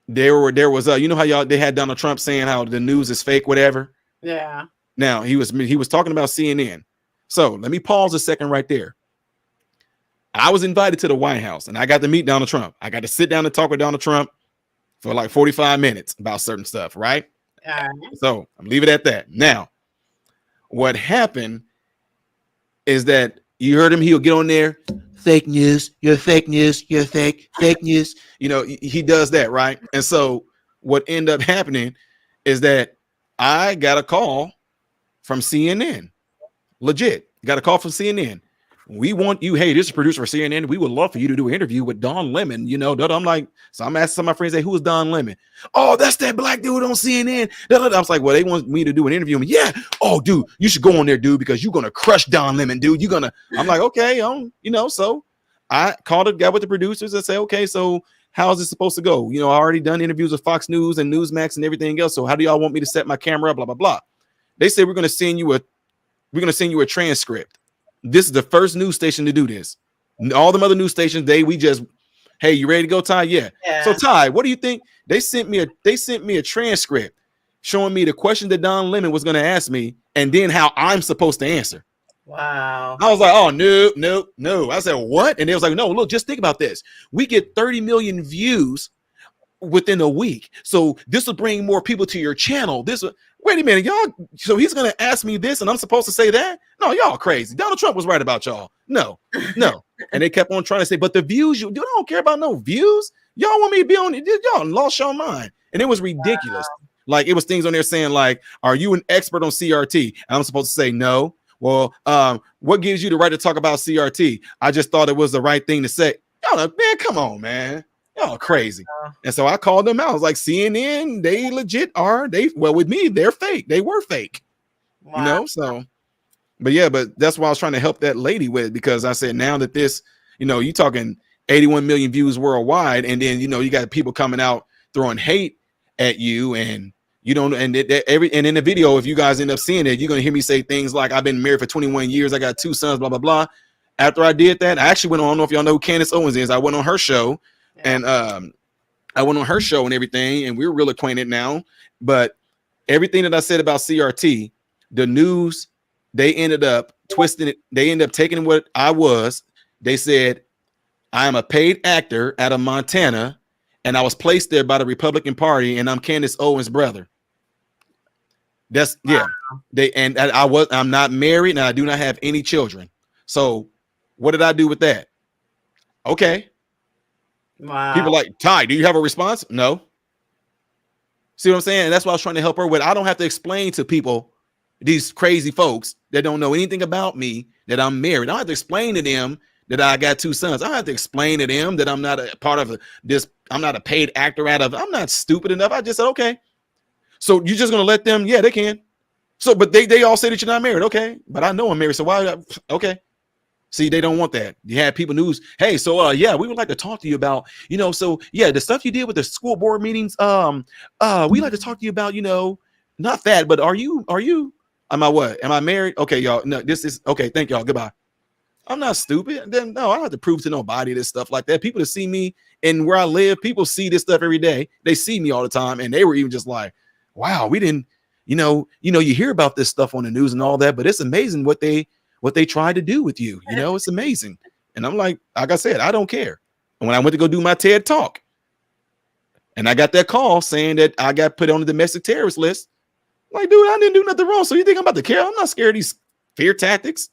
how they had Donald Trump saying how the news is fake, whatever. Yeah. Now he was talking about CNN. So let me pause a second right there. I was invited to the White House and I got to meet Donald Trump. I got to sit down and talk with Donald Trump for like 45 minutes about certain stuff, right? So I'm leave it at that. Now, what happened is that you heard him. He'll get on there. Fake news. You're fake news. You're fake news. You know, he does that, right? And so what ended up happening is that I got a call from CNN. Legit. Got a call from CNN. We want you. Hey, this is producer for CNN. We would love for you to do an interview with Don Lemon. You know, I'm like, so I'm asking some of my friends, hey, who is Don Lemon? Oh, that's that black dude on CNN. I was like, well, they want me to do an interview. Yeah. Oh, dude, you should go on there, dude, because you're gonna crush Don Lemon, dude. You're gonna. I'm like, okay, you know. So I called a guy with the producers and say, okay, so how is this supposed to go? You know, I already done interviews with Fox News and Newsmax and everything else. So how do y'all want me to set my camera up? Blah blah blah. They said we're gonna send you a transcript. This is the first news station to do this. All the other news stations, hey, you ready to go, Ty? Yeah. So Ty, what do you think? They sent me a transcript showing me the question that Don Lemon was going to ask me, and then how I'm supposed to answer. Wow. I was like, oh no. I said, what? And they was like, no, look, just think about this. We get 30 million views within a week, so this will bring more people to your channel. Wait a minute, y'all. So he's gonna ask me this, and I'm supposed to say that? No, y'all crazy. Donald Trump was right about y'all. No. And they kept on trying to say, but the views, I don't care about no views. Y'all want me to be on it? Y'all lost your mind, and it was ridiculous. Wow. Like it was things on there saying like, "Are you an expert on CRT?" And I'm supposed to say no. Well, what gives you the right to talk about CRT? I just thought it was the right thing to say. Y'all, man, come on, man. Y'all crazy. And so I called them out. I was like, CNN, they legit are. With me, they're fake. They were fake. Wow. You know, so. But that's why I was trying to help that lady with, because I said, now that this, you know, you talking 81 million views worldwide, and then, you know, you got people coming out throwing hate at you, and you don't, and in the video, if you guys end up seeing it, you're going to hear me say things like, I've been married for 21 years. I got 2 sons, blah, blah, blah. After I did that, I actually went on, I don't know if y'all know who Candace Owens is. I went on her show. And I went on her show and everything, and we're real acquainted now. But everything that I said about CRT, the news, they ended up twisting it. They ended up taking what I was. They said, I am a paid actor out of Montana, and I was placed there by the Republican Party, and I'm Candace Owens' brother. That's wow. Yeah. I'm not married, and I do not have any children. So what did I do with that? Okay. Wow. People like, Ty, do you have a response? No. See what I'm saying? And that's what I was trying to help her with. I don't have to explain to people, these crazy folks that don't know anything about me, that I'm married. I don't have to explain to them that I got 2 sons. I don't have to explain to them that I'm not a part of this. I'm not a paid actor I'm not stupid enough. I just said, okay. So you're just going to let them? Yeah, they can. So, but they all say that you're not married. Okay. But I know I'm married. So why? Okay. See, they don't want that. You had people news. Hey, so yeah, we would like to talk to you about, you know, so yeah, the stuff you did with the school board meetings. We like to talk to you about, you know, not that, but are you? Am I what? Am I married? Okay, y'all. No, this is okay. Thank y'all. Goodbye. I'm not stupid. Then no, I don't have to prove to nobody this stuff like that. People that see me and where I live, people see this stuff every day. They see me all the time, and they were even just like, wow, we didn't, you know, you hear about this stuff on the news and all that, but it's amazing what they tried to do with you. You know, it's amazing. And I'm like I said, I don't care. And when I went to go do my TED talk, and I got that call saying that I got put on the domestic terrorist list, I'm like, dude, I didn't do nothing wrong. So you think I'm about to care? I'm not scared of these fear tactics.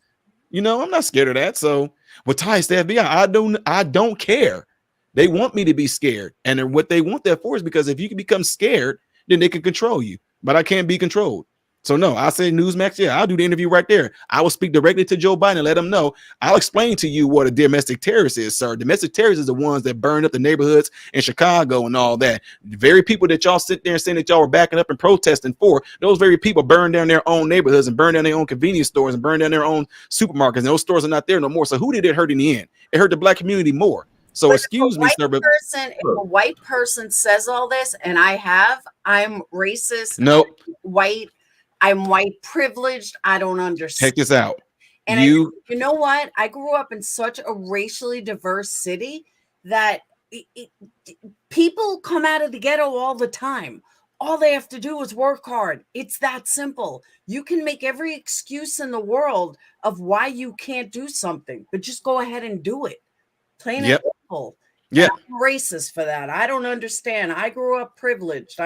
You know, I'm not scared of that. So with ties to FBI, I don't care. They want me to be scared. And what they want that for is because if you can become scared, then they can control you. But I can't be controlled. So no, I say Newsmax. Yeah, I'll do the interview right there. I will speak directly to Joe Biden and let him know. I'll explain to you what a domestic terrorist is, sir. Domestic terrorists is the ones that burned up the neighborhoods in Chicago and all that. The very people that y'all sit there and saying that y'all were backing up and protesting for, those very people burned down their own neighborhoods and burned down their own convenience stores and burned down their own supermarkets. And those stores are not there no more. So who did it hurt in the end? It hurt the black community more. So but excuse me, sir. If a white person says all this, and I'm racist. Nope. I'm white privileged. I don't understand. Check this out. And you know what? I grew up in such a racially diverse city that people come out of the ghetto all the time. All they have to do is work hard. It's that simple. You can make every excuse in the world of why you can't do something, but just go ahead and do it. Plain and simple. Yeah. I'm racist for that. I don't understand. I grew up privileged.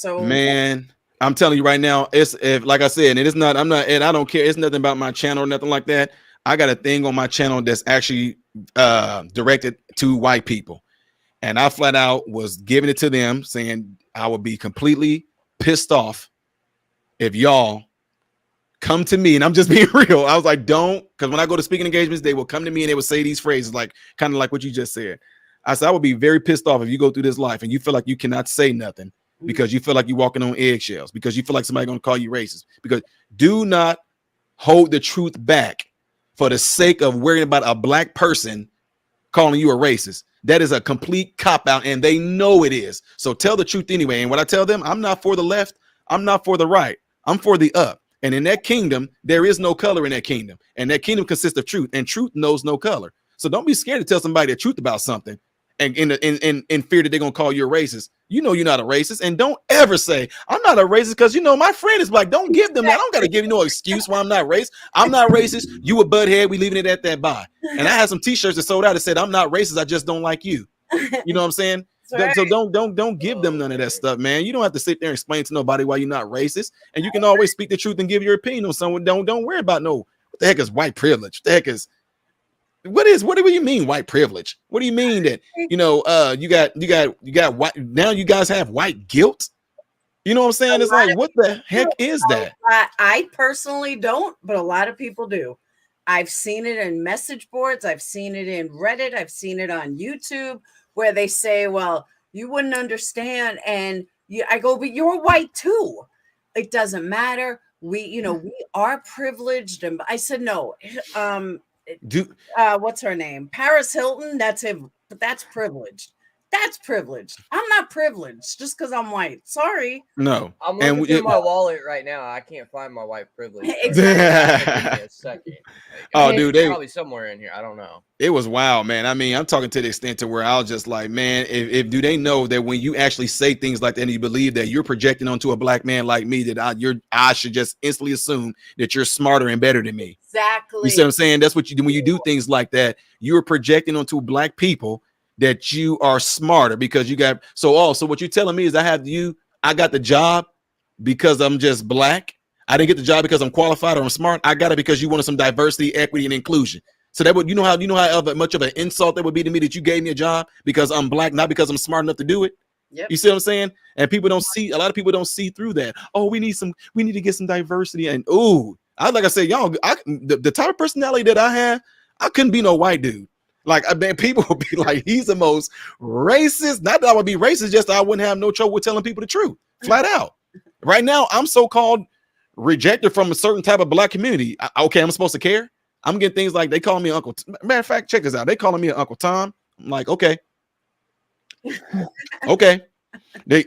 Man, I'm telling you right now, like I said, and it's not, and I don't care. It's nothing about my channel or nothing like that. I got a thing on my channel that's actually directed to white people. And I flat out was giving it to them saying I would be completely pissed off if y'all come to me, and I'm just being real. I was like, don't, because when I go to speaking engagements, they will come to me and they will say these phrases, like kind of like what you just said. I said, I would be very pissed off if you go through this life and you feel like you cannot say nothing because you feel like you're walking on eggshells, because you feel like somebody's going to call you racist. Because do not hold the truth back for the sake of worrying about a black person calling you a racist. That is a complete cop-out, and they know it is. So tell the truth anyway. And what I tell them, I'm not for the left, I'm not for the right, I'm for the up. And in that kingdom, there is no color in that kingdom. And that kingdom consists of truth, and truth knows no color. So don't be scared to tell somebody the truth about something and in fear that they're going to call you a racist. You know you're not a racist. And don't ever say, I'm not a racist because, you know, my friend is black. Don't give them that. I don't got to give you no excuse why I'm not racist. I'm not racist. You a butthead. We leaving it at that. Bye. And I had some t-shirts that sold out that said, I'm not racist. I just don't like you. You know what I'm saying? Right. So don't give them none of that stuff, man. You don't have to sit there and explain to nobody why you're not racist. And you can always speak the truth and give your opinion on someone. Don't worry about what the heck is white privilege? What the heck is what do you mean white privilege? What do you mean that you got white, now you guys have white guilt? You know what I'm saying? It's like, what the heck is that? I personally don't, but a lot of people do. I've seen it in message boards, I've seen it in Reddit, I've seen it on YouTube, where they say, well, you wouldn't understand. And I go, but you're white too. It doesn't matter. We are privileged. And I said, no, what's her name? Paris Hilton. That's him, but that's privileged. That's privileged. I'm not privileged just because I'm white. Sorry. No. I'm looking through my wallet right now. I can't find my white privilege. Exactly. Give me a second. Oh, dude, they probably somewhere in here. I don't know. It was wild, man. I mean, I'm talking to the extent to where I was just like, man, if do they know that when you actually say things like that and you believe that you're projecting onto a black man like me, that I should just instantly assume that you're smarter and better than me. Exactly. You see what I'm saying? That's what you do when you do things like that. You're projecting onto black people that you are smarter because you got so what you're telling me is I got the job because I'm just black. I didn't get the job because I'm qualified or I'm smart. I got it because you wanted some diversity, equity, and inclusion. So that would you know how much of an insult that would be to me that you gave me a job because I'm black, not because I'm smart enough to do it. Yep. You see what I'm saying? And a lot of people don't see through that. Oh, we need to get some diversity. And like I said, y'all, the type of personality that I have, I couldn't be no white dude. Like, I mean, people would be like, he's the most racist. Not that I would be racist, just I wouldn't have no trouble with telling people the truth, flat out. Right now, I'm so-called rejected from a certain type of black community. Okay, I'm supposed to care. I'm getting things like they call me Uncle. Matter of fact, check this out. They calling me an Uncle Tom. I'm like, okay, okay.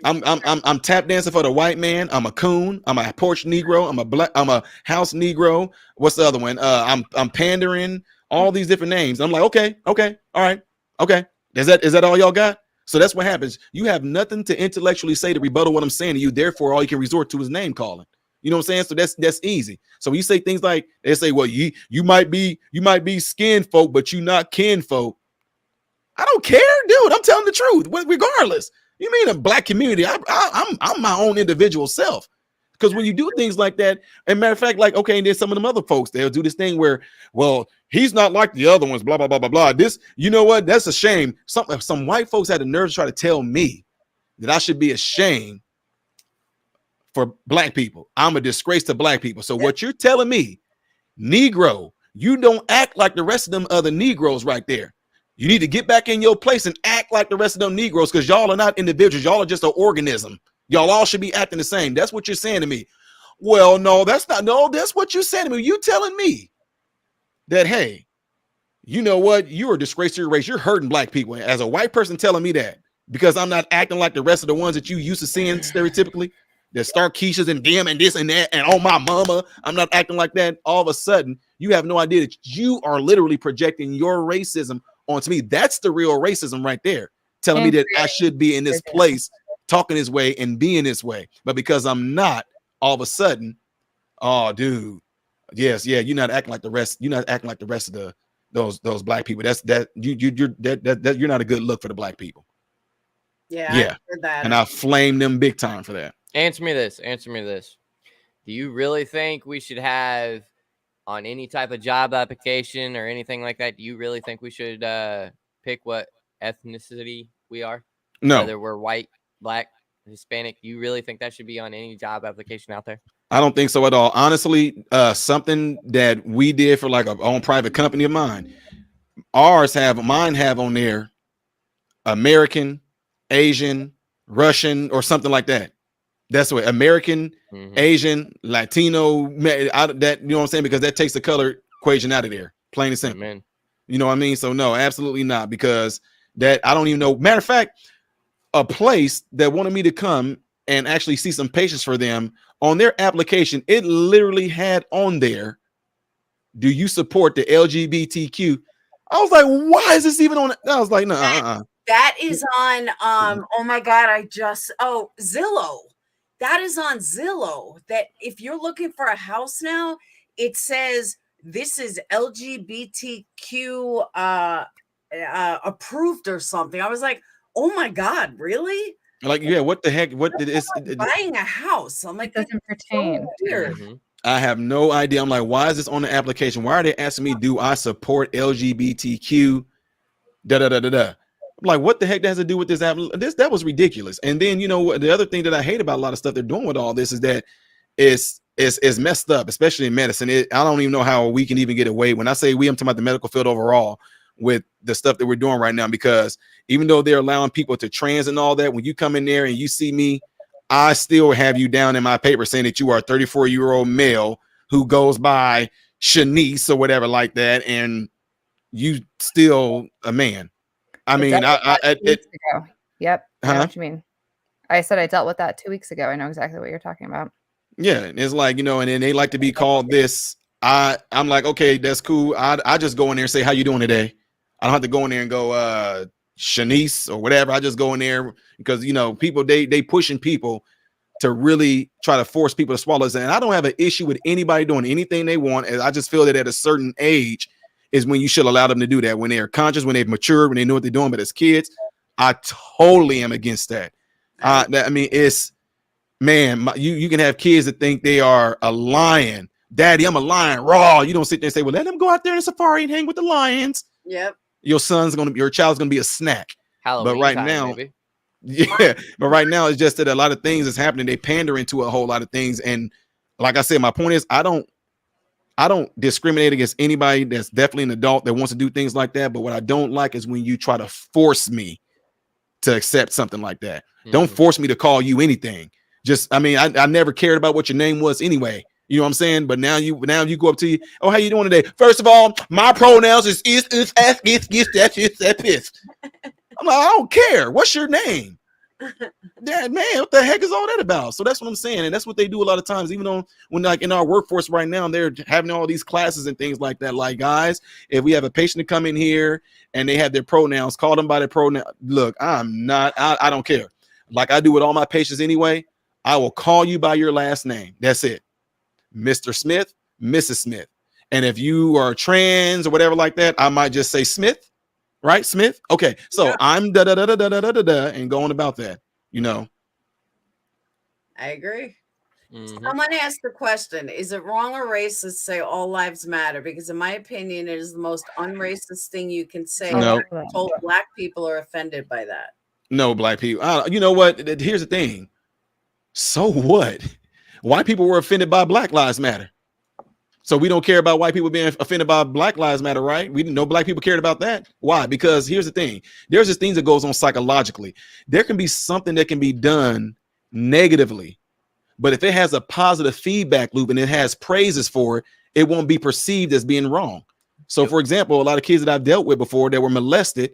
I'm tap dancing for the white man. I'm a coon. I'm a porch Negro. I'm a house Negro. What's the other one? I'm pandering. All these different names. I'm like, okay, all right, okay. Is that all y'all got? So that's what happens. You have nothing to intellectually say to rebuttal what I'm saying to you. Therefore, all you can resort to is name calling. You know what I'm saying? So that's easy. So when you say things like they say, well, you might be skin folk, but you not kin folk. I don't care, dude. I'm telling the truth, regardless. You mean a black community? I'm my own individual self. Because when you do things like that, and matter of fact, like, okay, and there's some of them other folks, they'll do this thing where, well, he's not like the other ones, blah, blah, blah, blah, blah. This, you know what? That's a shame. Some white folks had the nerve to try to tell me that I should be ashamed for black people. I'm a disgrace to black people. So what you're telling me, Negro, you don't act like the rest of them other Negroes right there. You need to get back in your place and act like the rest of them Negroes because y'all are not individuals. Y'all are just an organism. Y'all all should be acting the same. That's what you're saying to me. Well, no, that's what you're saying to me. You telling me that, hey, you know what? You're a disgrace to your race. You're hurting black people. As a white person telling me that because I'm not acting like the rest of the ones that you used to seeing stereotypically, that Star Keishas and them and this and that and oh my mama, I'm not acting like that. All of a sudden, you have no idea that you are literally projecting your racism onto me. That's the real racism right there. Telling me that I should be in this place talking this way and being this way, but because I'm not, all of a sudden, oh, dude, yes, yeah, you're not acting like the rest. You're not acting like the rest of those black people. You're not a good look for the black people. Yeah, I heard that. And I flame them big time for that. Answer me this. Do you really think we should have on any type of job application or anything like that, do you really think we should pick what ethnicity we are? No, Whether we're white, black, Hispanic, you really think that should be on any job application out there? I don't think so at all. Honestly, something that we did for like our own private company of mine, mine have on there American, Asian, Russian, or something like that. That's what American, Asian, Latino, that, you know what I'm saying? Because that takes the color equation out of there, plain and simple. Amen. You know what I mean? So no, absolutely not, because that, I don't even know. Matter of fact, a place that wanted me to come and actually see some patients for them, on their application, it literally had on there, do you support the LGBTQ? I was like, why is this even on? I was like, no, That is on, oh my God, Zillow. That is on Zillow. That if you're looking for a house now, it says this is LGBTQ approved or something. I was like, oh my God, really? like, yeah, what the heck? What did this? Buying a house. I'm like, It doesn't pertain. So weird. I have no idea. I'm like, why is this on the application? Why are they asking me, do I support LGBTQ? I'm like, what the heck that has to do with this app? That was ridiculous. And then, you know, the other thing that I hate about a lot of stuff they're doing with all this is that it's messed up, especially in medicine. I don't even know how we can even get away. When I say we, I'm talking about the medical field overall with the stuff that we're doing right now, because even though they're allowing people to trans and all that, when you come in there and you see me, I still have you down in my paper saying that you are a 34-year-old male who goes by Shanice or whatever like that, and you still a man. I mean, Yep. I know Huh? what you mean. I said I dealt with that 2 weeks ago. I know exactly what you're talking about. Yeah, it's like, you know, and then they like to be called this. I'm like, okay, that's cool. I just go in there and say, how you doing today? I don't have to go in there and go Shanice or whatever. I just go in there because, you know, people they pushing people to really try to force people to swallow this. And I don't have an issue with anybody doing anything they want. And I just feel that at a certain age is when you should allow them to do that, when they're conscious, when they've matured, when they know what they're doing. But as kids, I totally am against that. I mean, it's, man, you can have kids that think they are a lion. Daddy, I'm a lion. Raw. You don't sit there and say, well, let them go out there in the safari and hang with the lions. Yep. Your child's gonna be a snack. Halloween but right time, now, baby. yeah, but right now it's just that a lot of things is happening. They pander into a whole lot of things. And like I said, my point is I don't discriminate against anybody that's definitely an adult that wants to do things like that. But what I don't like is when you try to force me to accept something like that. Don't force me to call you anything. Just, I mean, I never cared about what your name was anyway. You know what I'm saying? But now you go up to you. Oh, how you doing today? First of all, my pronouns is that, piss. I'm like, I don't care. What's your name? Dad, man, what the heck is all that about? So that's what I'm saying. And that's what they do a lot of times, even though when like in our workforce right now, they're having all these classes and things like that. Like, guys, if we have a patient to come in here and they have their pronouns, call them by their pronoun. Look, I don't care. Like I do with all my patients anyway. I will call you by your last name. That's it. Mr. Smith, Mrs. Smith. And if you are trans or whatever like that, I might just say Smith, right? Smith. Okay. So yeah. I'm da and going about that, you know. I agree. Someone asked the question, is it wrong or racist to say all lives matter? Because in my opinion, it is the most unracist thing you can say. No. Told black people are offended by that. No, black people. You know what? Here's the thing. So what? White people were offended by Black Lives Matter. So we don't care about white people being offended by Black Lives Matter, right? We didn't know black people cared about that. Why? Because here's the thing. There's this thing that goes on psychologically. There can be something that can be done negatively, but if it has a positive feedback loop and it has praises for it, it won't be perceived as being wrong. So for example, a lot of kids that I've dealt with before that were molested,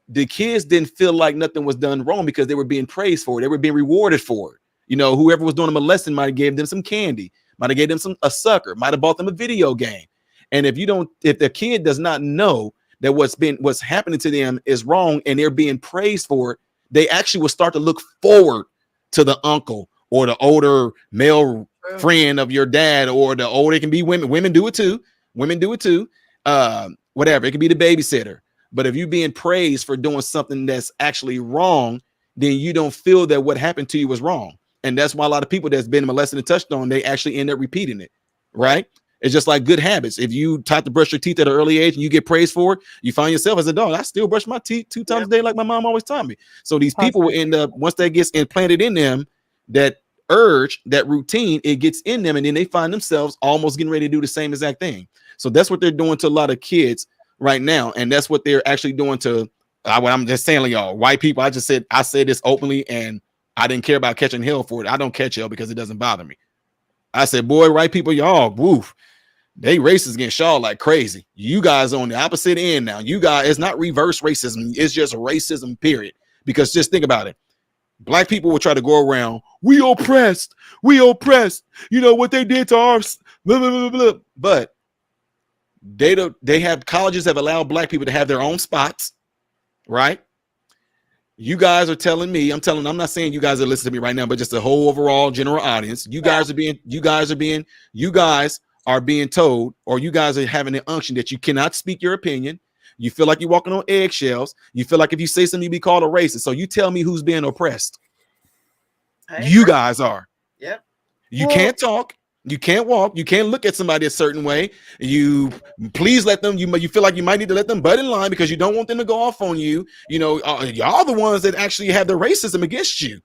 the kids didn't feel like nothing was done wrong because they were being praised for it. They were being rewarded for it. You know, whoever was doing the molesting might have gave them some candy, might have gave them a sucker, might have bought them a video game. And if the kid does not know that what's happening to them is wrong and they're being praised for it, they actually will start to look forward to the uncle or the older male friend of your dad, or the older, it can be women. Women do it too. Whatever. It can be the babysitter. But if you're being praised for doing something that's actually wrong, then you don't feel that what happened to you was wrong. And that's why a lot of people that's been molested and touched on, they actually end up repeating it, right? It's just like good habits. If you taught to brush your teeth at an early age and you get praised for it, you find yourself as a dog. I still brush my teeth 2 times a day, like my mom always taught me. So these people will end up, once that gets implanted in them, that urge, that routine, it gets in them, and then they find themselves almost getting ready to do the same exact thing. So that's what they're doing to a lot of kids right now, and that's what they're actually doing to. What I'm just saying, y'all, white people. I said this openly, and I didn't care about catching hell for it. I don't catch hell because it doesn't bother me. I said, boy, white people, y'all, woof. They racist against y'all like crazy. You guys on the opposite end now. You guys, it's not reverse racism. It's just racism, period. Because just think about it. Black people will try to go around, we oppressed. You know what they did to our blah, blah, blah, blah. But they have colleges have allowed black people to have their own spots, right? You guys are telling me, I'm not saying you guys are listening to me right now, but just the whole overall general audience. You guys are being told, or you guys are having an unction that you cannot speak your opinion. You feel like you're walking on eggshells. You feel like if you say something, you be called a racist. So you tell me who's being oppressed. You guys are. Yep. You can't talk. You can't walk. You can't look at somebody a certain way. You please let them. You feel like you might need to let them butt in line because you don't want them to go off on you. You know, y'all the ones that actually have the racism against you.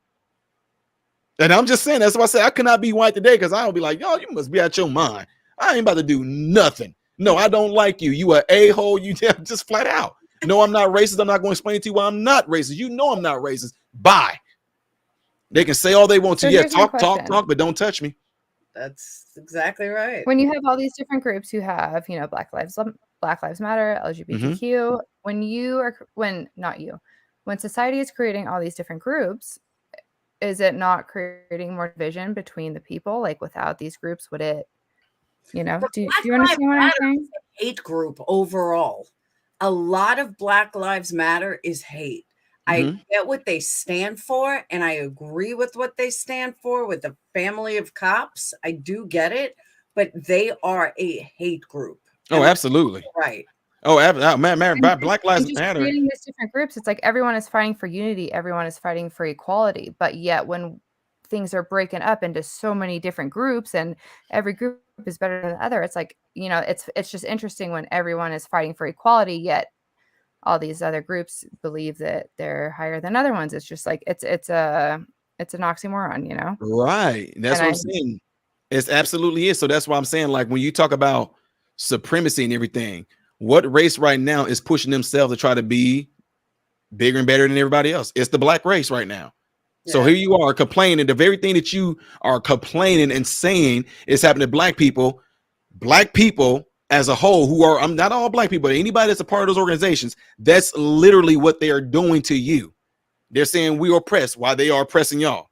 And I'm just saying, that's why I say I cannot be white today, because I'll be like, yo, you must be out your mind. I ain't about to do nothing. No, I don't like you. You are a-hole. You just flat out. No, I'm not racist. I'm not going to explain to you why I'm not racist. You know I'm not racist. Bye. They can say all they want to. So Yeah, here's my talk, but don't touch me. That's exactly right. When you have all these different groups, you have, you know, Black Lives Matter, LGBTQ. When society is creating all these different groups, is it not creating more division between the people? Like, without these groups, would it, you know, do you understand what I'm saying? Hate group overall. A lot of Black Lives Matter is hate. I get what they stand for, and I agree with what they stand for with the family of cops. I do get it, but they are a hate group. Oh, absolutely. Right. Oh, man, Black Lives Matter. Creating these different groups, it's like everyone is fighting for unity, everyone is fighting for equality, but yet when things are breaking up into so many different groups and every group is better than the other, it's like, you know, it's just interesting when everyone is fighting for equality, yet all these other groups believe that they're higher than other ones. It's just like it's an oxymoron, you know? Right. That's what I'm saying. It's absolutely is. So that's why I'm saying, like, when you talk about supremacy and everything, what race right now is pushing themselves to try to be bigger and better than everybody else? It's the black race right now. Yeah. So here you are complaining. The very thing that you are complaining and saying is happening to black people as a whole, who are, I'm not all black people, but anybody that's a part of those organizations, that's literally what they are doing to you. They're saying we are oppressed while they are oppressing y'all.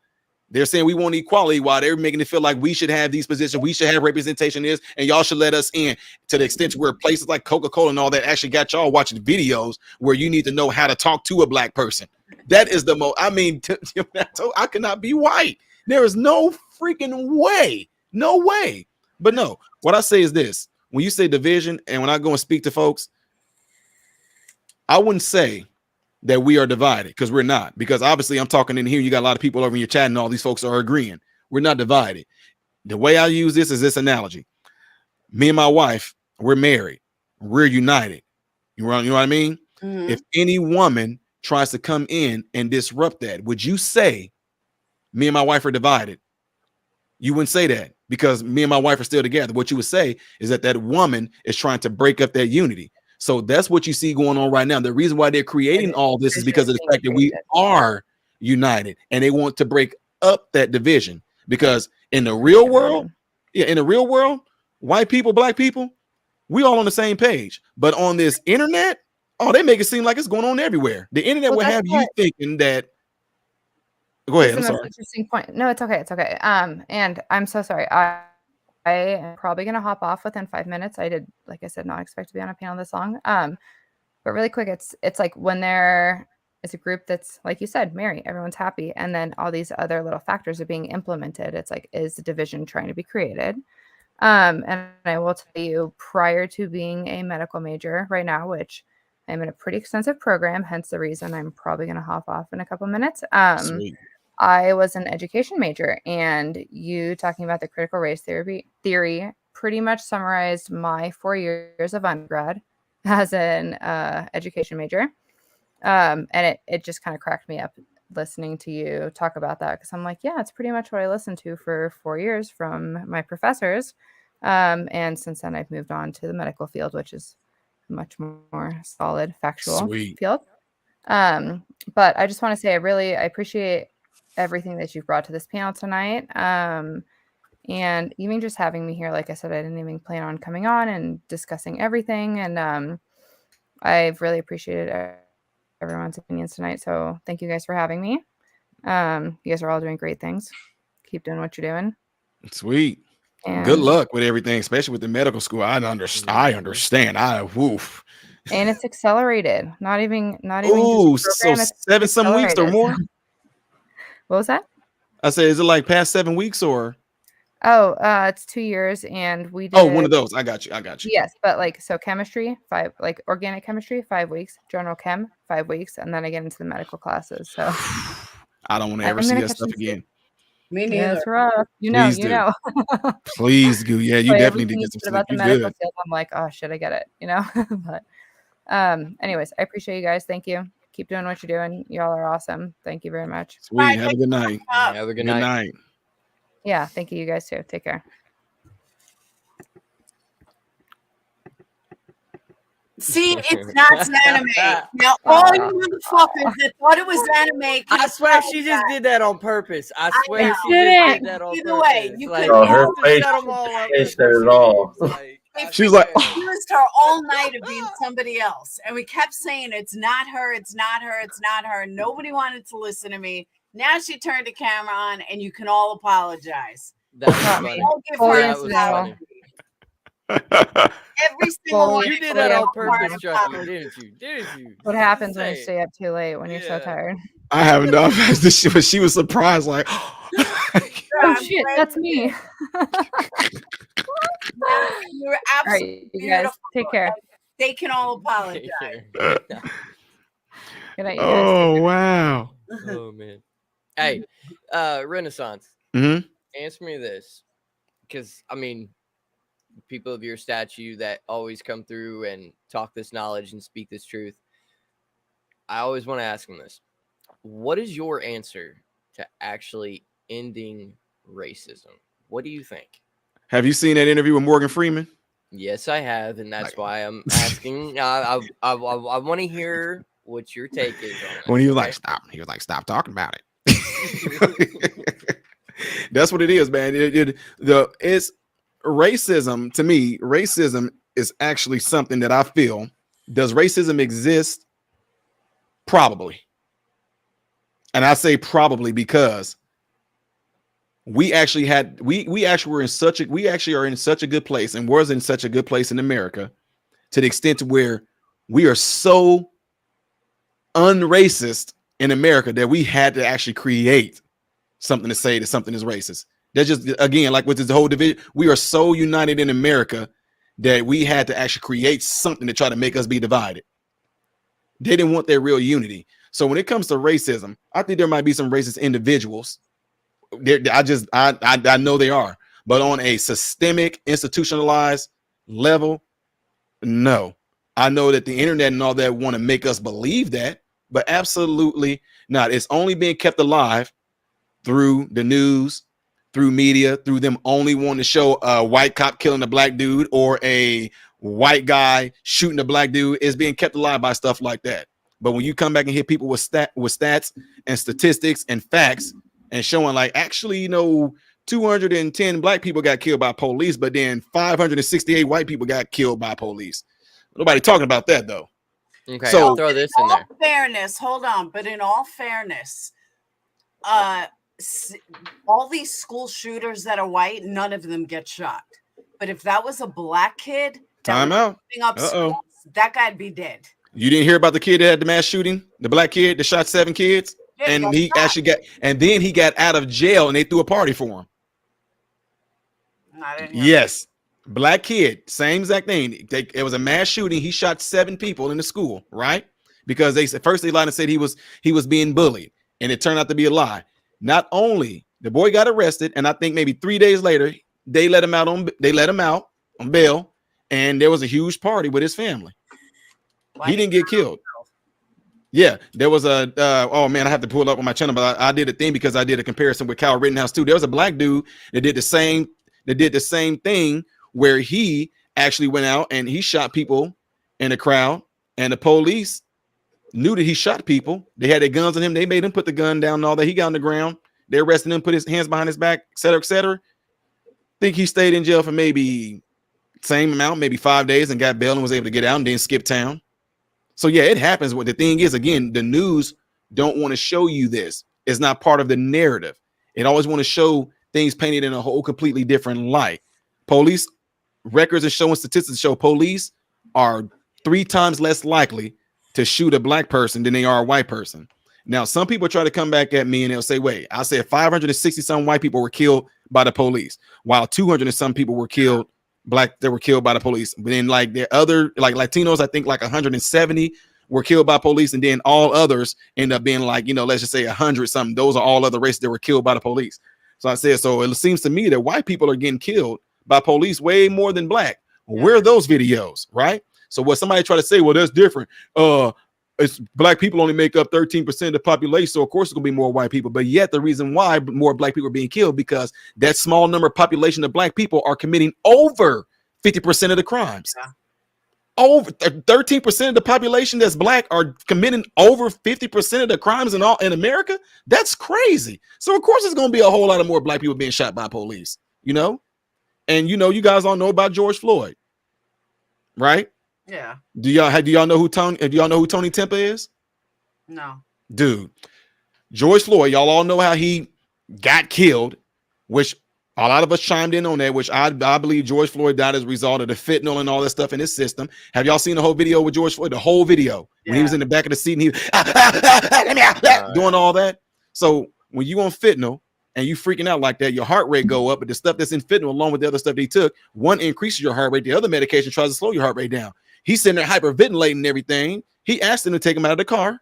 They're saying we want equality while they're making it feel like we should have these positions, we should have representation in this, and y'all should let us in, to the extent where places like Coca-Cola and all that actually got y'all watching videos where you need to know how to talk to a black person. That is the most, I mean, I cannot be white. There is no freaking way. No way. But no, what I say is this. When you say division, and when I go and speak to folks, I wouldn't say that we are divided, because we're not. Because obviously I'm talking in here, you got a lot of people over in your chat and all these folks are agreeing. We're not divided. The way I use this is this analogy. Me and my wife, we're married. We're united. You know what I mean? Mm-hmm. If any woman tries to come in and disrupt that, would you say me and my wife are divided? You wouldn't say that, because me and my wife are still together. What you would say is that that woman is trying to break up that unity. So that's what you see going on right now. The reason why they're creating all this is because of the fact that we are united, and they want to break up that division. Because in the real world, white people, black people, we all on the same page. But on this internet, they make it seem like it's going on everywhere. The internet will have you thinking that. Go ahead. I'm sorry. Interesting point. No, it's okay. It's okay. And I'm so sorry. I am probably going to hop off within 5 minutes. I did, like I said, not expect to be on a panel this long. But really quick, it's like when there is a group that's, like you said, Mary, everyone's happy, and then all these other little factors are being implemented. It's like, is the division trying to be created? And I will tell you, prior to being a medical major right now, which I'm in a pretty extensive program, hence the reason I'm probably going to hop off in a couple minutes. Sweet. I was an education major, and you talking about the critical race theory pretty much summarized my 4 years of undergrad as an education major. And it just kind of cracked me up listening to you talk about that, because I'm like, yeah, it's pretty much what I listened to for 4 years from my professors. And since then, I've moved on to the medical field, which is a much more solid, factual field. But I just want to say I appreciate everything that you've brought to this panel tonight. And even just having me here, like I said, I didn't even plan on coming on and discussing everything. And I've really appreciated everyone's opinions tonight. So thank you guys for having me. You guys are all doing great things. Keep doing what you're doing. Sweet. And good luck with everything, especially with the medical school. I understand. Woof. And it's accelerated. Not even Ooh, just so program, 7 some weeks or more. What was that? I said, is it like past 7 weeks or? Oh, it's 2 years, and we did. Oh, one of those. I got you. Yes, but like, so chemistry, 5, like organic chemistry, 5 weeks, general chem, 5 weeks, and then I get into the medical classes. So I don't want to ever see that stuff again. Me neither. Yeah, it's rough. Please do. Please do. Yeah, you so definitely need to get some sleep. About the medical field, I'm like, oh shit, I get it. But anyways, I appreciate you guys. Thank you. Keep doing what you're doing. Y'all are awesome. Thank you very much. Sweet. Have a good night. Have a good night. Yeah, thank you. You guys too. Take care. See, it's not anime. Now, all you motherfuckers that thought it was anime. I swear she just did that on purpose. I swear she didn't. did that on Either purpose. way, you like, could her face said it all. She was like, accused her all night of being somebody else, and we kept saying it's not her, it's not her, it's not her. Nobody wanted to listen to me. Now she turned the camera on, and you can all apologize. That's funny. Give her That was funny. Every single one. You did that on purpose, Truckee, didn't you? Didn't you? What happens when you stay up too late when you're so tired? I haven't done this. She was surprised, like, oh shit, that's me. You're absolutely all right, you guys take care. They can all apologize. Good night, you guys. Oh wow. Oh man. Hey, Renaissance. Mm-hmm. Answer me this, because I mean, people of your statue that always come through and talk this knowledge and speak this truth. I always want to ask them this: what is your answer to actually ending racism? What do you think? Have you seen that interview with Morgan Freeman? Yes, I have, and that's why I'm asking. I want to hear what your take is on it. When he was like, stop talking about it. That's what it is, man. It's racism. To me, racism is actually something that I feel. Does racism exist? Probably. And I say probably because we actually are in such a good place, and was in such a good place in America, to the extent to where we are so unracist in America that we had to actually create something to say that something is racist. That's just, again, like with this whole division, we are so united in America that we had to actually create something to try to make us be divided. They didn't want their real unity. So when it comes to racism, I think there might be some racist individuals. I know they are, but on a systemic, institutionalized level, no. I know that the internet and all that want to make us believe that, but absolutely not. It's only being kept alive through the news, through media, through them only wanting to show a white cop killing a black dude or a white guy shooting a black dude. Is being kept alive by stuff like that. But when you come back and hit people with stats and statistics and facts and showing like, actually, 210 black people got killed by police, but then 568 white people got killed by police. Nobody talking about that though. Okay, so I'll throw this in there. Fairness, hold on, but in all fairness, all these school shooters that are white, none of them get shot. But if that was a black kid, time out. That guy'd be dead. You didn't hear about the kid that had the mass shooting, the black kid that shot 7 kids, and he actually then he got out of jail and they threw a party for him. Yes, black kid, same exact thing. It was a mass shooting. He shot 7 people in the school, right? Because they lied and said he was being bullied, and it turned out to be a lie. Not only the boy got arrested, and I think maybe 3 days later they let him out on bail, and there was a huge party with his family. He didn't get killed. Yeah, there was a oh man, I have to pull it up on my channel, but I did a thing because I did a comparison with Kyle Rittenhouse too. There was a black dude that did the same thing where he actually went out and he shot people in the crowd, and the police knew that he shot people. They had their guns on him. They made him put the gun down and all that. He got on the ground. They arrested him, put his hands behind his back, et cetera, et cetera. Think he stayed in jail for maybe same amount, maybe 5 days, and got bail and was able to get out and then skip town. So yeah, it happens. What the thing is, again, the news don't want to show you this. It's not part of the narrative. It always want to show things painted in a whole completely different light. Police records are showing statistics show police are 3 times less likely to shoot a black person than they are a white person. Now, some people try to come back at me and they'll say, wait, I said 560 some white people were killed by the police, while 200 and some people were killed black that were killed by the police. But then like the other, like Latinos, I think like 170 were killed by police, and then all others end up being like, you know, let's just say 100 something. Those are all other races that were killed by the police. So I said, so it seems to me that white people are getting killed by police way more than black. Where are those videos, right? So what somebody try to say, well, that's different. It's black people only make up 13% of the population, so of course it's gonna be more white people. But yet the reason why more black people are being killed, because that small number of population of black people are committing over 50% of the crimes. Yeah. Over 13% of the population that's black are committing over 50% of the crimes in America. That's crazy. So of course it's gonna be a whole lot of more black people being shot by police, you know. And you know, you guys all know about George Floyd, right? Yeah. Do y'all know who Tony Tempa is? No. Dude, George Floyd, y'all all know how he got killed, which a lot of us chimed in on that, which I believe George Floyd died as a result of the fentanyl and all that stuff in his system. Have y'all seen the whole video with George Floyd? The whole video when he was in the back of the seat and he was doing all that. So when you on fentanyl and you freaking out like that, your heart rate go up, but the stuff that's in fentanyl along with the other stuff that he took, one increases your heart rate, the other medication tries to slow your heart rate down. He's sitting there hyperventilating and everything. He asked them to take him out of the car.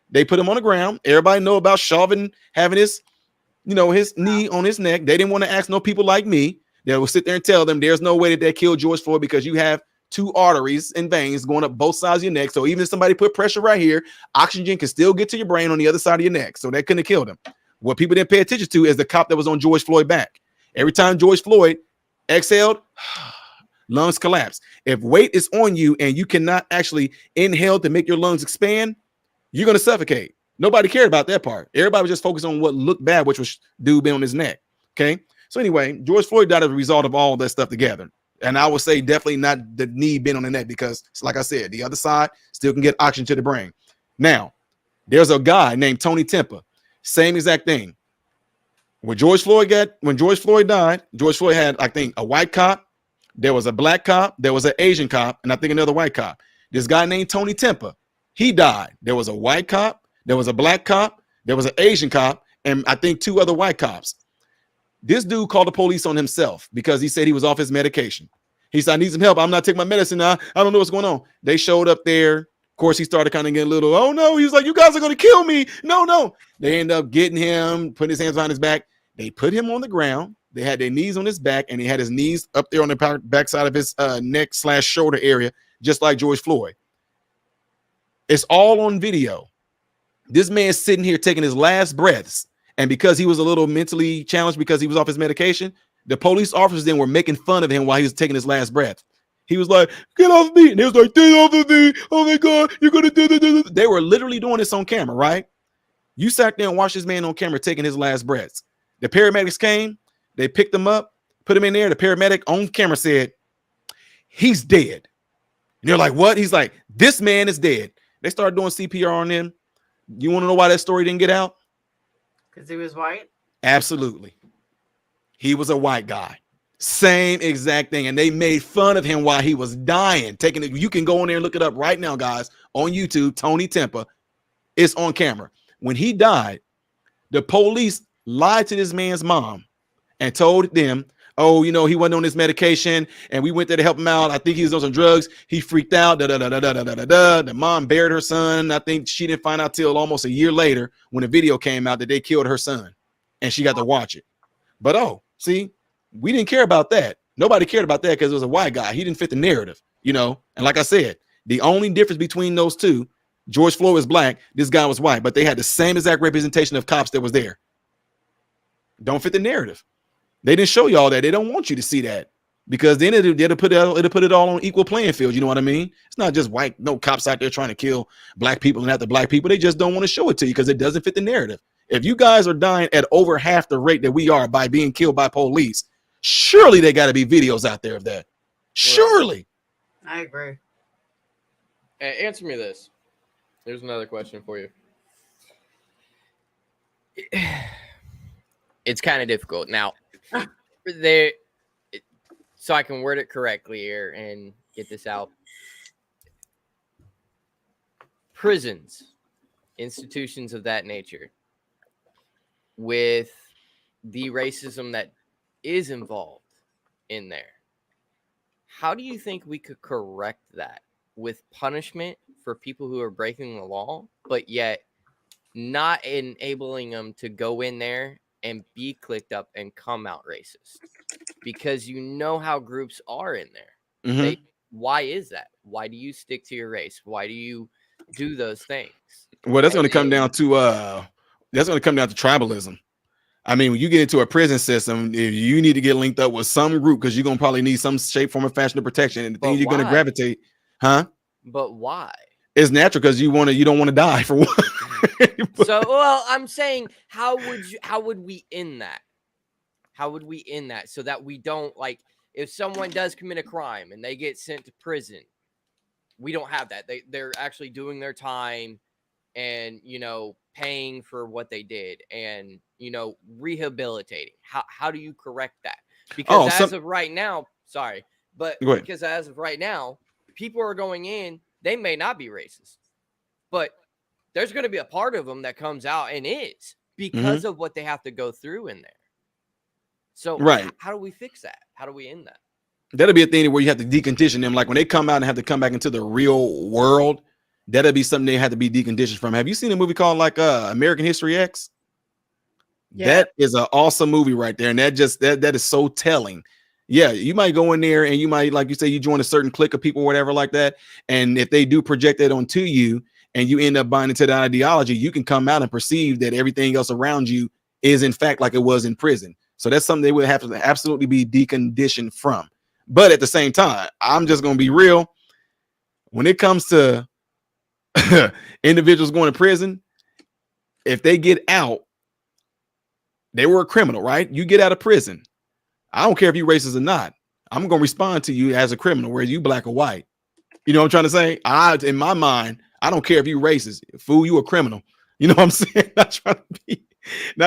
They put him on the ground. Everybody know about Chauvin having his, you know, his knee on his neck. They didn't want to ask no people like me that will sit there and tell them there's no way that they killed George Floyd because you have 2 arteries and veins going up both sides of your neck. So even if somebody put pressure right here, oxygen can still get to your brain on the other side of your neck. So that couldn't have killed him. What people didn't pay attention to is the cop that was on George Floyd back. Every time George Floyd exhaled, lungs collapse. If weight is on you and you cannot actually inhale to make your lungs expand, you're going to suffocate. Nobody cared about that part. Everybody was just focused on what looked bad, which was dude being on his neck. Okay. So anyway, George Floyd died as a result of all that stuff together. And I would say definitely not the knee being on the neck, because like I said, the other side still can get oxygen to the brain. Now, there's a guy named Tony Tempa. Same exact thing. When George Floyd died, George Floyd had, I think, a white cop. There was a black cop, there was an Asian cop, and I think another white cop. This guy named Tony Tempa, he died. There was a white cop, there was a black cop, there was an Asian cop, and I think 2 other white cops. This dude called the police on himself because he said he was off his medication. He said, I need some help. I'm not taking my medicine now. I don't know what's going on. They showed up there. Of course, he started kind of getting a little, oh no. He was like, you guys are going to kill me. No. They end up getting him, putting his hands behind his back. They put him on the ground. They had their knees on his back, and he had his knees up there on the backside of his neck/shoulder area, just like George Floyd. It's all on video. This man's sitting here taking his last breaths, and because he was a little mentally challenged because he was off his medication, the police officers then were making fun of him while he was taking his last breath. He was like, get off me. And they was like, get off of me. Oh my God, you're going to do this. They were literally doing this on camera, right? You sat there and watched this man on camera taking his last breaths. The paramedics came. They picked him up, put him in there. The paramedic on camera said, he's dead. And they're like, what? He's like, this man is dead. They started doing CPR on him. You want to know why that story didn't get out? Because he was white? Absolutely. He was a white guy. Same exact thing. And they made fun of him while he was dying. Taking it. You can go in there and look it up right now, guys, on YouTube. Tony Tempa. It's on camera. When he died, the police lied to this man's mom and told them, oh, you know, he wasn't on his medication, and we went there to help him out. I think he was on some drugs. He freaked out. The mom buried her son. I think she didn't find out till almost a year later when the video came out that they killed her son, and she got to watch it. But oh, see, We didn't care about that. Nobody cared about that because it was a white guy. He didn't fit the narrative, you know. And like I said, the only difference between those two, George Floyd was black, this guy was white, but they had the same exact representation of cops that was there. Don't fit the narrative. They didn't show you all that. They don't want you to see that because then it'll put it all on equal playing field. You know what I mean? It's not just white, no cops out there trying to kill black people and after black people. They just don't want to show it to you because it doesn't fit the narrative. If you guys are dying at over half the rate that we are by being killed by police, surely there got to be videos out there of that. Surely. I agree. Answer me this. There's another question for you. It's kind of difficult. Now, so I can word it correctly here and get this out. Prisons, institutions of that nature, with the racism that is involved in there, how do you think we could correct that with punishment for people who are breaking the law, but yet not enabling them to go in there and be clicked up and come out racist? Because you know how groups are in there. Mm-hmm. Why is that? Why do you stick to your race? Why do you do those things? Well, that's going to come down to tribalism. I mean, when you get into a prison system, if you need to get linked up with some group because you're going to probably need some shape, form, or fashion of protection, and the thing you're going to gravitate, But why? It's natural because you don't want to die for one. So, well, I'm saying, how would we end that? How would we end that so that we don't, like, if someone does commit a crime and they get sent to prison, we don't have that. They're actually doing their time and, you know, paying for what they did and, you know, rehabilitating. How do you correct that? Because as of right now, because as of right now, people are going in, they may not be racist, but there's going to be a part of them that comes out and is because of what they have to go through in there. So how do we fix that? How do we end that? That'll be a thing where you have to decondition them. Like when they come out and have to come back into the real world, that'll be something they have to be deconditioned from. Have you seen a movie called like American History X? Yeah. That is an awesome movie right there. And that is so telling. Yeah, you might go in there and you might, like you say, you join a certain clique of people or whatever like that. And if they do project that onto you and you end up buying into that ideology, you can come out and perceive that everything else around you is in fact like it was in prison. So that's something they would have to absolutely be deconditioned from. But at the same time, I'm just going to be real. When it comes to individuals going to prison, if they get out, they were a criminal, right? You get out of prison. I don't care if you're racist or not. I'm going to respond to you as a criminal, whether you black or white. You know what I'm trying to say? In my mind, I don't care if you're racist. Fool, you a criminal. You know what I'm saying? Not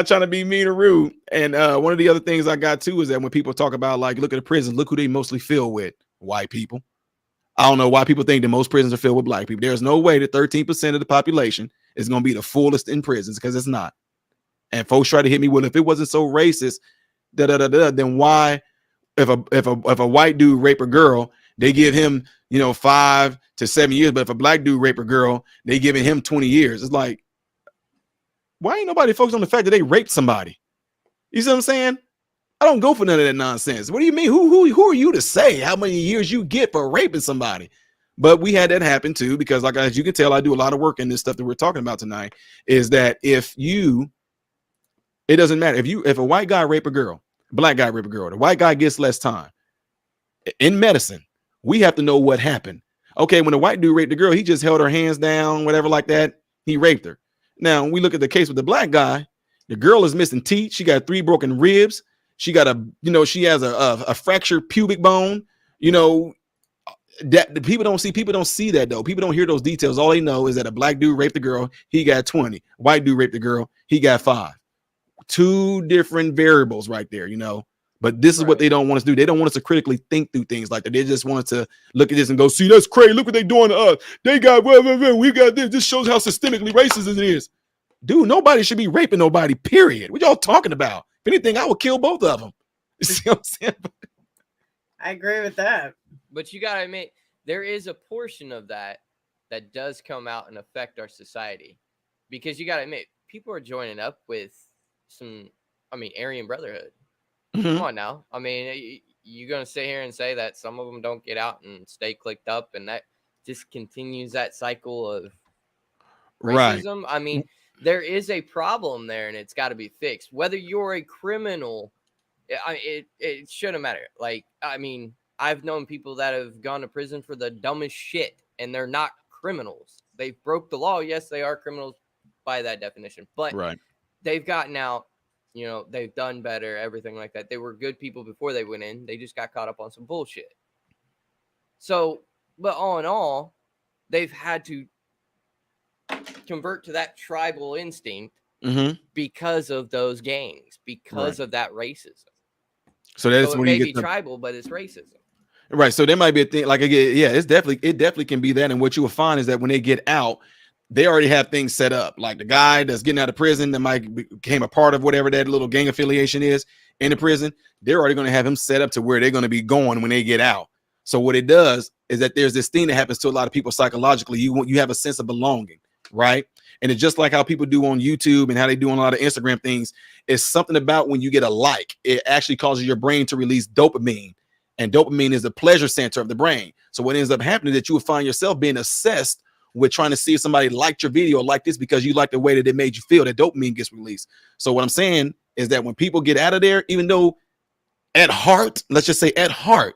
trying to be mean or rude. And one of the other things I got too is that when people talk about, like, look at the prison, look who they mostly fill with. White people. I don't know why people think that most prisons are filled with black people. There's no way that 13% of the population is going to be the fullest in prisons, because it's not. And folks try to hit me with, if it wasn't so racist, then why, if a white dude rape a girl, they give him, 5 to 7 years, but if a black dude rape a girl, they giving him 20 years. It's like, why ain't nobody focused on the fact that they raped somebody? You see what I'm saying? I don't go for none of that nonsense. What do you mean? Who are you to say how many years you get for raping somebody? But we had that happen too, because like, as you can tell, I do a lot of work in this stuff that we're talking about tonight, is that it doesn't matter if a white guy rape a girl, black guy rape a girl, the white guy gets less time. In medicine, we have to know what happened. Okay, when the white dude raped the girl, he just held her hands down, whatever like that. He raped her. Now, when we look at the case with the black guy, the girl is missing teeth. She got 3 broken ribs. She got she has a fractured pubic bone. That the people don't see that though. People don't hear those details. All they know is that a black dude raped the girl. He got 20. White dude raped the girl. He got 5. 2 different variables right there, But this is what they don't want us to do. They don't want us to critically think through things like that. They just want us to look at this and go, see, that's crazy. Look what they doing to us. They got, we got this. This shows how systemically racist it is. Dude, nobody should be raping nobody, period. What y'all talking about? If anything, I would kill both of them. You see what I'm saying? I agree with that. But you got to admit, there is a portion of that does come out and affect our society. Because you got to admit, people are joining up with Aryan Brotherhood. Come on now. I mean, you're going to sit here and say that some of them don't get out and stay clicked up, and that just continues that cycle of racism. I mean, there is a problem there, and it's got to be fixed. Whether you're a criminal, it shouldn't matter. Like, I mean, I've known people that have gone to prison for the dumbest shit, and they're not criminals. They broke the law. Yes, they are criminals by that definition, but they've gotten out. You know, they've done better, everything like that. They were good people before they went in. They just got caught up on some bullshit. So, but all in all, they've had to convert to that tribal instinct because of those gangs, because of that racism. So that's when it may be tribal, but it's racism. Right. So there might be a thing like, yeah, it definitely can be that. And what you will find is that when they get out, they already have things set up. Like the guy that's getting out of prison that might became a part of whatever that little gang affiliation is in the prison, they're already going to have him set up to where they're going to be going when they get out. So what it does is that there's this thing that happens to a lot of people psychologically. You have a sense of belonging, right? And it's just like how people do on YouTube and how they do on a lot of Instagram things. It's something about when you get a like, it actually causes your brain to release dopamine. And dopamine is the pleasure center of the brain. So what ends up happening is that you will find yourself being obsessed with trying to see if somebody liked your video like this because you like the way that it made you feel. That dopamine gets released. So what I'm saying is that when people get out of there, even though at heart, let's just say at heart,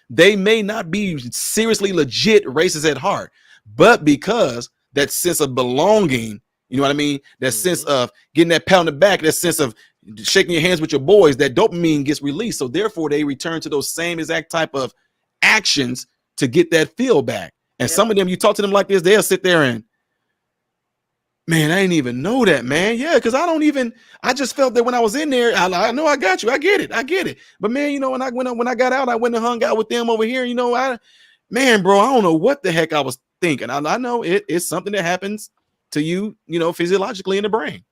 they may not be seriously legit racist at heart, but because that sense of belonging, you know what I mean? That sense of getting that pat on the back, that sense of shaking your hands with your boys, that dopamine gets released. So therefore they return to those same exact type of actions to get that feel back. And some of them, you talk to them like this, they'll sit there and, man, I didn't even know that, man. Yeah, because I just felt that when I was in there, I know I got you. I get it. But man, you know, when I got out, I went and hung out with them over here. You know, man, bro, I don't know what the heck I was thinking. I know it's something that happens to you, you know, physiologically in the brain.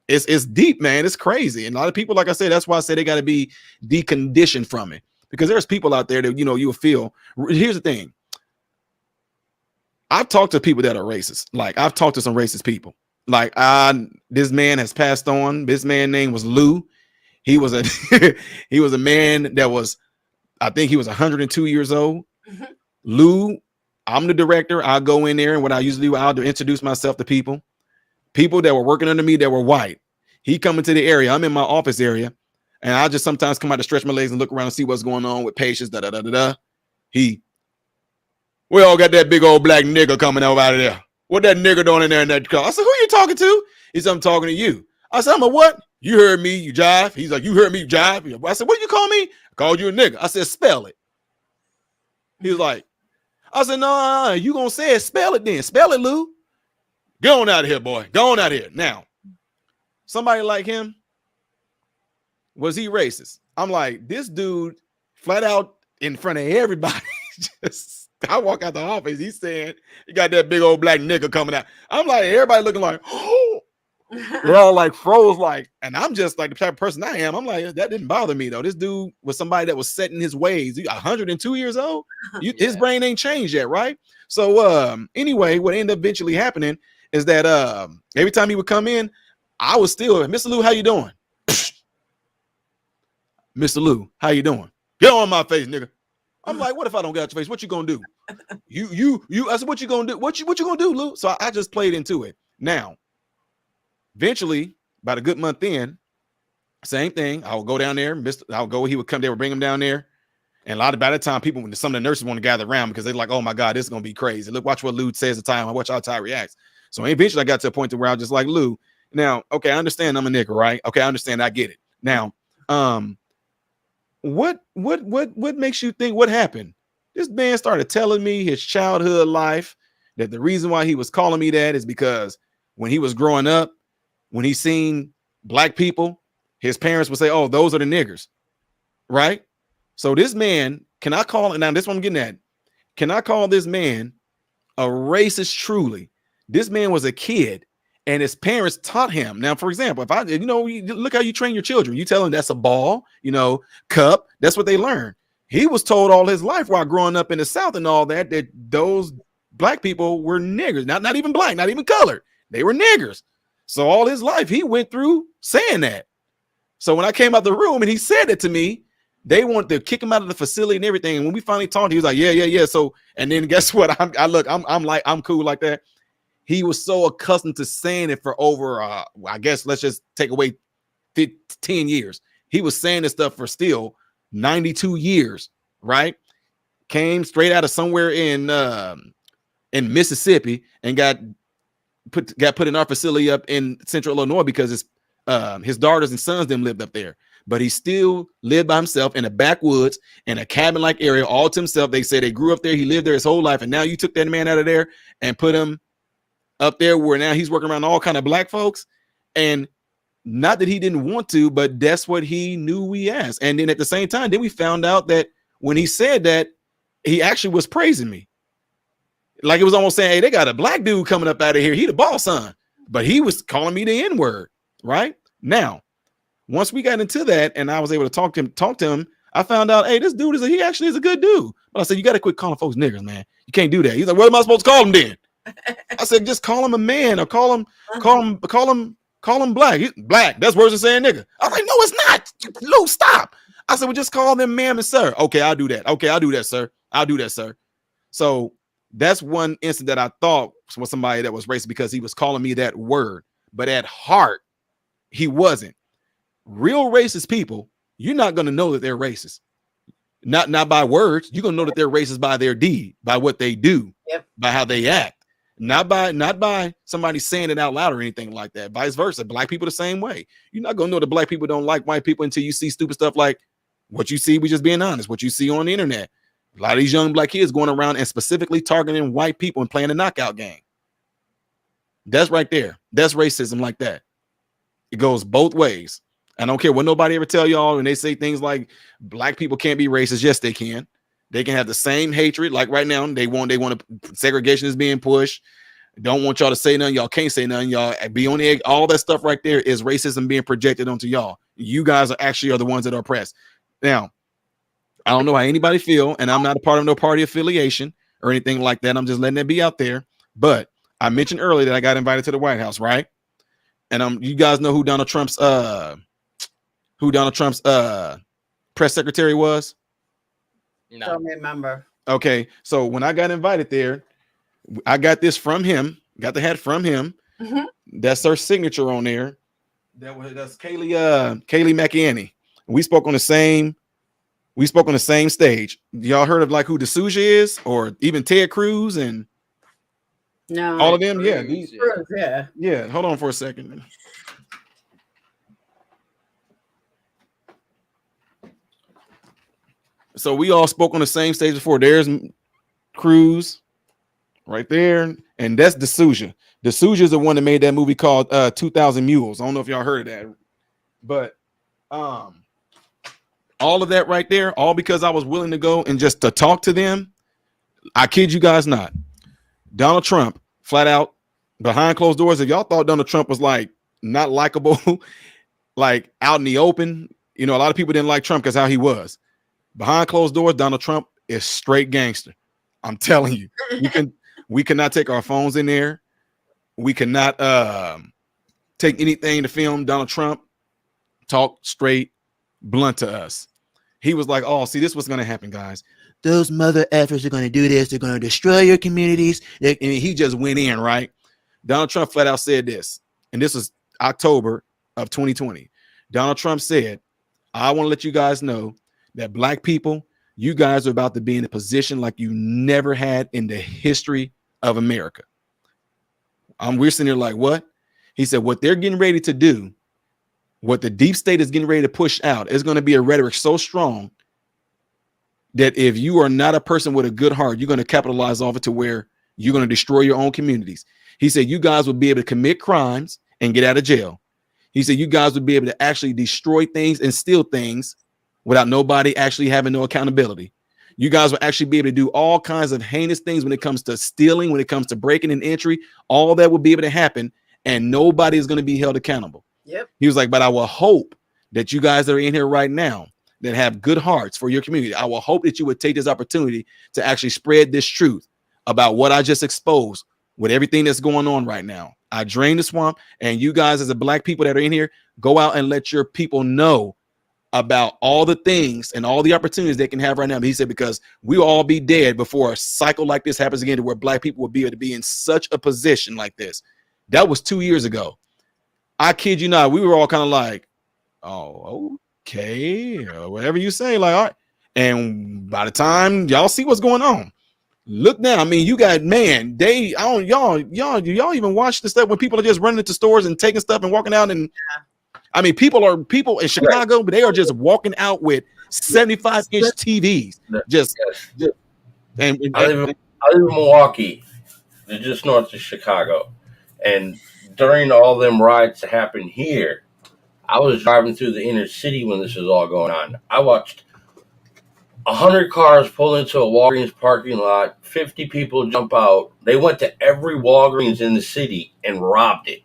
It's deep, man. It's crazy. And a lot of people, like I said, that's why I say they got to be deconditioned from it, because there's people out there that, you know, you'll feel. Here's the thing. I've talked to people that are racist. Like I've talked to some racist people. Like this man has passed on. This man's name was Lou. He was a he was a man that was, I think he was 102 years old. Lou, I'm the director. I'll go in there, and what I usually do, I'll introduce myself to people that were working under me that were white. He come into the area. I'm in my office area, and I just sometimes come out to stretch my legs and look around and see what's going on with patients. We all got that big old black nigga coming out of there. What that nigga doing in there in that car? I said, who you talking to? He said, I'm talking to you. I said, I'm a what? You heard me, you jive. He's like, you heard me, you jive. I said, what you call me? I called you a nigga. I said, spell it. He was like, I said, no, you gonna say it. Spell it then. Spell it, Lou. Go on out of here, boy. Go on out of here. Now, somebody like him, was he racist? I'm like, this dude flat out in front of everybody. I walk out the office. He's saying, you got that big old black nigga coming out. I'm like, everybody looking like, oh, they're all like froze, like, and I'm just like the type of person I am. I'm like, that didn't bother me though. This dude was somebody that was set in his ways. 102 years old. His brain ain't changed yet, right? So anyway, what ended up eventually happening is that every time he would come in, I was still, Mr. Lou, how you doing? Mr. Lou, how you doing? Get on my face, nigga. I'm like, what if I don't get out your face? What you gonna do? You. I said, what you gonna do? What you gonna do, Lou? So I just played into it. Now, eventually, about a good month in, same thing. I would go down there. He would come. They would bring him down there. And by that time, some of the nurses want to gather around because they're like, oh my God, this is gonna be crazy. Look, watch what Lou says at the time. Watch how Ty reacts. So eventually, I got to a point to where I was just like, Lou. Now, okay, I understand I'm a nigga, right? Okay, I understand. I get it. Now, what makes you think what happened? This man started telling me his childhood life, that the reason why he was calling me that is because when he was growing up, when he seen black people, his parents would say, oh, those are the niggers, right? So this man, can I call it now? This is what I'm getting at. Can I call this man a racist truly? This man was a kid and his parents taught him. Now, for example, look how you train your children. You tell them that's a ball, cup. That's what they learn. He was told all his life while growing up in the South and all that those black people were niggers. Not even black, not even colored. They were niggers. So all his life he went through saying that. So when I came out the room and he said it to me, they wanted to kick him out of the facility and everything. And when we finally talked, he was like, yeah. So, and then guess what? I'm cool like that. He was so accustomed to saying it for over, I guess, let's just take away 10 years. He was saying this stuff for still 92 years, right? Came straight out of somewhere in Mississippi and got put in our facility up in Central Illinois because his daughters and sons them lived up there. But he still lived by himself in a backwoods in a cabin-like area, all to himself. They say they grew up there. He lived there his whole life. And now you took that man out of there and put him up there where now he's working around all kind of black folks. And not that he didn't want to, but that's what he knew we asked. And then at the same time, then we found out that when he said that, he actually was praising me. Like it was almost saying, hey, they got a black dude coming up out of here. He the boss son. But he was calling me the N-word, right? Now, once we got into that and I was able to talk to him, I found out, hey, this dude he actually is a good dude. But I said, you got to quit calling folks niggers, man. You can't do that. He's like, what am I supposed to call him then? I said, just call him a man or call him black. He's black. That's worse than saying nigga. I was like, no, it's not. Lou, stop. I said, well, just call them ma'am and sir. Okay, I'll do that. Okay, I'll do that, sir. I'll do that, sir. So that's one instance that I thought was somebody that was racist because he was calling me that word. But at heart, he wasn't. Real racist people, you're not going to know that they're racist. Not by words. You're going to know that they're racist by their deed, by what they do, by how they act. Not by somebody saying it out loud or anything like that. Vice versa. Black people the same way. You're not going to know that black people don't like white people until you see stupid stuff like what you see. We just being honest. What you see on the internet. A lot of these young black kids going around and specifically targeting white people and playing a knockout game. That's right there. That's racism like that. It goes both ways. I don't care what nobody ever tell y'all when they say things like black people can't be racist. Yes, they can. They can have the same hatred. Like right now, they want segregation is being pushed. Don't want y'all to say nothing. Y'all can't say nothing. Y'all be on the egg. All that stuff right there is racism being projected onto y'all. You guys are the ones that are oppressed. Now, I don't know how anybody feel, and I'm not a part of no party affiliation or anything like that. I'm just letting it be out there. But I mentioned earlier that I got invited to the White House, right? And you guys know who Donald Trump's press secretary was? No. Don't remember. Okay, so when I got invited there, I got this from him. Got the hat from him. Mm-hmm. That's her signature on there. That's Kaylee McEnany. We spoke on the same stage. Y'all heard of like who D'Souza is, or even Ted Cruz and all of them? Yeah. Hold on for a second. So we all spoke on the same stage before. There's Cruz right there, and that's D'Souza. D'Souza is the one that made that movie called 2000 Mules. I don't know if y'all heard of that, but all of that right there, all because I was willing to go and just to talk to them. I kid you guys not. Donald Trump, flat out, behind closed doors. If y'all thought Donald Trump was like not likable, like out in the open, a lot of people didn't like Trump because how he was. Behind closed doors, Donald Trump is straight gangster. I'm telling you, we cannot take our phones in there. We cannot take anything to film Donald Trump. Talk straight, blunt to us. He was like, oh, see, this is what's going to happen, guys. Those mother effers are going to do this. They're going to destroy your communities. And he just went in, right? Donald Trump flat out said this, and this is October of 2020. Donald Trump said, I want to let you guys know that black people, you guys are about to be in a position like you never had in the history of America. We're sitting here like, what? He said, what they're getting ready to do, what the deep state is getting ready to push out is going to be a rhetoric so strong that if you are not a person with a good heart, you're going to capitalize off it to where you're going to destroy your own communities. He said, you guys will be able to commit crimes and get out of jail. He said, you guys would be able to actually destroy things and steal things without nobody actually having no accountability. You guys will actually be able to do all kinds of heinous things when it comes to stealing, when it comes to breaking and entry. All that will be able to happen, and nobody is going to be held accountable. Yep. He was like, but I will hope that you guys that are in here right now that have good hearts for your community, I will hope that you would take this opportunity to actually spread this truth about what I just exposed with everything that's going on right now. I drained the swamp, and you guys, as the black people that are in here, go out and let your people know about all the things and all the opportunities they can have right now. But he said, because we will all be dead before a cycle like this happens again, to where black people will be able to be in such a position like this. That was 2 years ago. I kid you not. We were all kind of like, oh, okay, whatever you say. Like, all right. And by the time y'all see what's going on, look now. I mean, you got, man, y'all even watch the stuff when people are just running into stores and taking stuff and walking out. And I mean, people in Chicago, but they are just walking out with 75-inch TVs. I live in Milwaukee, just north of Chicago. And during all them riots that happened here, I was driving through the inner city when this was all going on. I watched 100 cars pull into a Walgreens parking lot, 50 people jump out. They went to every Walgreens in the city and robbed it.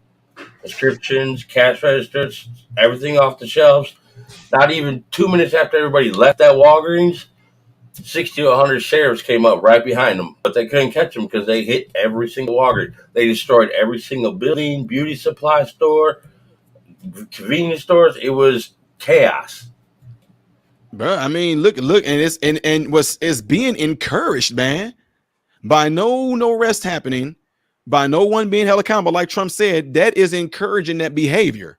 Prescriptions, cash registers, everything off the shelves. Not even 2 minutes after everybody left that Walgreens, 60 to 100 sheriffs came up right behind them, but they couldn't catch them because they hit every single Walgreens. They destroyed every single building, beauty supply store, convenience stores. It was chaos. Bro, I mean, look, and it's being encouraged, man, by no arrest happening, by no one being held accountable. Like Trump said, that is encouraging that behavior,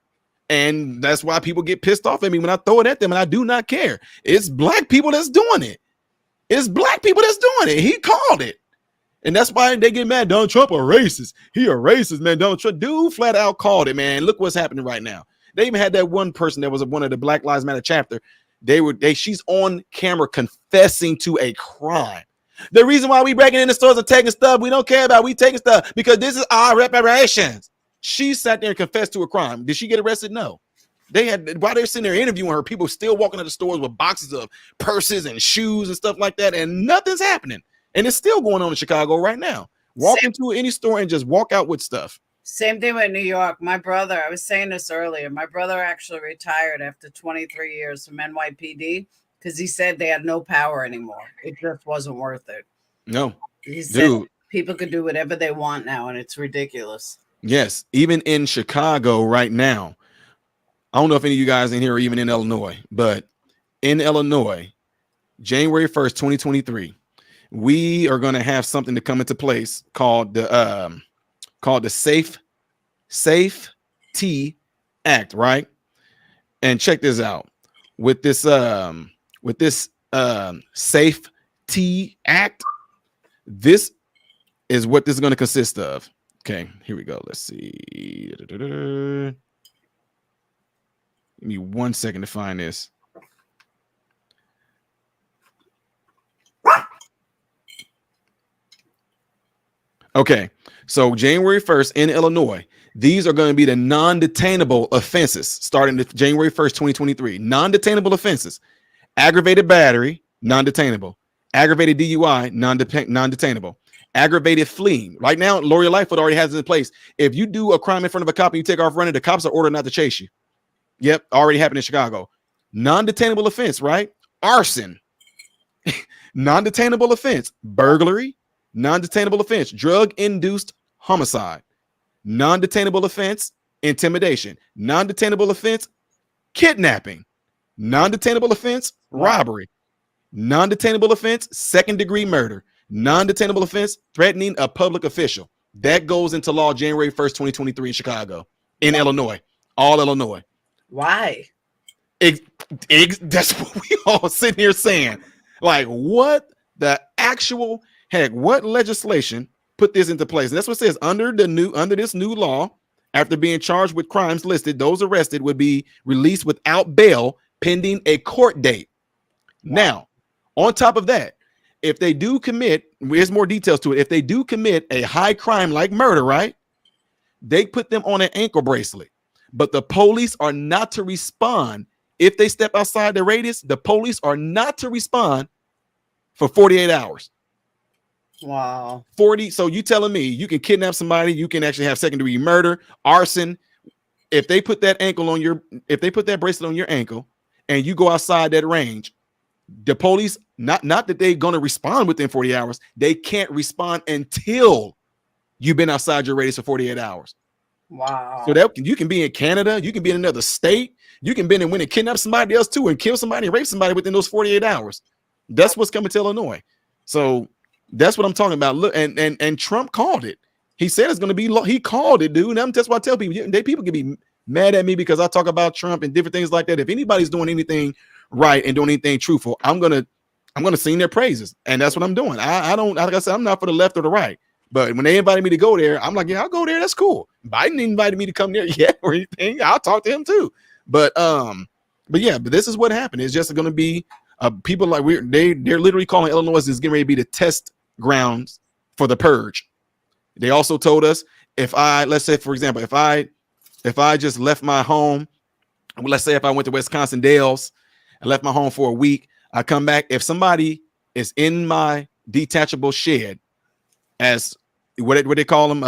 and that's why people get pissed off at me when I throw it at them, and I do not care. It's black people that's doing it. It's black people that's doing it. He called it, and that's why they get mad. Donald Trump a racist. He a racist, man. Donald Trump, dude, flat out called it, man. Look what's happening right now. They even had that one person that was one of the Black Lives Matter chapter. She's on camera confessing to a crime. The reason why we breaking into stores and taking stuff we don't care about, we taking stuff because this is our reparations. She sat there and confessed to a crime. Did she get arrested? No. While they're sitting there interviewing her, people still walking to the stores with boxes of purses and shoes and stuff like that, and nothing's happening. And it's still going on in Chicago right now. Walk into any store and just walk out with stuff. Same thing with New York. My brother, I was saying this earlier, my brother actually retired after 23 years from NYPD because he said they had no power anymore. It just wasn't worth it. No. He said people could do whatever they want now, and it's ridiculous. Yes. Even in Chicago right now, I don't know if any of you guys in here are even in Illinois, but in Illinois, January 1st, 2023, we are going to have something to come into place called the Safety Act, right? And check this out. With this Safety Act, this is what this is going to consist of. Okay, here we go. Let's see. Give me 1 second to find this. Okay, so January 1st in Illinois, these are going to be the non-detainable offenses starting January 1st, 2023. Non-detainable offenses: aggravated battery, non-detainable; aggravated DUI, non-detainable; aggravated fleeing. Right now, Lori Lightfoot already has it in place. If you do a crime in front of a cop and you take off running, the cops are ordered not to chase you. Yep, already happened in Chicago. Non-detainable offense, right? Arson, non-detainable offense. Burglary, non-detainable offense. Drug-induced homicide, non-detainable offense. Intimidation, non-detainable offense. Kidnapping, non-detainable offense. Robbery, non-detainable offense. Second-degree murder, non-detainable offense. Threatening a public official. That goes into law January 1st, 2023 in Chicago, in Illinois, all Illinois. Why? That's what we all sitting here saying. Like, what the actual heck? What legislation put this into place? And that's what it says. Under this new law, after being charged with crimes listed, those arrested would be released without bail pending a court date. Now, on top of that, if they do commit, there's more details to it. If they do commit a high crime like murder, right? They put them on an ankle bracelet. But the police are not to respond if they step outside the radius. The police are not to respond for 48 hours. Wow. 40. So you telling me you can kidnap somebody, you can actually have second-degree murder, arson. If they put that bracelet on your ankle and you go outside that range, the police, not that they're going to respond within 40 hours, they can't respond until you've been outside your radius for 48 hours. Wow. So that you can be in Canada, you can be in another state, you can be in and win and kidnap somebody else too, and kill somebody and rape somebody within those 48 hours. That's what's coming to Illinois. So that's what I'm talking about. Look, and Trump called it. He said it's going to be. He called it, dude. And that's why I tell people. People can be mad at me because I talk about Trump and different things like that. If anybody's doing anything right and doing anything truthful, I'm gonna sing their praises, and that's what I'm doing. I don't, like I said, I'm not for the left or the right. But when they invited me to go there, I'm like, yeah, I'll go there. That's cool. Biden invited me to come there yet or anything. I'll talk to him too. But this is what happened. It's just going to be people like they're literally calling Illinois is getting ready to be the test grounds for the purge. They also told us let's say, for example, if I just left my home, let's say if I went to Wisconsin Dells and left my home for a week, I come back. If somebody is in my detachable shed, as what they call them,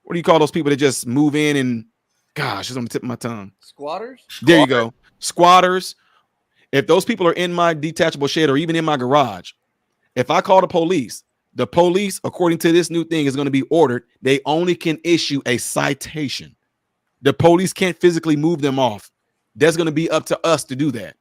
what do you call those people that just move in and gosh, it's on the tip of my tongue. Squatters? There you go. Squatters. If those people are in my detachable shed or even in my garage, if I call the police, according to this new thing, is going to be ordered. They only can issue a citation. The police can't physically move them off. That's going to be up to us to do that.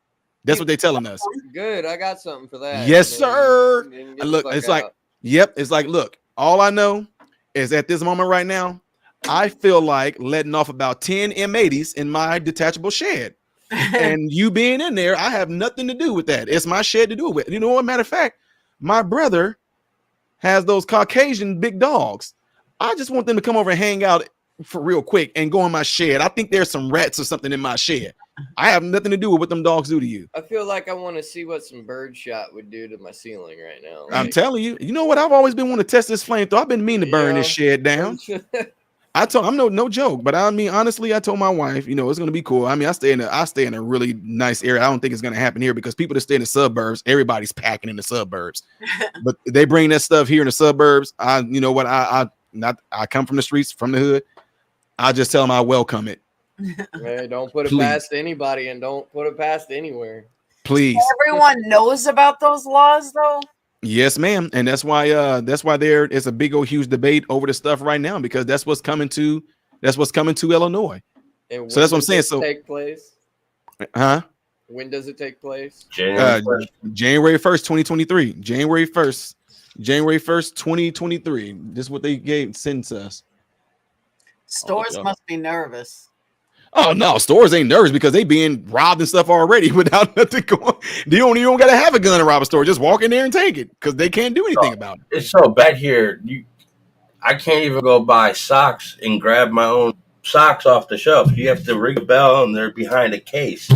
That's what they're telling us. Good. I got something for that. Yes, sir. Look, it's like, yep. It's like, look, all I know is at this moment right now, I feel like letting off about 10 M80s in my detachable shed. And you being in there, I have nothing to do with that. It's my shed to do it with. You know what? Matter of fact, my brother has those Caucasian big dogs. I just want them to come over and hang out for real quick and go in my shed. I think there's some rats or something in my shed. I have nothing to do with what them dogs do to you. I feel like I want to see what some birdshot would do to my ceiling right now. Like, I'm telling you. You know what? I've always been wanting to test this flamethrower. I've been meaning to burn this shed down. I'm no joke, but I mean, honestly, I told my wife, it's going to be cool. I mean, I stay in a really nice area. I don't think it's going to happen here because people that stay in the suburbs, everybody's packing in the suburbs, but they bring that stuff here in the suburbs. I come from the streets, from the hood. I just tell them I welcome it. Man, don't put it past anybody and don't put it past anywhere. Please. Everyone knows about those laws though. Yes, ma'am. And that's why there is a big old huge debate over the stuff right now, because that's what's coming to Illinois. And so that's what I'm saying. So take place? Huh? When does it take place? January 1st, 2023. January 1st, 2023. This is what they sent us. Stores must be nervous. Oh no, stores ain't nervous because they being robbed and stuff already without nothing going. You don't gotta have a gun to rob a store. Just walk in there and take it because they can't do anything about it. It's so back here. I can't even go buy socks and grab my own socks off the shelf. You have to ring a bell and they're behind a case.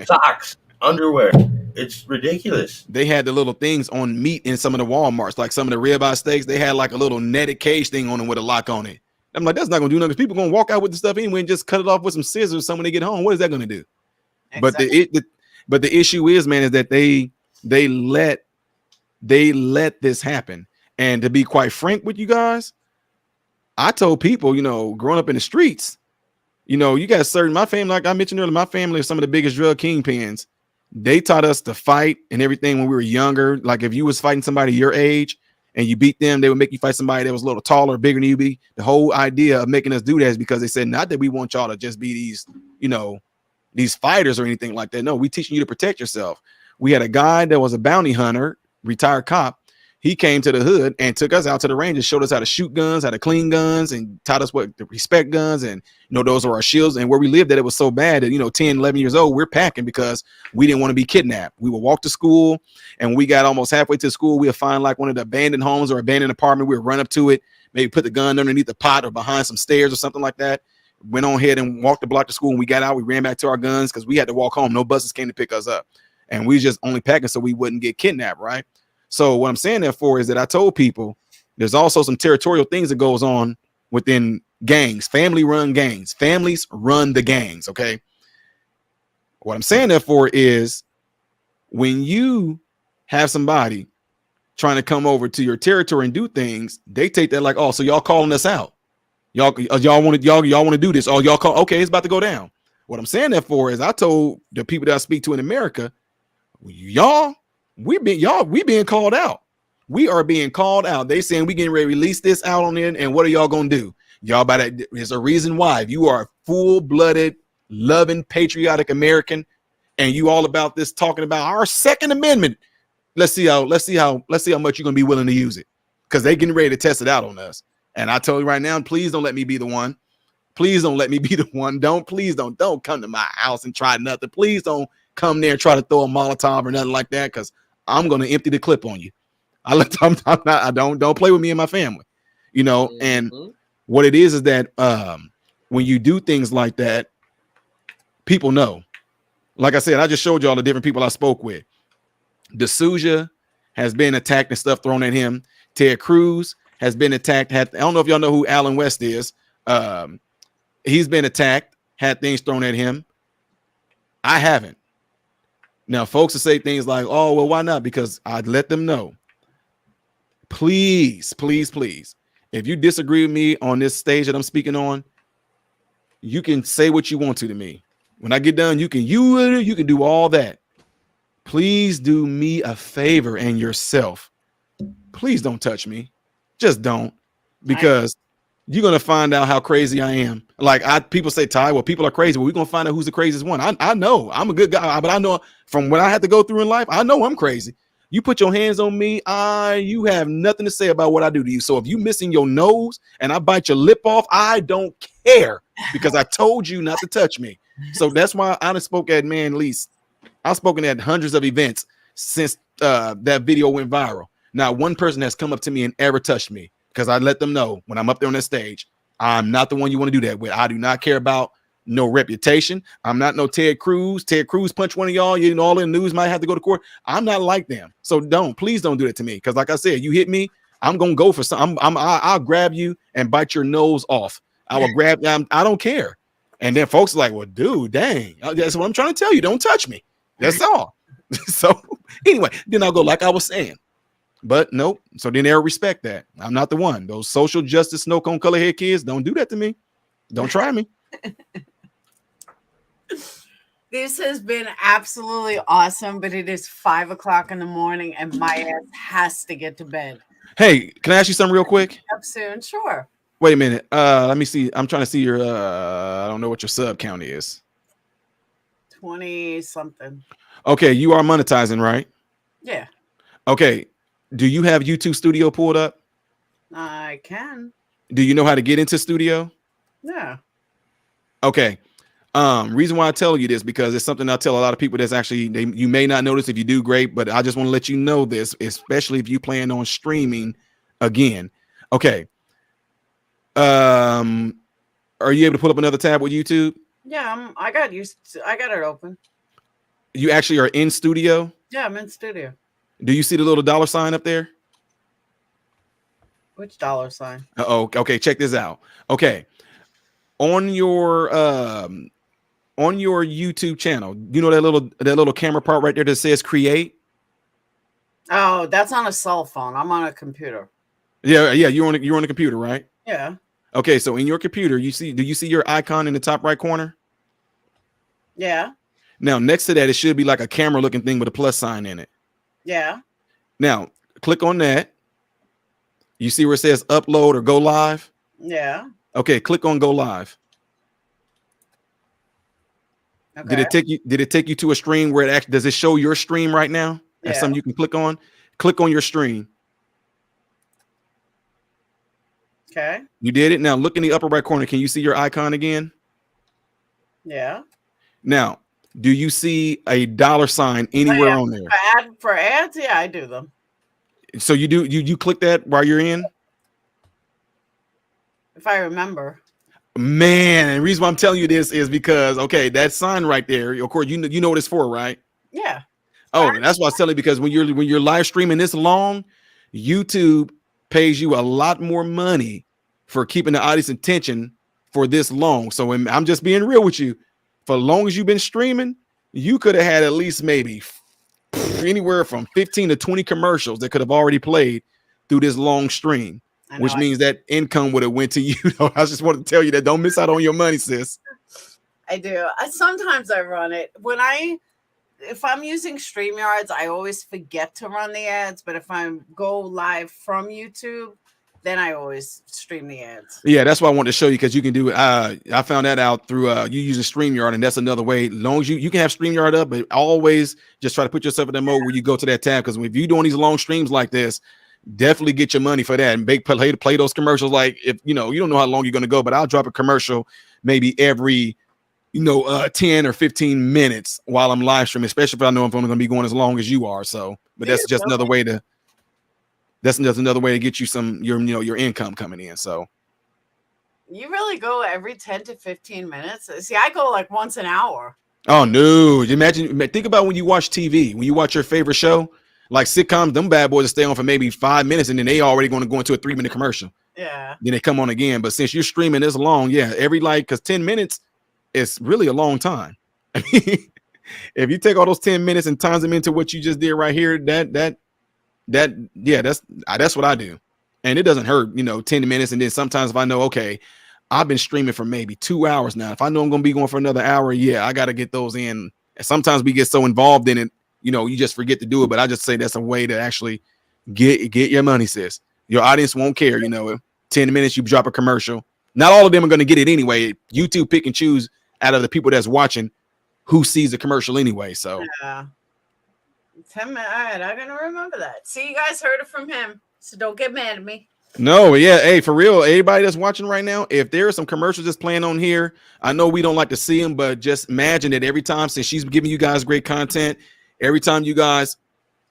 Socks, underwear. It's ridiculous. They had the little things on meat in some of the Walmarts, like some of the ribeye steaks. They had like a little netted cage thing on them with a lock on it. I'm like, that's not gonna do nothing. People gonna walk out with the stuff anyway and just cut it off with some scissors. So when they get home, what is that gonna do? Exactly. But the issue is, man, is that they let this happen. And to be quite frank with you guys, I told people, growing up in the streets, you got my family, like I mentioned earlier, my family is some of the biggest drug kingpins. They taught us to fight and everything when we were younger. Like if you was fighting somebody your age and you beat them, they would make you fight somebody that was a little taller, bigger than you be. The whole idea of making us do that is because they said, not that we want y'all to just be these fighters or anything like that. No, we teaching you to protect yourself. We had a guy that was a bounty hunter, retired cop. He came to the hood and took us out to the range and showed us how to shoot guns, how to clean guns, and taught us what to respect guns. And, those are our shields. And where we lived at, it was so bad that, 10, 11 years old, we're packing because we didn't want to be kidnapped. We would walk to school, and when we got almost halfway to school, we would find like one of the abandoned homes or abandoned apartment. We would run up to it, maybe put the gun underneath the pot or behind some stairs or something like that. Went on ahead and walked the block to school. And we got out, we ran back to our guns because we had to walk home. No buses came to pick us up. And we just only packing so we wouldn't get kidnapped, right? So what I'm saying that for is that I told people there's also some territorial things that goes on within gangs, family-run gangs. Families run the gangs, okay? What I'm saying that for is when you have somebody trying to come over to your territory and do things, they take that like, oh, so y'all calling us out. Y'all want to do this. Oh, y'all call, okay, it's about to go down. What I'm saying that for is I told the people that I speak to in America, we being called out. We are being called out. They saying we getting ready to release this out on it. And what are y'all going to do? Y'all by that, there's a reason why. If you are a full-blooded, loving, patriotic American, and you all about this talking about our Second Amendment, let's see how much you're gonna be willing to use it, because they getting ready to test it out on us. And I tell you right now, please don't let me be the one. Please don't let me be the one. Don't come to my house and try nothing. Please don't come there and try to throw a Molotov or nothing like that, because I'm gonna empty the clip on you. Don't play with me and my family, you know. And what it is that when you do things like that, people know. Like I said, I just showed you all the different people I spoke with. D'Souza has been attacked and stuff thrown at him. Ted Cruz has been attacked. I don't know if y'all know who Alan West is. He's been attacked, had things thrown at him. I haven't. Now, folks will say things like, oh, well, why not? Because I'd let them know. Please, please, please. If you disagree with me on this stage that I'm speaking on, you can say what you want to me. When I get done, you can do all that. Please do me a favor and yourself. Please don't touch me. Just don't, because you're gonna find out how crazy I am. Like people say, Ty, well, people are crazy. Well, we're gonna find out who's the craziest one. I know I'm a good guy, but I know from what I had to go through in life, I know I'm crazy. You put your hands on me, you have nothing to say about what I do to you. So if you missing your nose and I bite your lip off, I don't care, because I told you not to touch me. So that's why I done spoke at least. I've spoken at hundreds of events since that video went viral. Not one person has come up to me and ever touched me, because I let them know when I'm up there on that stage, I'm not the one you want to do that with. I do not care about no reputation. I'm not no Ted Cruz. Ted Cruz punched one of y'all. You know, all in the news might have to go to court. I'm not like them. So please don't do it to me. Because like I said, you hit me, I'm gonna go for something. I'll grab you and bite your nose off. I will grab them. I don't care. And then folks are like, well, dude, dang, that's what I'm trying to tell you. Don't touch me. That's all. So anyway, then I'll go like I was saying. But nope. So then they'll respect that. I'm not the one. Those social justice snow cone color head kids, don't do that to me. Don't try me. This has been absolutely awesome, but it is 5 o'clock in the morning and my ass has to get to bed. Hey, can I ask you something real quick? Up soon, sure. Wait a minute. Let me see. I'm trying to see your I don't know what your sub count is. 20 something. Okay, you are monetizing, right? Yeah. Okay. Do you have YouTube Studio pulled up? I can. Do you know how to get into Studio? Yeah. Okay. Reason why I tell you this, because it's something I tell a lot of people that's actually you may not notice. If you do, great, but I just want to let you know this, especially if you plan on streaming again. Okay. Are you able to pull up another tab with YouTube? Yeah, I got it open. You actually are in Studio? Yeah, I'm in Studio. Do you see the little dollar sign up there? Which dollar sign? Oh, okay. Check this out. Okay. On your YouTube channel, you know that little camera part right there that says create? Oh, that's on a cell phone. I'm on a computer. Yeah, you're on a computer, right? Yeah. Okay, so in your computer, do you see your icon in the top right corner? Yeah. Now, next to that, it should be like a camera looking thing with a plus sign in it. Yeah. Now, click on that. You see where it says upload or go live? Yeah. Okay, click on go live. Okay. Did it take you to a stream where does it show your stream right now? Yeah. That's something you can click on. Click on your stream. Okay. You did it. Now look in the upper right corner. Can you see your icon again? Yeah. Now, do you see a dollar sign anywhere on there? For ads? Yeah, I do them. So you click that while you're in? If I remember. Man, and the reason why I'm telling you this is because that sign right there, of course, you know what it's for, right? Yeah. Oh, that's why I was telling you, because when you're live streaming this long, YouTube pays you a lot more money for keeping the audience attention for this long. So I'm just being real with you. For as long as you've been streaming, you could have had at least maybe anywhere from 15 to 20 commercials that could have already played through this long stream, which means that income would have went to you. I just wanted to tell you that don't miss out on your money, sis. I do. Sometimes I run it. If I'm using StreamYards, I always forget to run the ads. But if I go live from YouTube, then I always stream the ads. Yeah, that's why I wanted to show you, because you can do it. I found that out through you using StreamYard, and that's another way. As long as you can have StreamYard up, but always just try to put yourself in that mode where you go to that tab. Because if you're doing these long streams like this, definitely get your money for that and play those commercials. Like, if you don't know how long you're going to go, but I'll drop a commercial maybe every 10 or 15 minutes while I'm live streaming, especially if I know I'm going to be going as long as you are. So, but that's just another way to. That's just another way to get you your income coming in. So you really go every 10 to 15 minutes. See, I go like once an hour. Oh no! Think about when you watch TV, when you watch your favorite show, like sitcoms. Them bad boys stay on for maybe 5 minutes, and then they already going to go into a 3-minute commercial. Yeah. Then they come on again. But since you're streaming this long, because 10 minutes is really a long time. I mean, if you take all those 10 minutes and times them into what you just did right here, that's what I do. And it doesn't hurt, 10 minutes. And then sometimes if I know, okay, I've been streaming for maybe 2 hours now. If I know I'm going to be going for another hour, I got to get those in. And sometimes we get so involved in it, you just forget to do it. But I just say that's a way to actually get your money, sis. Your audience won't care, 10 minutes, you drop a commercial. Not all of them are going to get it anyway. YouTube pick and choose out of the people that's watching who sees the commercial anyway. So yeah. 10 minutes. All right, I'm gonna remember that. See, you guys heard it from him, so don't get mad at me. No, hey, for real, everybody that's watching right now, if there are some commercials just playing on here, I know we don't like to see them, but just imagine that every time, since she's giving you guys great content, every time you guys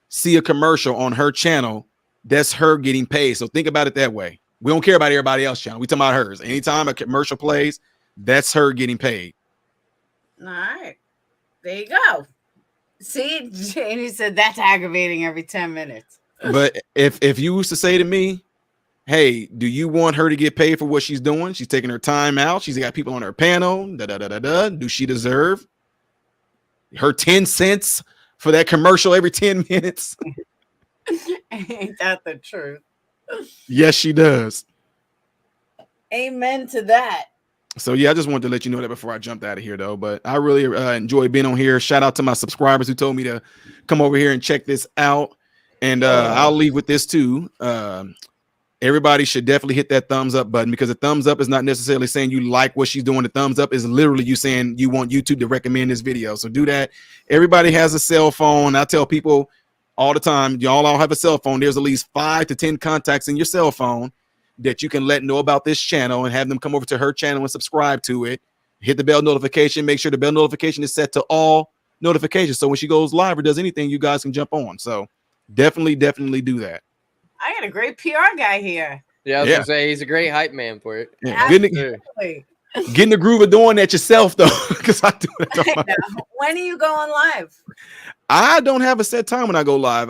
see a commercial on her channel, that's her getting paid. So think about it that way. We don't care about everybody else's channel. We talking about hers. Anytime a commercial plays, that's her getting paid. All right, there you go. See, Janie said that's aggravating every 10 minutes. But if you used to say to me, hey, do you want her to get paid for what she's doing? She's taking her time out. She's got people on her panel. Do she deserve her 10 cents for that commercial every 10 minutes? Ain't that the truth? Yes, she does. Amen to that. So I just wanted to let you know that before I jumped out of here, though. But I really enjoy being on here. Shout out to my subscribers who told me to come over here and check this out. And I'll leave with this too. Everybody should definitely hit that thumbs up button, because the thumbs up is not necessarily saying you like what she's doing. The thumbs up is literally you saying you want YouTube to recommend this video. So do that. Everybody has a cell phone. I tell people all the time, y'all all have a cell phone. There's at least 5 to 10 contacts in your cell phone that you can let know about this channel and have them come over to her channel and subscribe to it. Hit the bell notification. Make sure the bell notification is set to all notifications. So when she goes live or does anything, you guys can jump on. So definitely do that. I got a great PR guy here. Yeah, I was gonna say he's a great hype man for it. Yeah. Getting the groove of doing that yourself, though, because I do it. When are you going live? I don't have a set time when I go live.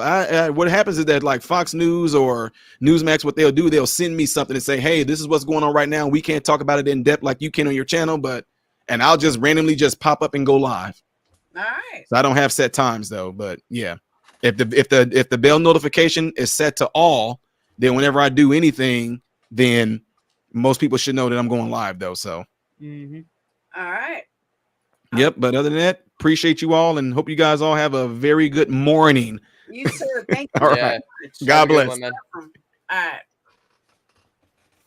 What happens is that, like Fox News or Newsmax, what they'll do, they'll send me something and say, hey, this is what's going on right now. We can't talk about it in depth like you can on your channel, and I'll just randomly just pop up and go live. All right. So I don't have set times though, but yeah. If the bell notification is set to all, then whenever I do anything, then most people should know that I'm going live though. So All right. Yep. But other than that, appreciate you all and hope you guys all have a very good morning. You too. Thank you. All right. God bless. All right.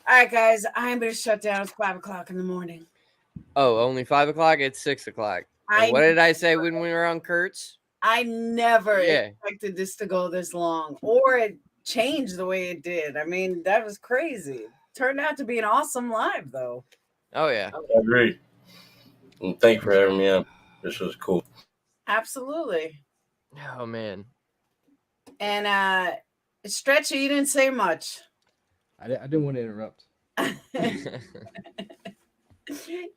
All right, guys. I'm going to shut down. It's 5 o'clock in the morning. Oh, only 5 o'clock? It's 6 o'clock. What did I say when we were on Kurt's? I never expected this to go this long or it changed the way it did. I mean, that was crazy. Turned out to be an awesome live, though. Oh, yeah. I agree. And thank you for having me on. This was cool. Absolutely. Oh, man. And Stretcher, you didn't say much. I didn't want to interrupt.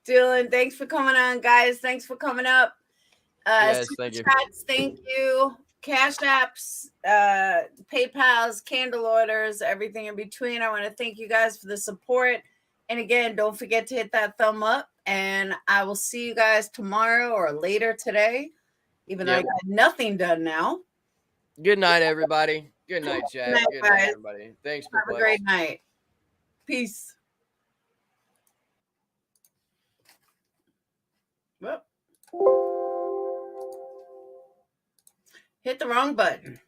Dylan, thanks for coming on, guys. Thanks for coming up. Yes, thank you. Chats, thank you. Cash apps, PayPal's, candle orders, everything in between. I want to thank you guys for the support. And again, don't forget to hit that thumb up. And I will see you guys tomorrow or later today, even though I got nothing done now. Good night, everybody. Good night, Chad. Good night, guys. everybody. Thanks Have for a great night. Peace. Well, hit the wrong button.